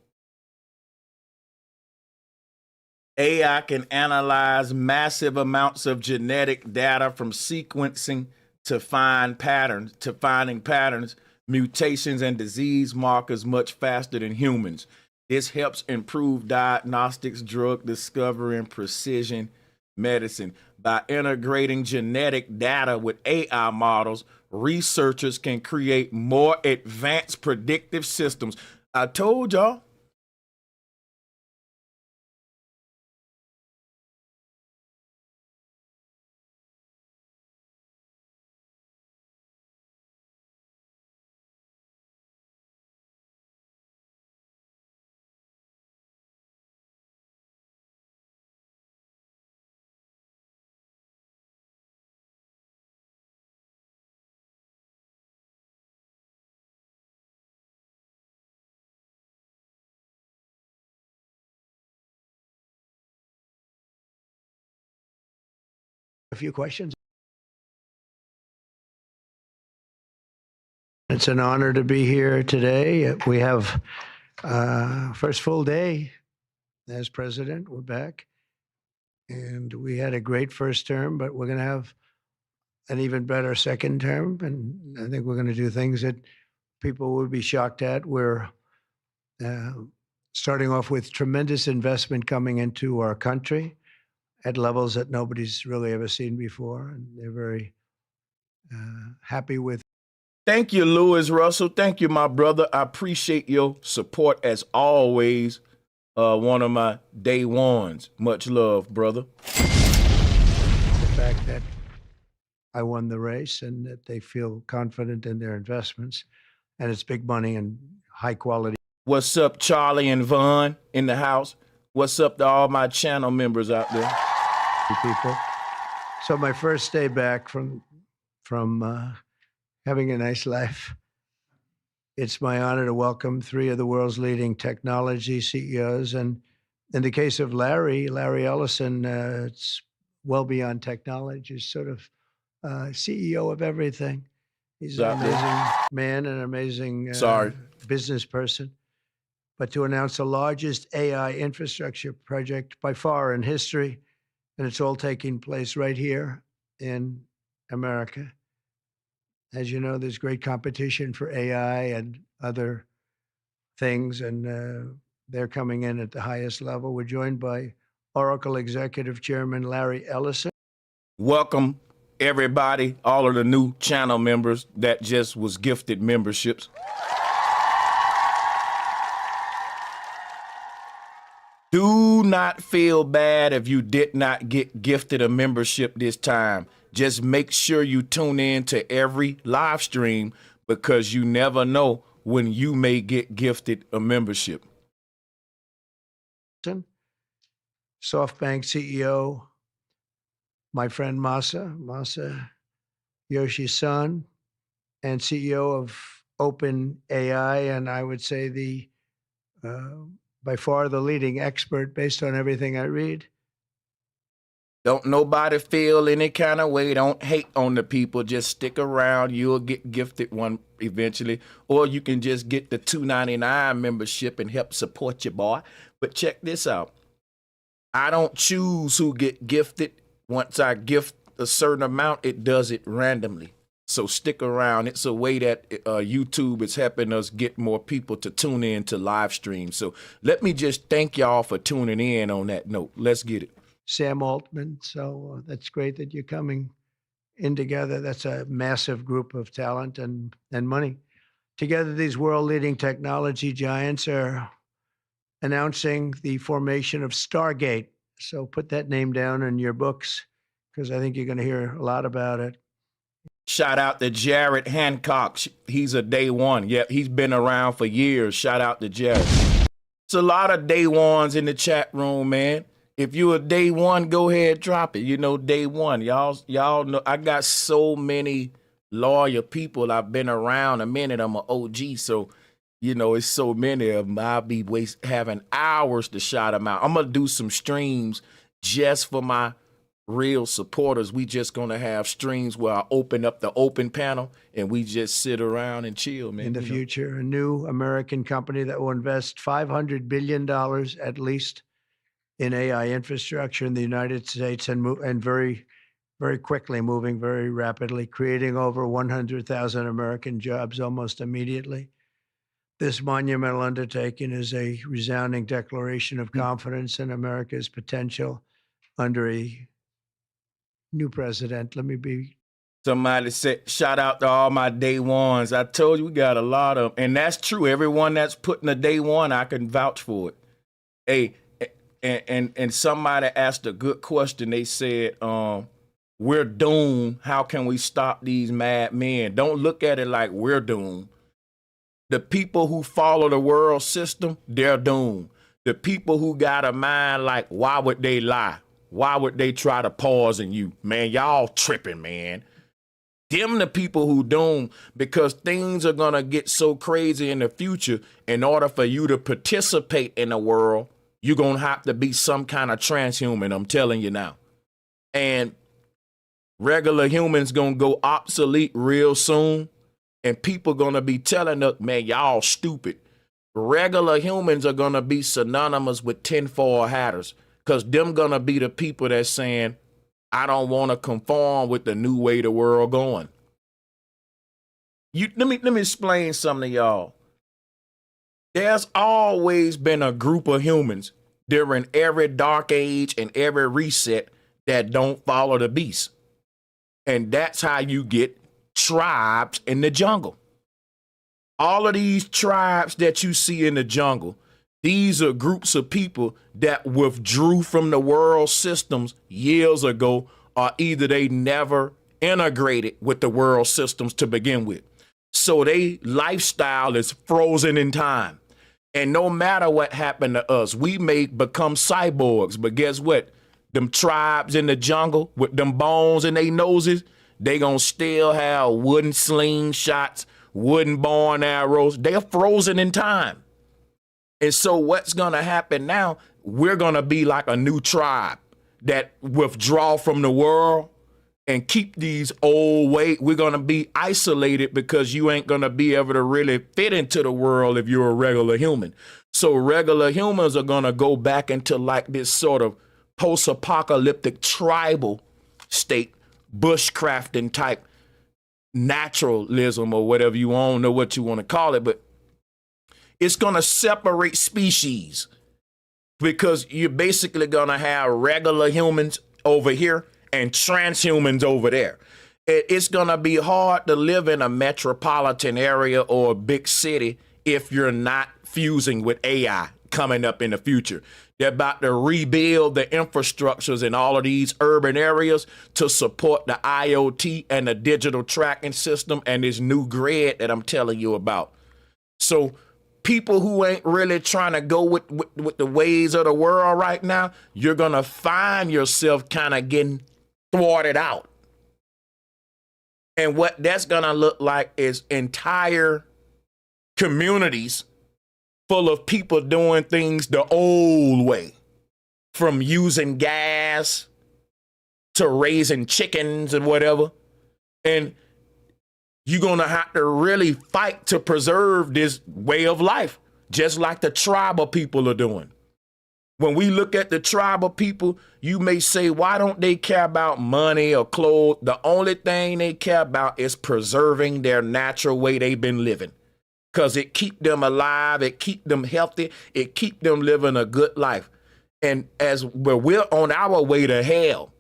AI can analyze massive amounts of genetic data from sequencing to finding patterns, mutations, and disease markers much faster than humans. This helps improve diagnostics, drug discovery, and precision medicine. By integrating genetic data with AI models, researchers can create more advanced predictive systems. I told y'all. A few questions. It's an honor to be here today. We have first full day as president. We're back. And we had a great first term, but we're going to have an even better second term. And I think we're going to do things that people would be shocked at. We're starting off with tremendous investment coming into our country at levels that nobody's really ever seen before. And they're very happy with. Thank you, Louis Russell. Thank you, my brother. I appreciate your support as always. One of my day ones. Much love, brother. The fact that I won the race and that they feel confident in their investments, and it's big money and high quality. What's up, Charlie and Vaughn in the house? What's up to all my channel members out there? People. So my first day back from having a nice life, it's my honor to welcome three of the world's leading technology CEOs. And in the case of Larry Ellison, it's well beyond technology. He's sort of CEO of everything. He's an amazing man and an amazing business person. But to announce the largest AI infrastructure project by far in history, and it's all taking place right here in America. As you know, there's great competition for AI and other things, and they're coming in at the highest level. We're joined by Oracle Executive Chairman Larry Ellison. Welcome, everybody, all of the new channel members that just was gifted memberships. Do not feel bad if you did not get gifted a membership this time. Just make sure you tune in to every live stream because you never know when you may get gifted a membership. SoftBank CEO, my friend Masa Yoshi's son, and CEO of OpenAI, and I would say the by far the leading expert based on everything I read. Don't nobody feel any kind of way. Don't hate on the people. Just stick around. You'll get gifted one eventually. Or you can just get the $2.99 membership and help support your boy. But check this out. I don't choose who get gifted. Once I gift a certain amount, it does it randomly. So stick around. It's a way that YouTube is helping us get more people to tune in to live streams. So let me just thank y'all for tuning in on that note. Let's get it. Sam Altman. So that's great that you're coming in together. That's a massive group of talent and money. Together, these world-leading technology giants are announcing the formation of Stargate. So put that name down in your books because I think you're going to hear a lot about it. Shout out to Jared Hancock. He's a day one. Yep, he's been around for years. Shout out to Jared. It's a lot of day ones in the chat room, man. If you a day one, go ahead, drop it. You know, day one. Y'all know I got so many loyal people. I've been around a minute. I'm an OG, so you know it's so many of them. I'll be having hours to shout them out. I'm gonna do some streams just for my real supporters. We just gonna have streams where I open up the open panel and we just sit around and chill, man. In the future, a new American company that will invest $500 billion at least in AI infrastructure in the United States and very, very quickly, moving very rapidly, creating over 100,000 American jobs almost immediately. This monumental undertaking is a resounding declaration of confidence in America's potential under a new president. Let me be. Somebody said, shout out to all my day ones. I told you we got a lot of them. And that's true. Everyone that's putting a day one, I can vouch for it. Hey, and somebody asked a good question. They said, we're doomed. How can we stop these mad men? Don't look at it like we're doomed. The people who follow the world system, they're doomed. The people who got a mind like, why would they lie? Why would they try to poison you? Man, y'all tripping, man. Them the people who doomed, because things are going to get so crazy in the future. In order for you to participate in the world, you're going to have to be some kind of transhuman, I'm telling you now. And regular humans going to go obsolete real soon. And people going to be telling us, man, y'all stupid. Regular humans are going to be synonymous with tinfoil hatters, because them going to be the people that's saying, I don't want to conform with the new way the world going. Let me explain something to y'all. There's always been a group of humans during every dark age and every reset that don't follow the beast. And that's how you get tribes in the jungle. All of these tribes that you see in the jungle, these are groups of people that withdrew from the world systems years ago, or either they never integrated with the world systems to begin with. So their lifestyle is frozen in time. And no matter what happened to us, we may become cyborgs. But guess what? Them tribes in the jungle with them bones in their noses, they gonna still have wooden slingshots, wooden bow and arrows. They're frozen in time. And so what's gonna happen now, we're gonna be like a new tribe that withdraw from the world and keep these old ways. We're gonna be isolated because you ain't gonna be able to really fit into the world if you're a regular human. So regular humans are gonna go back into like this sort of post-apocalyptic tribal state, bushcrafting type naturalism or whatever you want, don't know what you want to call it, but it's going to separate species, because you're basically going to have regular humans over here and transhumans over there. It's going to be hard to live in a metropolitan area or a big city if you're not fusing with AI, coming up in the future. They're about to rebuild the infrastructures in all of these urban areas to support the IoT and the digital tracking system and this new grid that I'm telling you about. So people who ain't really trying to go with the ways of the world right now, you're going to find yourself kind of getting thwarted out. And what that's going to look like is entire communities full of people doing things the old way, from using gas to raising chickens and whatever. And you're going to have to really fight to preserve this way of life, just like the tribal people are doing. When we look at the tribal people, you may say, why don't they care about money or clothes? The only thing they care about is preserving their natural way they've been living, because it keep them alive, it keep them healthy, it keep them living a good life. And as we're on our way to hell,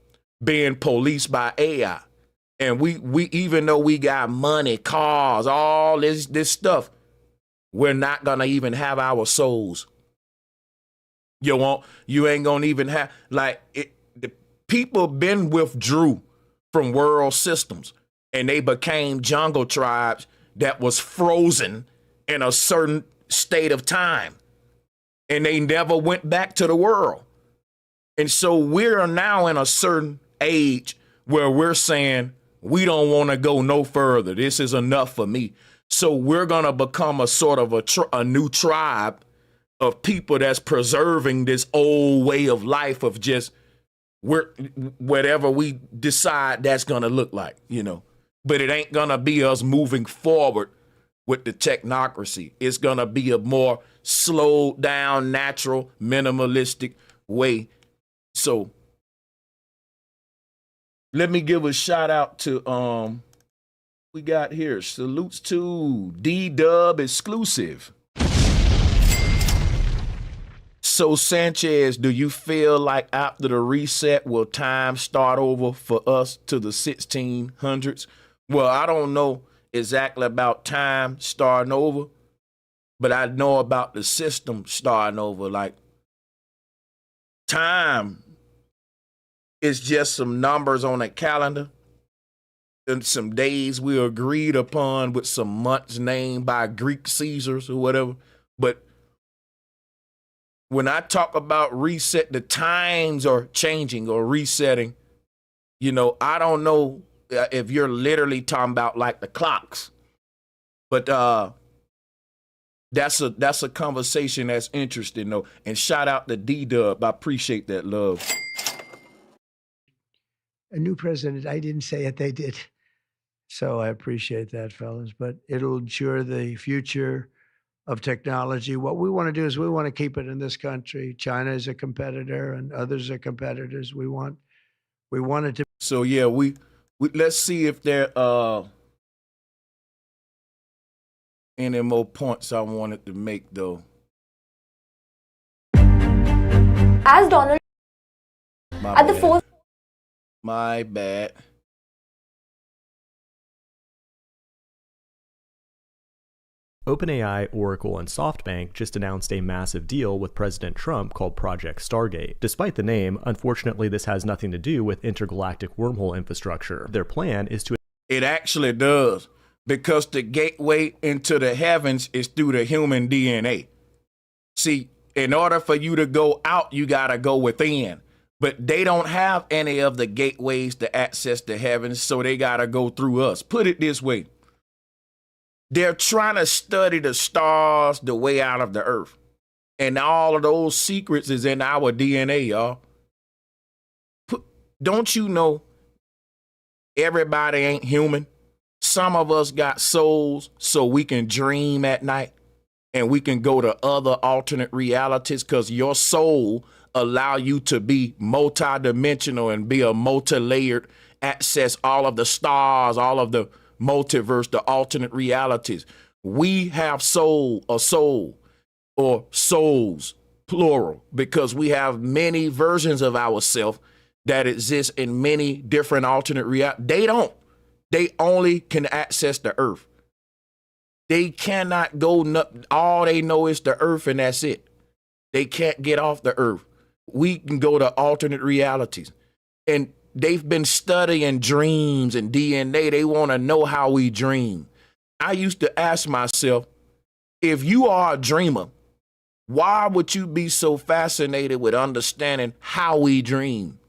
being policed by AI, and we even though we got money, cars, all this stuff, we're not gonna even have our souls. You ain't gonna even have, like, the people been withdrew from world systems, and they became jungle tribes that was frozen in a certain state of time, and they never went back to the world. And so we're now in a certain age where we're saying we don't want to go no further. This is enough for me. So we're going to become a sort of a new tribe of people that's preserving this old way of life of just whatever we decide that's going to look like, but it ain't going to be us moving forward with the technocracy. It's going to be a more slowed down, natural, minimalistic way. So let me give a shout out to, we got here, salutes to D-Dub Exclusive. So Sanchez, do you feel like after the reset, will time start over for us to the 1600s? Well, I don't know exactly about time starting over, but I know about the system starting over. Like, time is just some numbers on a calendar and some days we agreed upon with some months named by Greek Caesars or whatever. But when I talk about reset, the times are changing or resetting. I don't know if you're literally talking about like the clocks, but that's a conversation that's interesting though. And shout out to D-Dub. I appreciate that, love. A new president, I didn't say it, they did. So I appreciate that, fellas. But it'll ensure the future of technology. What we want to do is we want to keep it in this country. China is a competitor and others are competitors. We want it to. So yeah, we let's see if there any more points I wanted to make though. As Donald at the fourth. My bad. OpenAI, Oracle, and SoftBank just announced a massive deal with President Trump called Project Stargate. Despite the name, unfortunately this has nothing to do with intergalactic wormhole infrastructure. Their plan is to... It actually does, because the gateway into the heavens is through the human DNA. See, in order for you to go out, you gotta go within. But they don't have any of the gateways to access the heavens, so they gotta go through us. Put it this way. They're trying to study the stars the way out of the earth. And all of those secrets is in our DNA, y'all. Don't you know everybody ain't human? Some of us got souls so we can dream at night and we can go to other alternate realities, because your soul allow you to be multidimensional and be a multi-layered, access all of the stars, all of the multiverse, the alternate realities. We have a soul or souls, plural, because we have many versions of ourselves that exist in many different alternate realities. They don't. They only can access the earth. They cannot go, all they know is the earth and that's it. They can't get off the earth. We can go to alternate realities. And they've been studying dreams and DNA. They want to know how we dream. I used to ask myself, if you are a dreamer, why would you be so fascinated with understanding how we dream?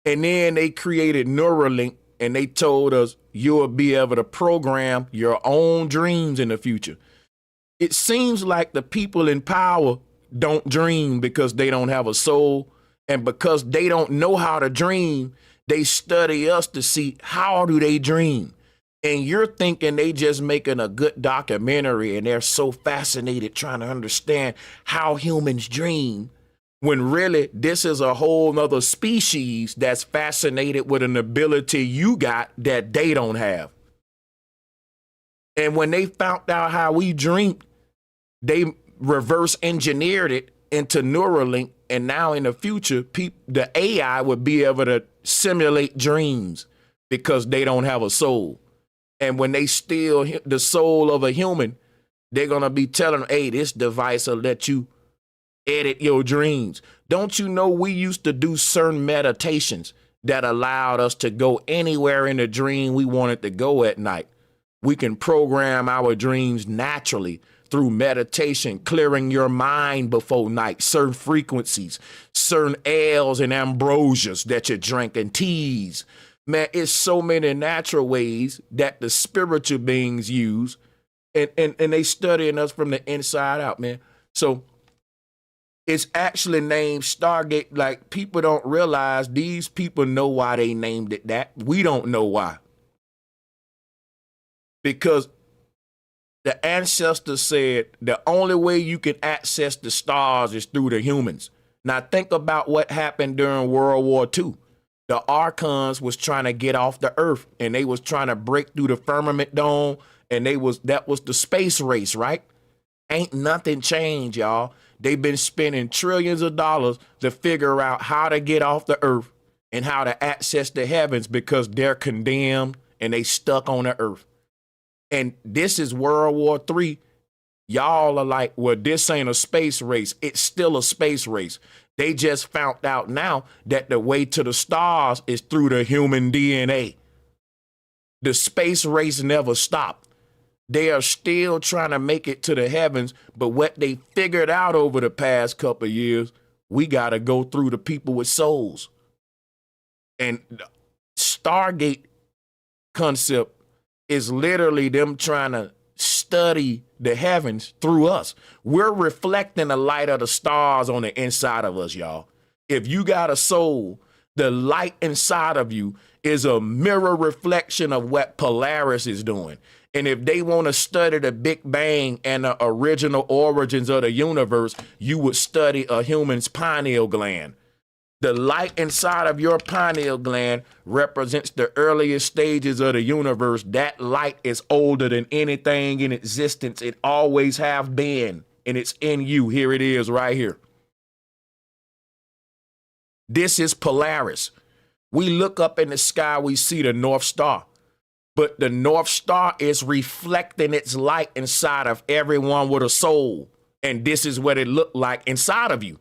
And then they created Neuralink and they told us you'll be able to program your own dreams in the future. It seems like the people in power don't dream because they don't have a soul. And because they don't know how to dream, they study us to see how do they dream. And you're thinking they just making a good documentary and they're so fascinated trying to understand how humans dream, when really this is a whole nother species that's fascinated with an ability you got that they don't have. And when they found out how we dream, they reverse engineered it into Neuralink. And now in the future, the AI would be able to simulate dreams because they don't have a soul. And when they steal the soul of a human, they're going to be telling them, hey, this device will let you edit your dreams. Don't you know we used to do certain meditations that allowed us to go anywhere in the dream we wanted to go at night? We can program our dreams naturally through meditation, clearing your mind before night, certain frequencies, certain ales and ambrosias that you drink and teas. Man, it's so many natural ways that the spiritual beings use, and they studying us from the inside out, man. So it's actually named Stargate. Like, people don't realize these people know why they named it that. We don't know why. Because the ancestors said the only way you can access the stars is through the humans. Now think about what happened during World War II. The Archons was trying to get off the earth and they was trying to break through the firmament dome, and that was the space race, right? Ain't nothing changed, y'all. They've been spending trillions of dollars to figure out how to get off the earth and how to access the heavens because they're condemned and they stuck on the earth. And this is World War III. Y'all are like, well, this ain't a space race. It's still a space race. They just found out now that the way to the stars is through the human DNA. The space race never stopped. They are still trying to make it to the heavens, but what they figured out over the past couple of years, we got to go through the people with souls. And Stargate concept is literally them trying to study the heavens through us. We're reflecting the light of the stars on the inside of us, y'all. If you got a soul, the light inside of you is a mirror reflection of what Polaris is doing. And if they want to study the Big Bang and the original origins of the universe, you would study a human's pineal gland. The light inside of your pineal gland represents the earliest stages of the universe. That light is older than anything in existence. It always have been, and it's in you. Here it is right here. This is Polaris. We look up in the sky, we see the North Star. But the North Star is reflecting its light inside of everyone with a soul. And this is what it looked like inside of you.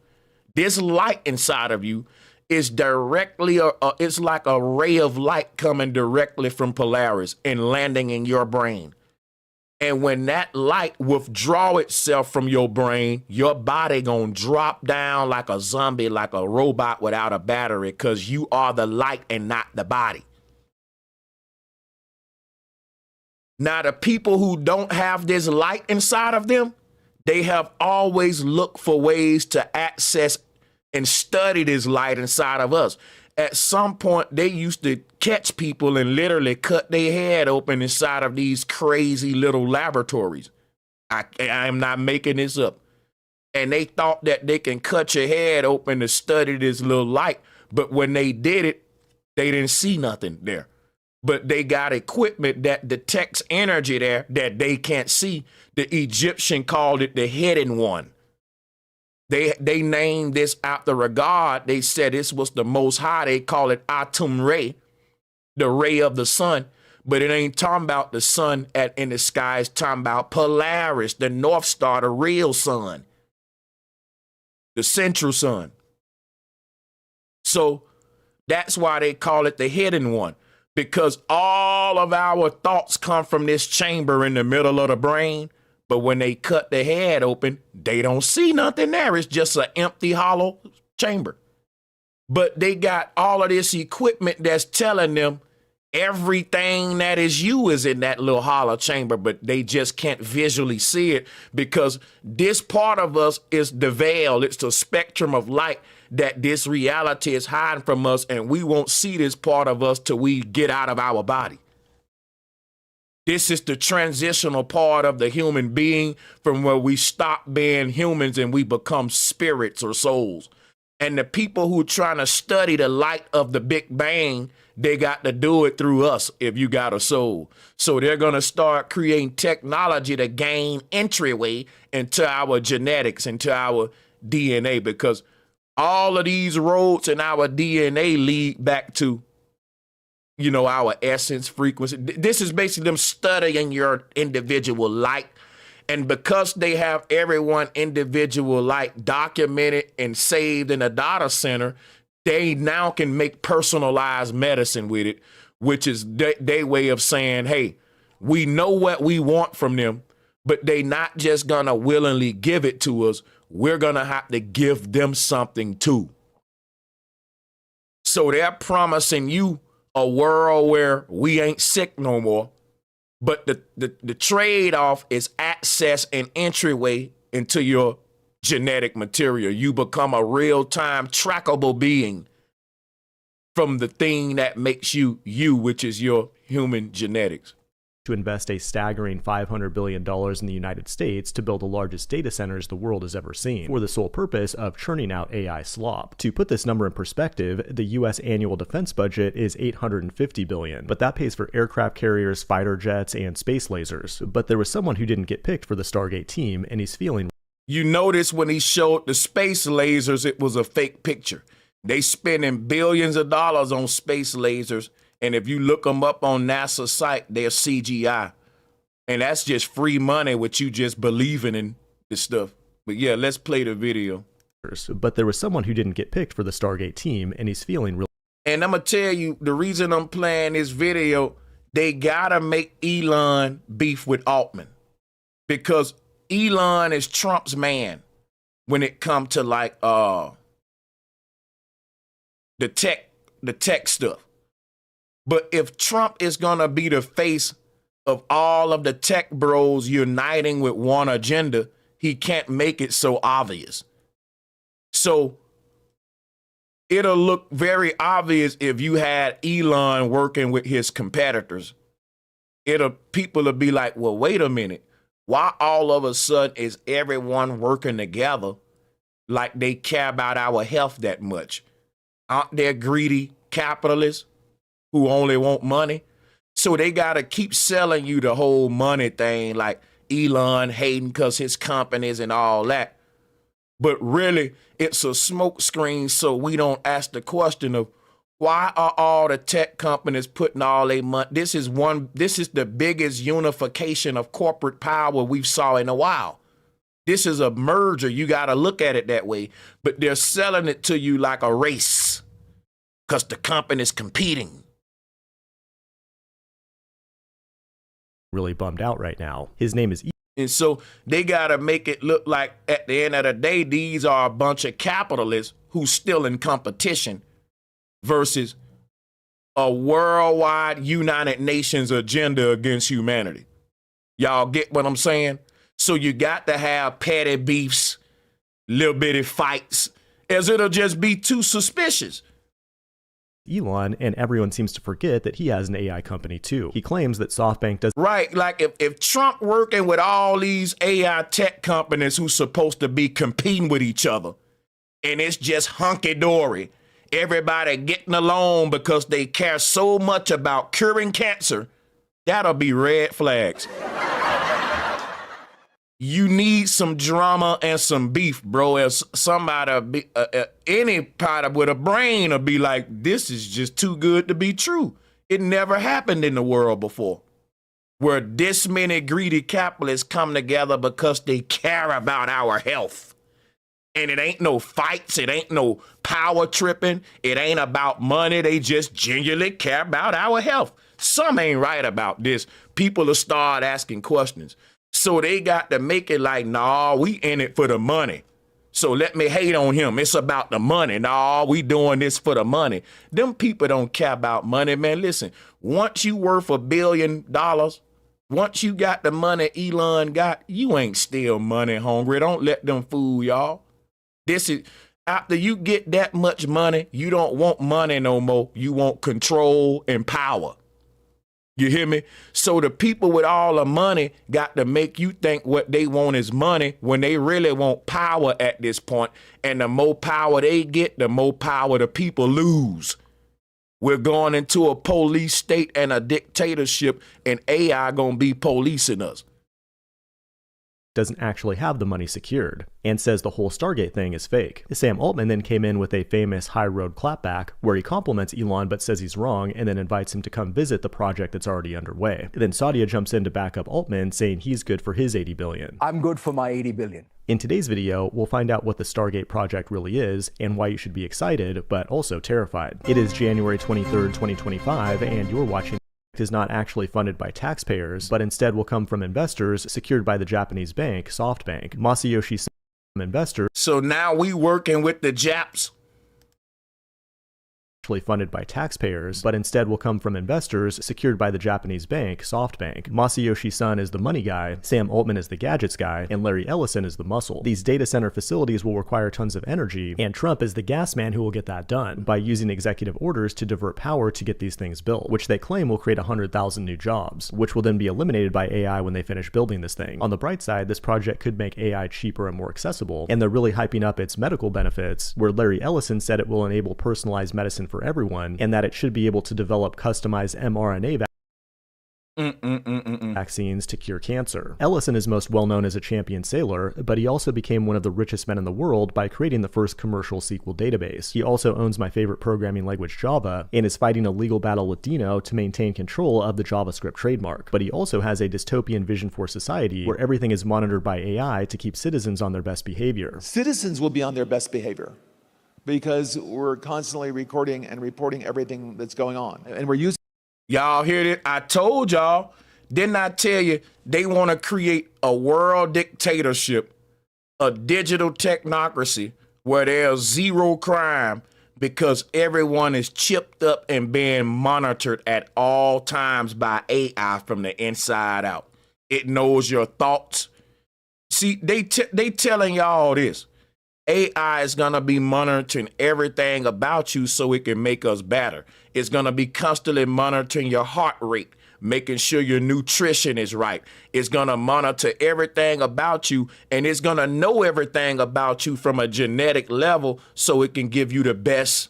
This light inside of you is directly, it's like a ray of light coming directly from Polaris and landing in your brain. And when that light withdraw itself from your brain, your body gonna drop down like a zombie, like a robot without a battery, because you are the light and not the body. Now, the people who don't have this light inside of them, they have always looked for ways to access and study this light inside of us. At some point, they used to catch people and literally cut their head open inside of these crazy little laboratories. I am not making this up. And they thought that they can cut your head open to study this little light. But when they did it, they didn't see nothing there. But they got equipment that detects energy there that they can't see. The Egyptian called it the hidden one. They named this after a god. They said this was the Most High. They call it Atum Ray, the ray of the sun. But it ain't talking about the sun in the sky. It's talking about Polaris, the North Star, the real sun, the central sun. So that's why they call it the hidden one, because all of our thoughts come from this chamber in the middle of the brain. But when they cut the head open, they don't see nothing there. It's just an empty, hollow chamber. But they got all of this equipment that's telling them everything that is you is in that little hollow chamber, but they just can't visually see it because this part of us is the veil. It's the spectrum of light that this reality is hiding from us, and we won't see this part of us till we get out of our body. This is the transitional part of the human being from where we stop being humans and we become spirits or souls. And the people who are trying to study the light of the Big Bang, they got to do it through us if you got a soul. So they're going to start creating technology to gain entryway into our genetics, into our DNA, because all of these roads in our DNA lead back to, you know, our essence, frequency. This is basically them studying your individual light. And because they have everyone individual light documented and saved in a data center, they now can make personalized medicine with it, which is their way of saying, hey, we know what we want from them, but they not just gonna willingly give it to us. We're gonna have to give them something too. So they're promising you a world where we ain't sick no more. But the trade-off is access and entryway into your genetic material. You become a real-time trackable being from the thing that makes you, which is your human genetics. To invest a staggering $500 billion in the United States to build the largest data centers the world has ever seen, for the sole purpose of churning out AI slop. To put this number in perspective, the US annual defense budget is $850 billion, but that pays for aircraft carriers, fighter jets, and space lasers. But there was someone who didn't get picked for the Stargate team, and he's feeling... You notice when he showed the space lasers, it was a fake picture. They spending billions of dollars on space lasers, and if you look them up on NASA's site, they're CGI. And that's just free money with you just believing in this stuff. But yeah, let's play the video. But there was someone who didn't get picked for the Stargate team, and he's feeling real... And I'm going to tell you, the reason I'm playing this video, they got to make Elon beef with Altman. Because Elon is Trump's man when it comes to like the tech stuff. But if Trump is going to be the face of all of the tech bros uniting with one agenda, he can't make it so obvious. So it'll look very obvious if you had Elon working with his competitors. People will be like, well, wait a minute. Why all of a sudden is everyone working together like they care about our health that much? Aren't there greedy capitalists who only want money? So they got to keep selling you the whole money thing, like Elon hating because his companies and all that. But really, it's a smoke screen so we don't ask the question of why are all the tech companies putting all their money? This is the biggest unification of corporate power we've saw in a while. This is a merger. You got to look at it that way. But they're selling it to you like a race because the company's competing. Really bummed out right now. His name is... And so they got to make it look like at the end of the day, these are a bunch of capitalists who's still in competition versus a worldwide United Nations agenda against humanity. Y'all get what I'm saying? So you got to have petty beefs, little bitty fights, as it'll just be too suspicious. Elon, and everyone seems to forget that he has an AI company too. He claims that SoftBank does... Right, like if Trump working with all these AI tech companies who's supposed to be competing with each other, and it's just hunky-dory, everybody getting along because they care so much about curing cancer, that'll be red flags. You need some drama and some beef, bro. As somebody, any pilot with a brain will be like, this is just too good to be true. It never happened in the world before, where this many greedy capitalists come together because they care about our health. And it ain't no fights, it ain't no power tripping, it ain't about money, they just genuinely care about our health. Some ain't right about this. People will start asking questions. So they got to make it like, nah, we in it for the money. So let me hate on him. It's about the money. Nah, we doing this for the money. Them people don't care about money, man. Listen, once you worth $1 billion, once you got the money Elon got, you ain't still money hungry. Don't let them fool y'all. This is, after you get that much money, you don't want money no more. You want control and power. You hear me? So the people with all the money got to make you think what they want is money when they really want power at this point. And the more power they get, the more power the people lose. We're going into a police state and a dictatorship, and AI gonna be policing us. Doesn't actually have the money secured, and says the whole Stargate thing is fake. Sam Altman then came in with a famous high road clapback, where he compliments Elon but says he's wrong, and then invites him to come visit the project that's already underway. Then Sadia jumps in to back up Altman, saying he's good for his 80 billion. I'm good for my 80 billion. In today's video, we'll find out what the Stargate Project really is, and why you should be excited, but also terrified. It is January 23rd, 2025, and you're watching is not actually funded by taxpayers, but instead will come from investors secured by the Japanese bank, SoftBank. Masayoshi Son, investor. So now we working with the Japs. Funded by taxpayers, but instead will come from investors secured by the Japanese bank, SoftBank. Masayoshi Son is the money guy, Sam Altman is the gadgets guy, and Larry Ellison is the muscle. These data center facilities will require tons of energy, and Trump is the gas man who will get that done by using executive orders to divert power to get these things built, which they claim will create 100,000 new jobs, which will then be eliminated by AI when they finish building this thing. On the bright side, this project could make AI cheaper and more accessible, and they're really hyping up its medical benefits, where Larry Ellison said it will enable personalized medicine for everyone, and that it should be able to develop customized mRNA vaccines to cure cancer. Ellison is most well known as a champion sailor, but he also became one of the richest men in the world by creating the first commercial SQL database. He also owns my favorite programming language, Java, and is fighting a legal battle with Dino to maintain control of the JavaScript trademark. But he also has a dystopian vision for society where everything is monitored by AI to keep citizens on their best behavior. Citizens will be on their best behavior, because we're constantly recording and reporting everything that's going on. And we're using... Y'all hear it? I told y'all. Didn't I tell you they want to create a world dictatorship, a digital technocracy where there's zero crime because everyone is chipped up and being monitored at all times by AI from the inside out. It knows your thoughts. See, they telling y'all this. AI is going to be monitoring everything about you so it can make us better. It's going to be constantly monitoring your heart rate, making sure your nutrition is right. It's going to monitor everything about you, and it's going to know everything about you from a genetic level so it can give you the best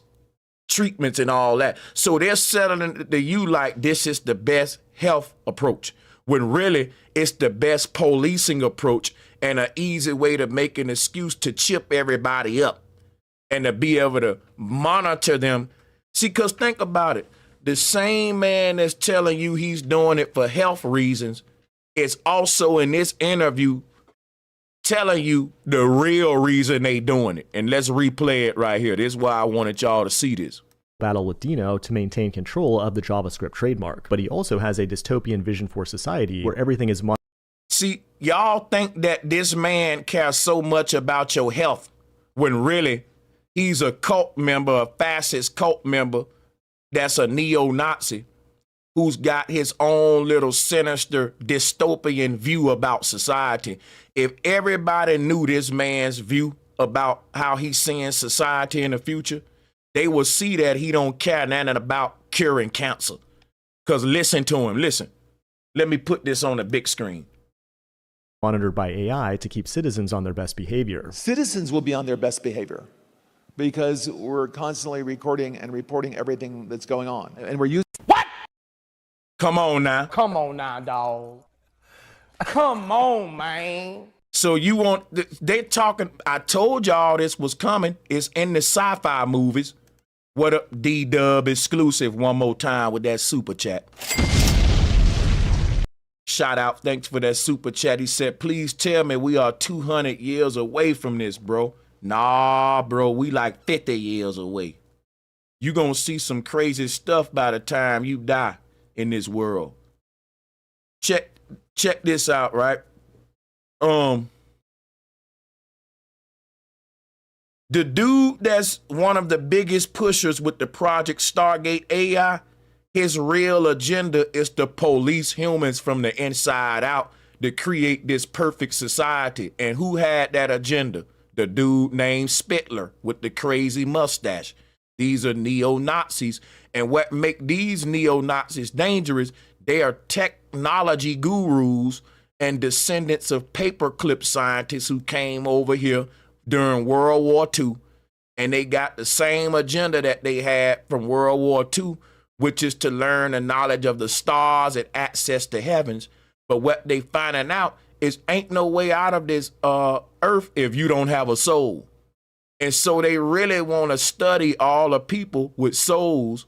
treatments and all that. So they're selling to you like this is the best health approach, when really it's the best policing approach and an easy way to make an excuse to chip everybody up and to be able to monitor them. See, because think about it. The same man that's telling you he's doing it for health reasons is also in this interview telling you the real reason they doing it. And let's replay it right here. This is why I wanted y'all to see this. Battle with Dino to maintain control of the JavaScript trademark. But he also has a dystopian vision for society where everything is monitored. See, y'all think that this man cares so much about your health when really he's a cult member, a fascist cult member that's a neo-Nazi who's got his own little sinister dystopian view about society. If everybody knew this man's view about how he's seeing society in the future, they will see that he don't care nothing about curing cancer. Because listen to him, listen. Let me put this on the big screen. Monitored by AI to keep citizens on their best behavior. Citizens will be on their best behavior because we're constantly recording and reporting everything that's going on. And we're using... What? Come on now. Come on now, dog. Come on, man. So you want, they're talking, I told y'all this was coming. It's in the sci-fi movies What up, D-Dub exclusive one more time with that super chat. Shout out, thanks for that super chat. He said, please tell me we are 200 years away from this, bro. Nah, bro, we like 50 years away. You gonna see some crazy stuff by the time you die in this world. Check this out, right? The dude that's one of the biggest pushers with the Project Stargate AI, his real agenda is to police humans from the inside out to create this perfect society. And who had that agenda? The dude named Spittler with the crazy mustache. These are neo-Nazis. And what make these neo-Nazis dangerous, they are technology gurus and descendants of paperclip scientists who came over here during World War II, and they got the same agenda that they had from World War II, which is to learn the knowledge of the stars and access to heavens. But what they finding out is ain't no way out of this earth if you don't have a soul. And so they really want to study all the people with souls,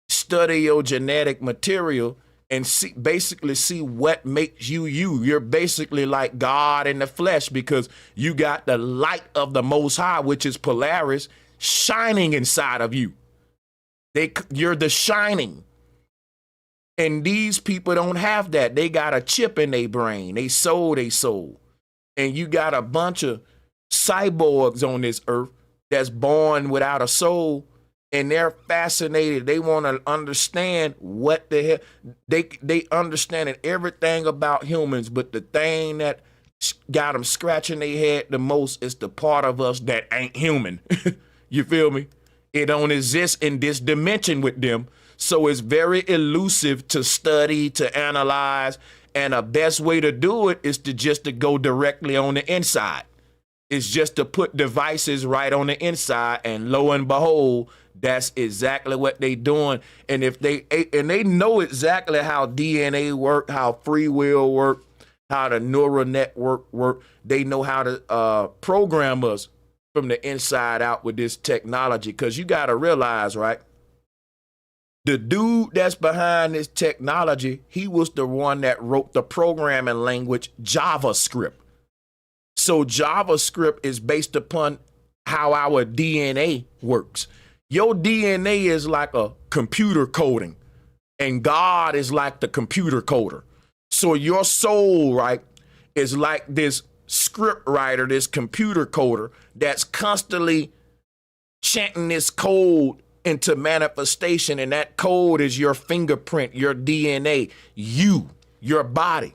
study your genetic material, and basically see what makes you you. You're basically like God in the flesh because you got the light of the Most High, which is Polaris, shining inside of you. You're the shining. And these people don't have that. They got a chip in their brain. They soul. And you got a bunch of cyborgs on this earth that's born without a soul. And they're fascinated. They want to understand what the hell. They understand everything about humans, but the thing that got them scratching their head the most is the part of us that ain't human. You feel me? It don't exist in this dimension with them. So it's very elusive to study, to analyze. And the best way to do it is to go directly on the inside. It's just to put devices right on the inside, and lo and behold, that's exactly what they doing. And if they know exactly how DNA work, how free will work, how the neural network work. They know how to program us from the inside out with this technology. Because you got to realize, right? The dude that's behind this technology, he was the one that wrote the programming language JavaScript. So JavaScript is based upon how our DNA works. Your DNA is like a computer coding, and God is like the computer coder. So your soul, right, is like this script writer, this computer coder that's constantly chanting this code into manifestation, and that code is your fingerprint, your DNA, your body.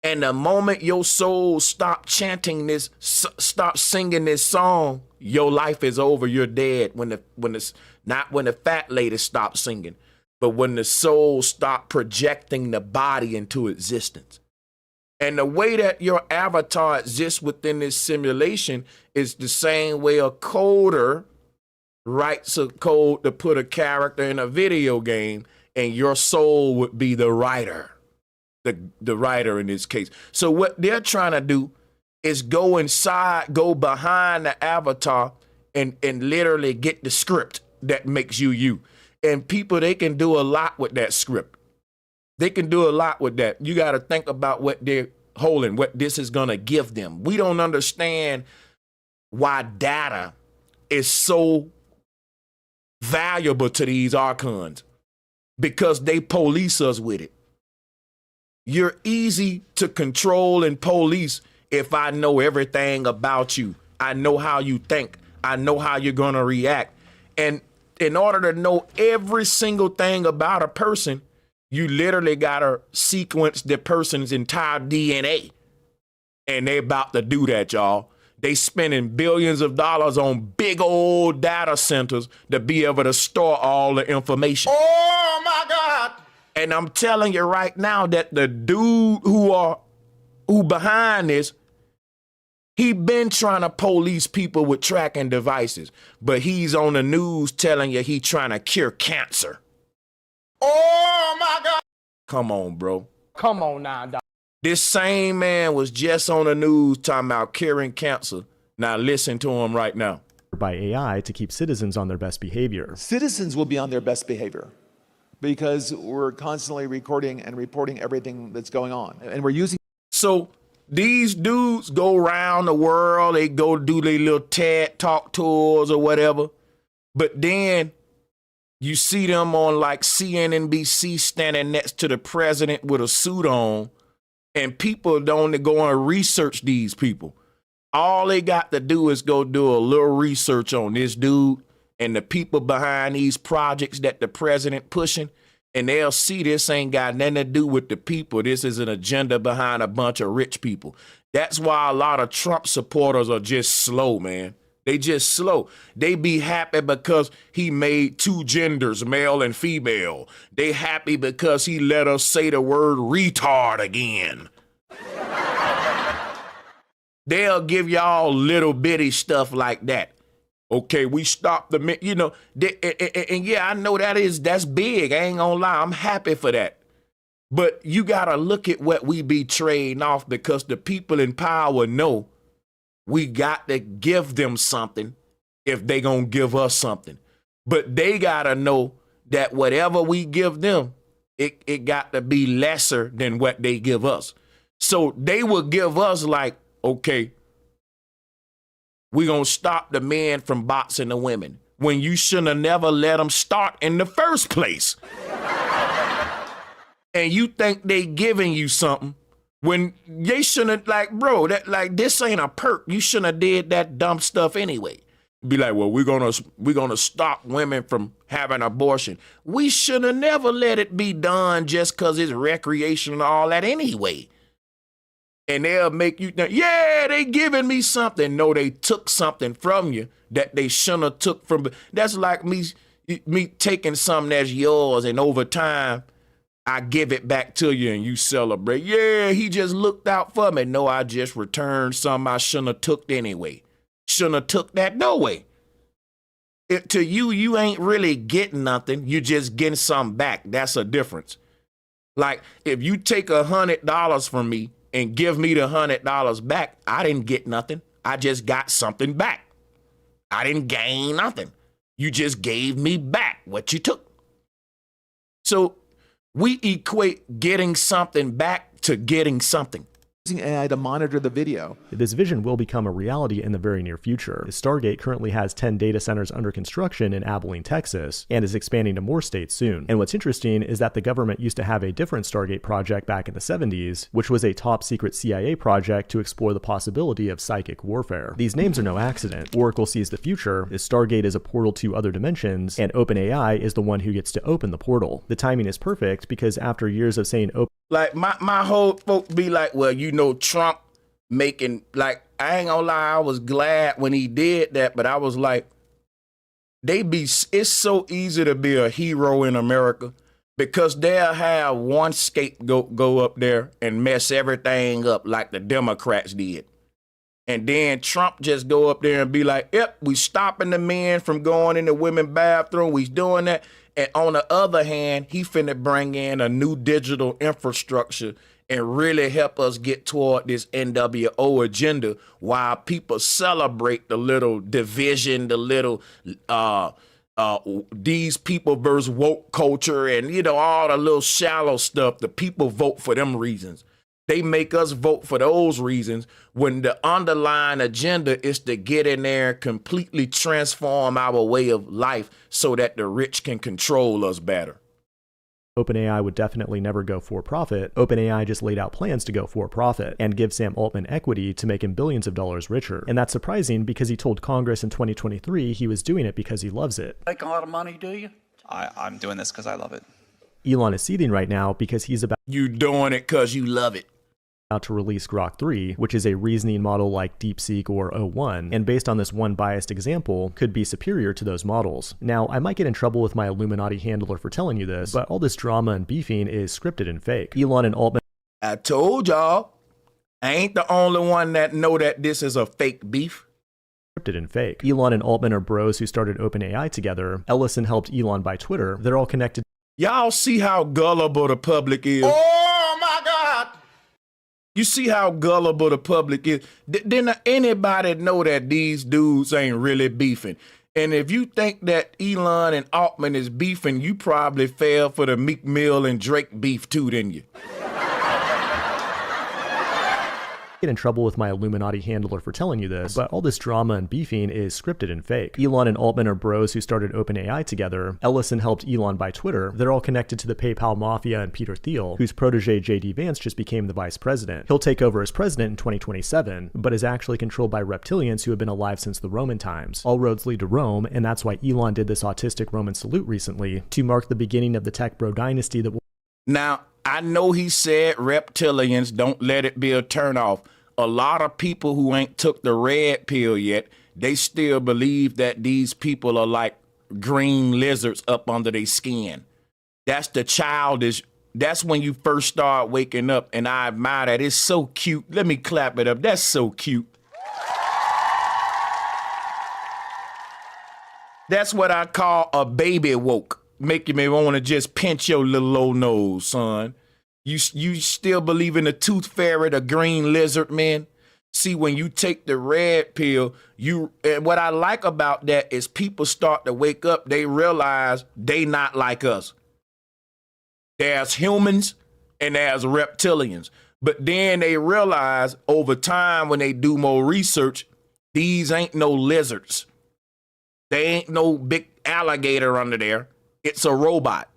And the moment your soul stop chanting this, stop singing this song, your life is over. You're dead. Not when the fat lady stops singing, but when the soul stop projecting the body into existence. And the way that your avatar exists within this simulation is the same way a coder writes a code to put a character in a video game, and your soul would be the writer. The writer in this case. So what they're trying to do is go behind the avatar and literally get the script that makes you you. And people, they can do a lot with that script. They can do a lot with that. You got to think about what they're holding, what this is going to give them. We don't understand why data is so valuable to these archons, because they police us with it. You're easy to control and police if I know everything about you. I know how you think. I know how you're going to react. And in order to know every single thing about a person, you literally got to sequence the person's entire DNA. And they about to do that, y'all. They spending billions of dollars on big old data centers to be able to store all the information. Oh, my God. And I'm telling you right now that the dude who behind this, he been trying to police people with tracking devices, but he's on the news telling you he trying to cure cancer. Oh, my God. Come on, bro. Come on now, Doc. This same man was just on the news talking about curing cancer. Now listen to him right now. by AI to keep citizens on their best behavior. Citizens will be on their best behavior because we're constantly recording and reporting everything that's going on. And we're using. So these dudes go around the world, they go do their little TED Talk tours or whatever. But then you see them on like CNNBC standing next to the president with a suit on, and people don't go and research these people. All they got to do is go do a little research on this dude and the people behind these projects that the president pushing, and they'll see this ain't got nothing to do with the people. This is an agenda behind a bunch of rich people. That's why a lot of Trump supporters are just slow, man. They just slow. They be happy because he made two genders, male and female. They happy because he let us say the word retard again. They'll give y'all little bitty stuff like that. Okay, we stopped the, you know, and yeah, I know that's big. I ain't gonna lie, I'm happy for that. But you gotta look at what we be trading off, because the people in power know we got to give them something if they gonna give us something. But they gotta know that whatever we give them, it got to be lesser than what they give us. So they will give us like, okay, we're going to stop the men from boxing the women, when you shouldn't have never let them start in the first place. And you think they giving you something when they shouldn't have, like, bro, that, like, this ain't a perk. You shouldn't have did that dumb stuff anyway. Be like, well, we're gonna stop women from having abortion. We should have never let it be done just because it's recreation and all that anyway. And they'll make you think, yeah, they giving me something. No, they took something from you that they shouldn't have took from. That's like me taking something that's yours, and over time, I give it back to you and you celebrate. Yeah, he just looked out for me. No, I just returned something I shouldn't have took anyway. Shouldn't have took that no way. To you, you ain't really getting nothing. You just getting something back. That's a difference. Like if you take $100 from me and give me the $100 back, I didn't get nothing. I just got something back. I didn't gain nothing. You just gave me back what you took. So we equate getting something back to getting something. Using AI to monitor the video. This vision will become a reality in the very near future. Stargate currently has 10 data centers under construction in Abilene, Texas, and is expanding to more states soon. And what's interesting is that the government used to have a different Stargate project back in the 70s, which was a top secret CIA project to explore the possibility of psychic warfare. These names are no accident. Oracle sees the future, as Stargate is a portal to other dimensions, and OpenAI is the one who gets to open the portal. The timing is perfect because after years of saying open, like my whole folk be like, well, you know, Trump making, like, I ain't gonna lie, I was glad when he did that, but I was like, it's so easy to be a hero in America because they'll have one scapegoat go up there and mess everything up like the Democrats did. And then Trump just go up there and be like, yep, we stopping the men from going in the women's bathroom. We doing that. And on the other hand, he finna bring in a new digital infrastructure and really help us get toward this NWO agenda while people celebrate the little division, the little these people versus woke culture and, you know, all the little shallow stuff. The people vote for them reasons. They make us vote for those reasons when the underlying agenda is to get in there and completely transform our way of life so that the rich can control us better. OpenAI would definitely never go for profit. OpenAI just laid out plans to go for profit and give Sam Altman equity to make him billions of dollars richer. And that's surprising because he told Congress in 2023 he was doing it because he loves it. Make a lot of money, do you? I'm doing this because I love it. Elon is seething right now because he's about you doing it because you love it. To release Grok 3, which is a reasoning model like DeepSeek or O1, and based on this one biased example, could be superior to those models. Now, I might get in trouble with my Illuminati handler for telling you this, but all this drama and beefing is scripted and fake. Elon and Altman... I told y'all, I ain't the only one that know that this is a fake beef. Scripted and fake. Elon and Altman are bros who started OpenAI together. Ellison helped Elon buy Twitter. They're all connected. Y'all see how gullible the public is? Oh my God! You see how gullible the public is? Didn't anybody know that these dudes ain't really beefing? And if you think that Elon and Altman is beefing, you probably fell for the Meek Mill and Drake beef too, didn't you? Get in trouble with my Illuminati handler for telling you this, but all this drama and beefing is scripted and fake. Elon and Altman are bros who started OpenAI together. Ellison helped Elon buy Twitter. They're all connected to the PayPal mafia and Peter Thiel, whose protege JD Vance just became the vice president. He'll take over as president in 2027, but is actually controlled by reptilians who have been alive since the Roman times. All roads lead to Rome, and that's why Elon did this autistic Roman salute recently to mark the beginning of the tech bro dynasty that will... Now, I know he said reptilians, don't let it be a turnoff. A lot of people who ain't took the red pill yet, they still believe that these people are like green lizards up under their skin. That's the childish. That's when you first start waking up, and I admire that. It's so cute. Let me clap it up. That's so cute. That's what I call a baby woke. Making me want to just pinch your little old nose, son. You still believe in the tooth fairy, the green lizard, man? See, when you take the red pill, and what I like about that is people start to wake up. They realize they not like us. There's humans and there's reptilians. But then they realize over time when they do more research, these ain't no lizards. They ain't no big alligator under there. It's a robot.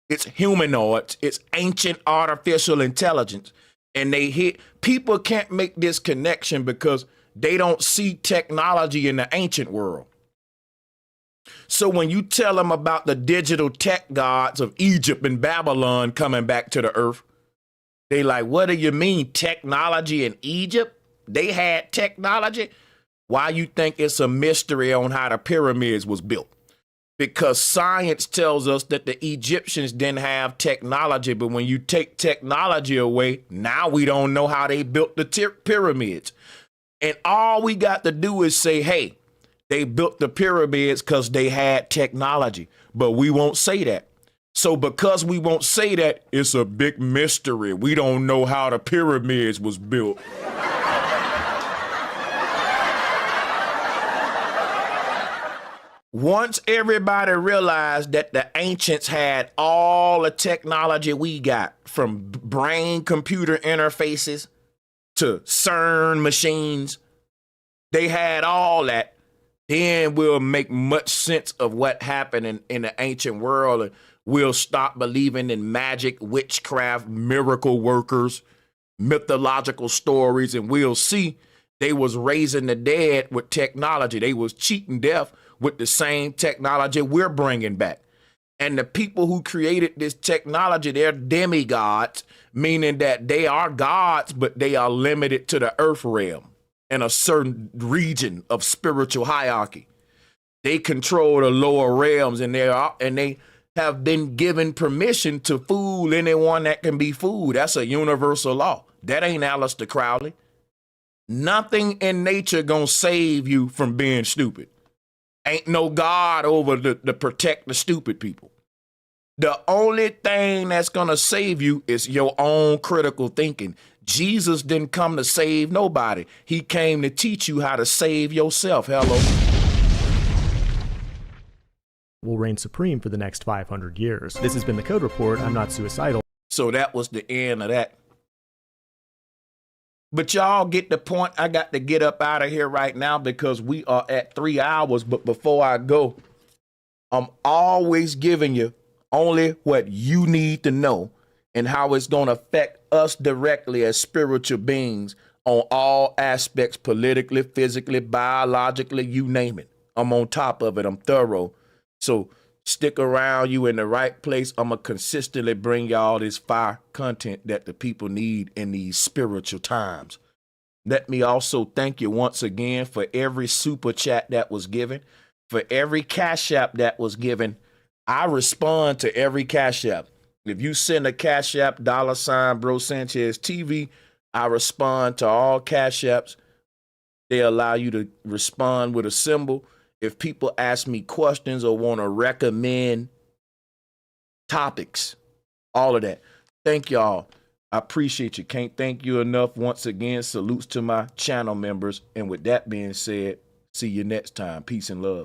It's humanoids. It's ancient artificial intelligence. And people can't make this connection because they don't see technology in the ancient world. So when you tell them about the digital tech gods of Egypt and Babylon coming back to the earth, they like, what do you mean technology in Egypt? They had technology? Why you think it's a mystery on how the pyramids was built? Because science tells us that the Egyptians didn't have technology, but when you take technology away, now we don't know how they built the pyramids. And all we got to do is say, hey, they built the pyramids because they had technology, but we won't say that. So because we won't say that, it's a big mystery. We don't know how the pyramids was built. Once everybody realized that the ancients had all the technology we got, from brain-computer interfaces to CERN machines, they had all that, then we'll make much sense of what happened in the ancient world, and we'll stop believing in magic, witchcraft, miracle workers, mythological stories, and we'll see they was raising the dead with technology. They was cheating death with the same technology we're bringing back. And the people who created this technology, they're demigods, meaning that they are gods, but they are limited to the earth realm and a certain region of spiritual hierarchy. They control the lower realms, and they have been given permission to fool anyone that can be fooled. That's a universal law. That ain't Aleister Crowley. Nothing in nature gonna save you from being stupid. Ain't no God over to protect the stupid people. The only thing that's going to save you is your own critical thinking. Jesus didn't come to save nobody. He came to teach you how to save yourself. Hello. Will reign supreme for the next 500 years. This has been The Code Report. I'm not suicidal. So that was the end of that. But y'all get the point. I got to get up out of here right now because we are at 3 hours. But before I go, I'm always giving you only what you need to know and how it's going to affect us directly as spiritual beings on all aspects, politically, physically, biologically, you name it. I'm on top of it. I'm thorough. So stick around. You in the right place. I'm going to consistently bring y'all this fire content that the people need in these spiritual times. Let me also thank you once again for every super chat that was given, for every Cash App that was given. I respond to every Cash App. If you send a Cash App, $ Bro Sanchez TV, I respond to all Cash Apps. They allow you to respond with a symbol. If people ask me questions or want to recommend topics, all of that. Thank y'all. I appreciate you. Can't thank you enough. Once again, salutes to my channel members. And with that being said, see you next time. Peace and love.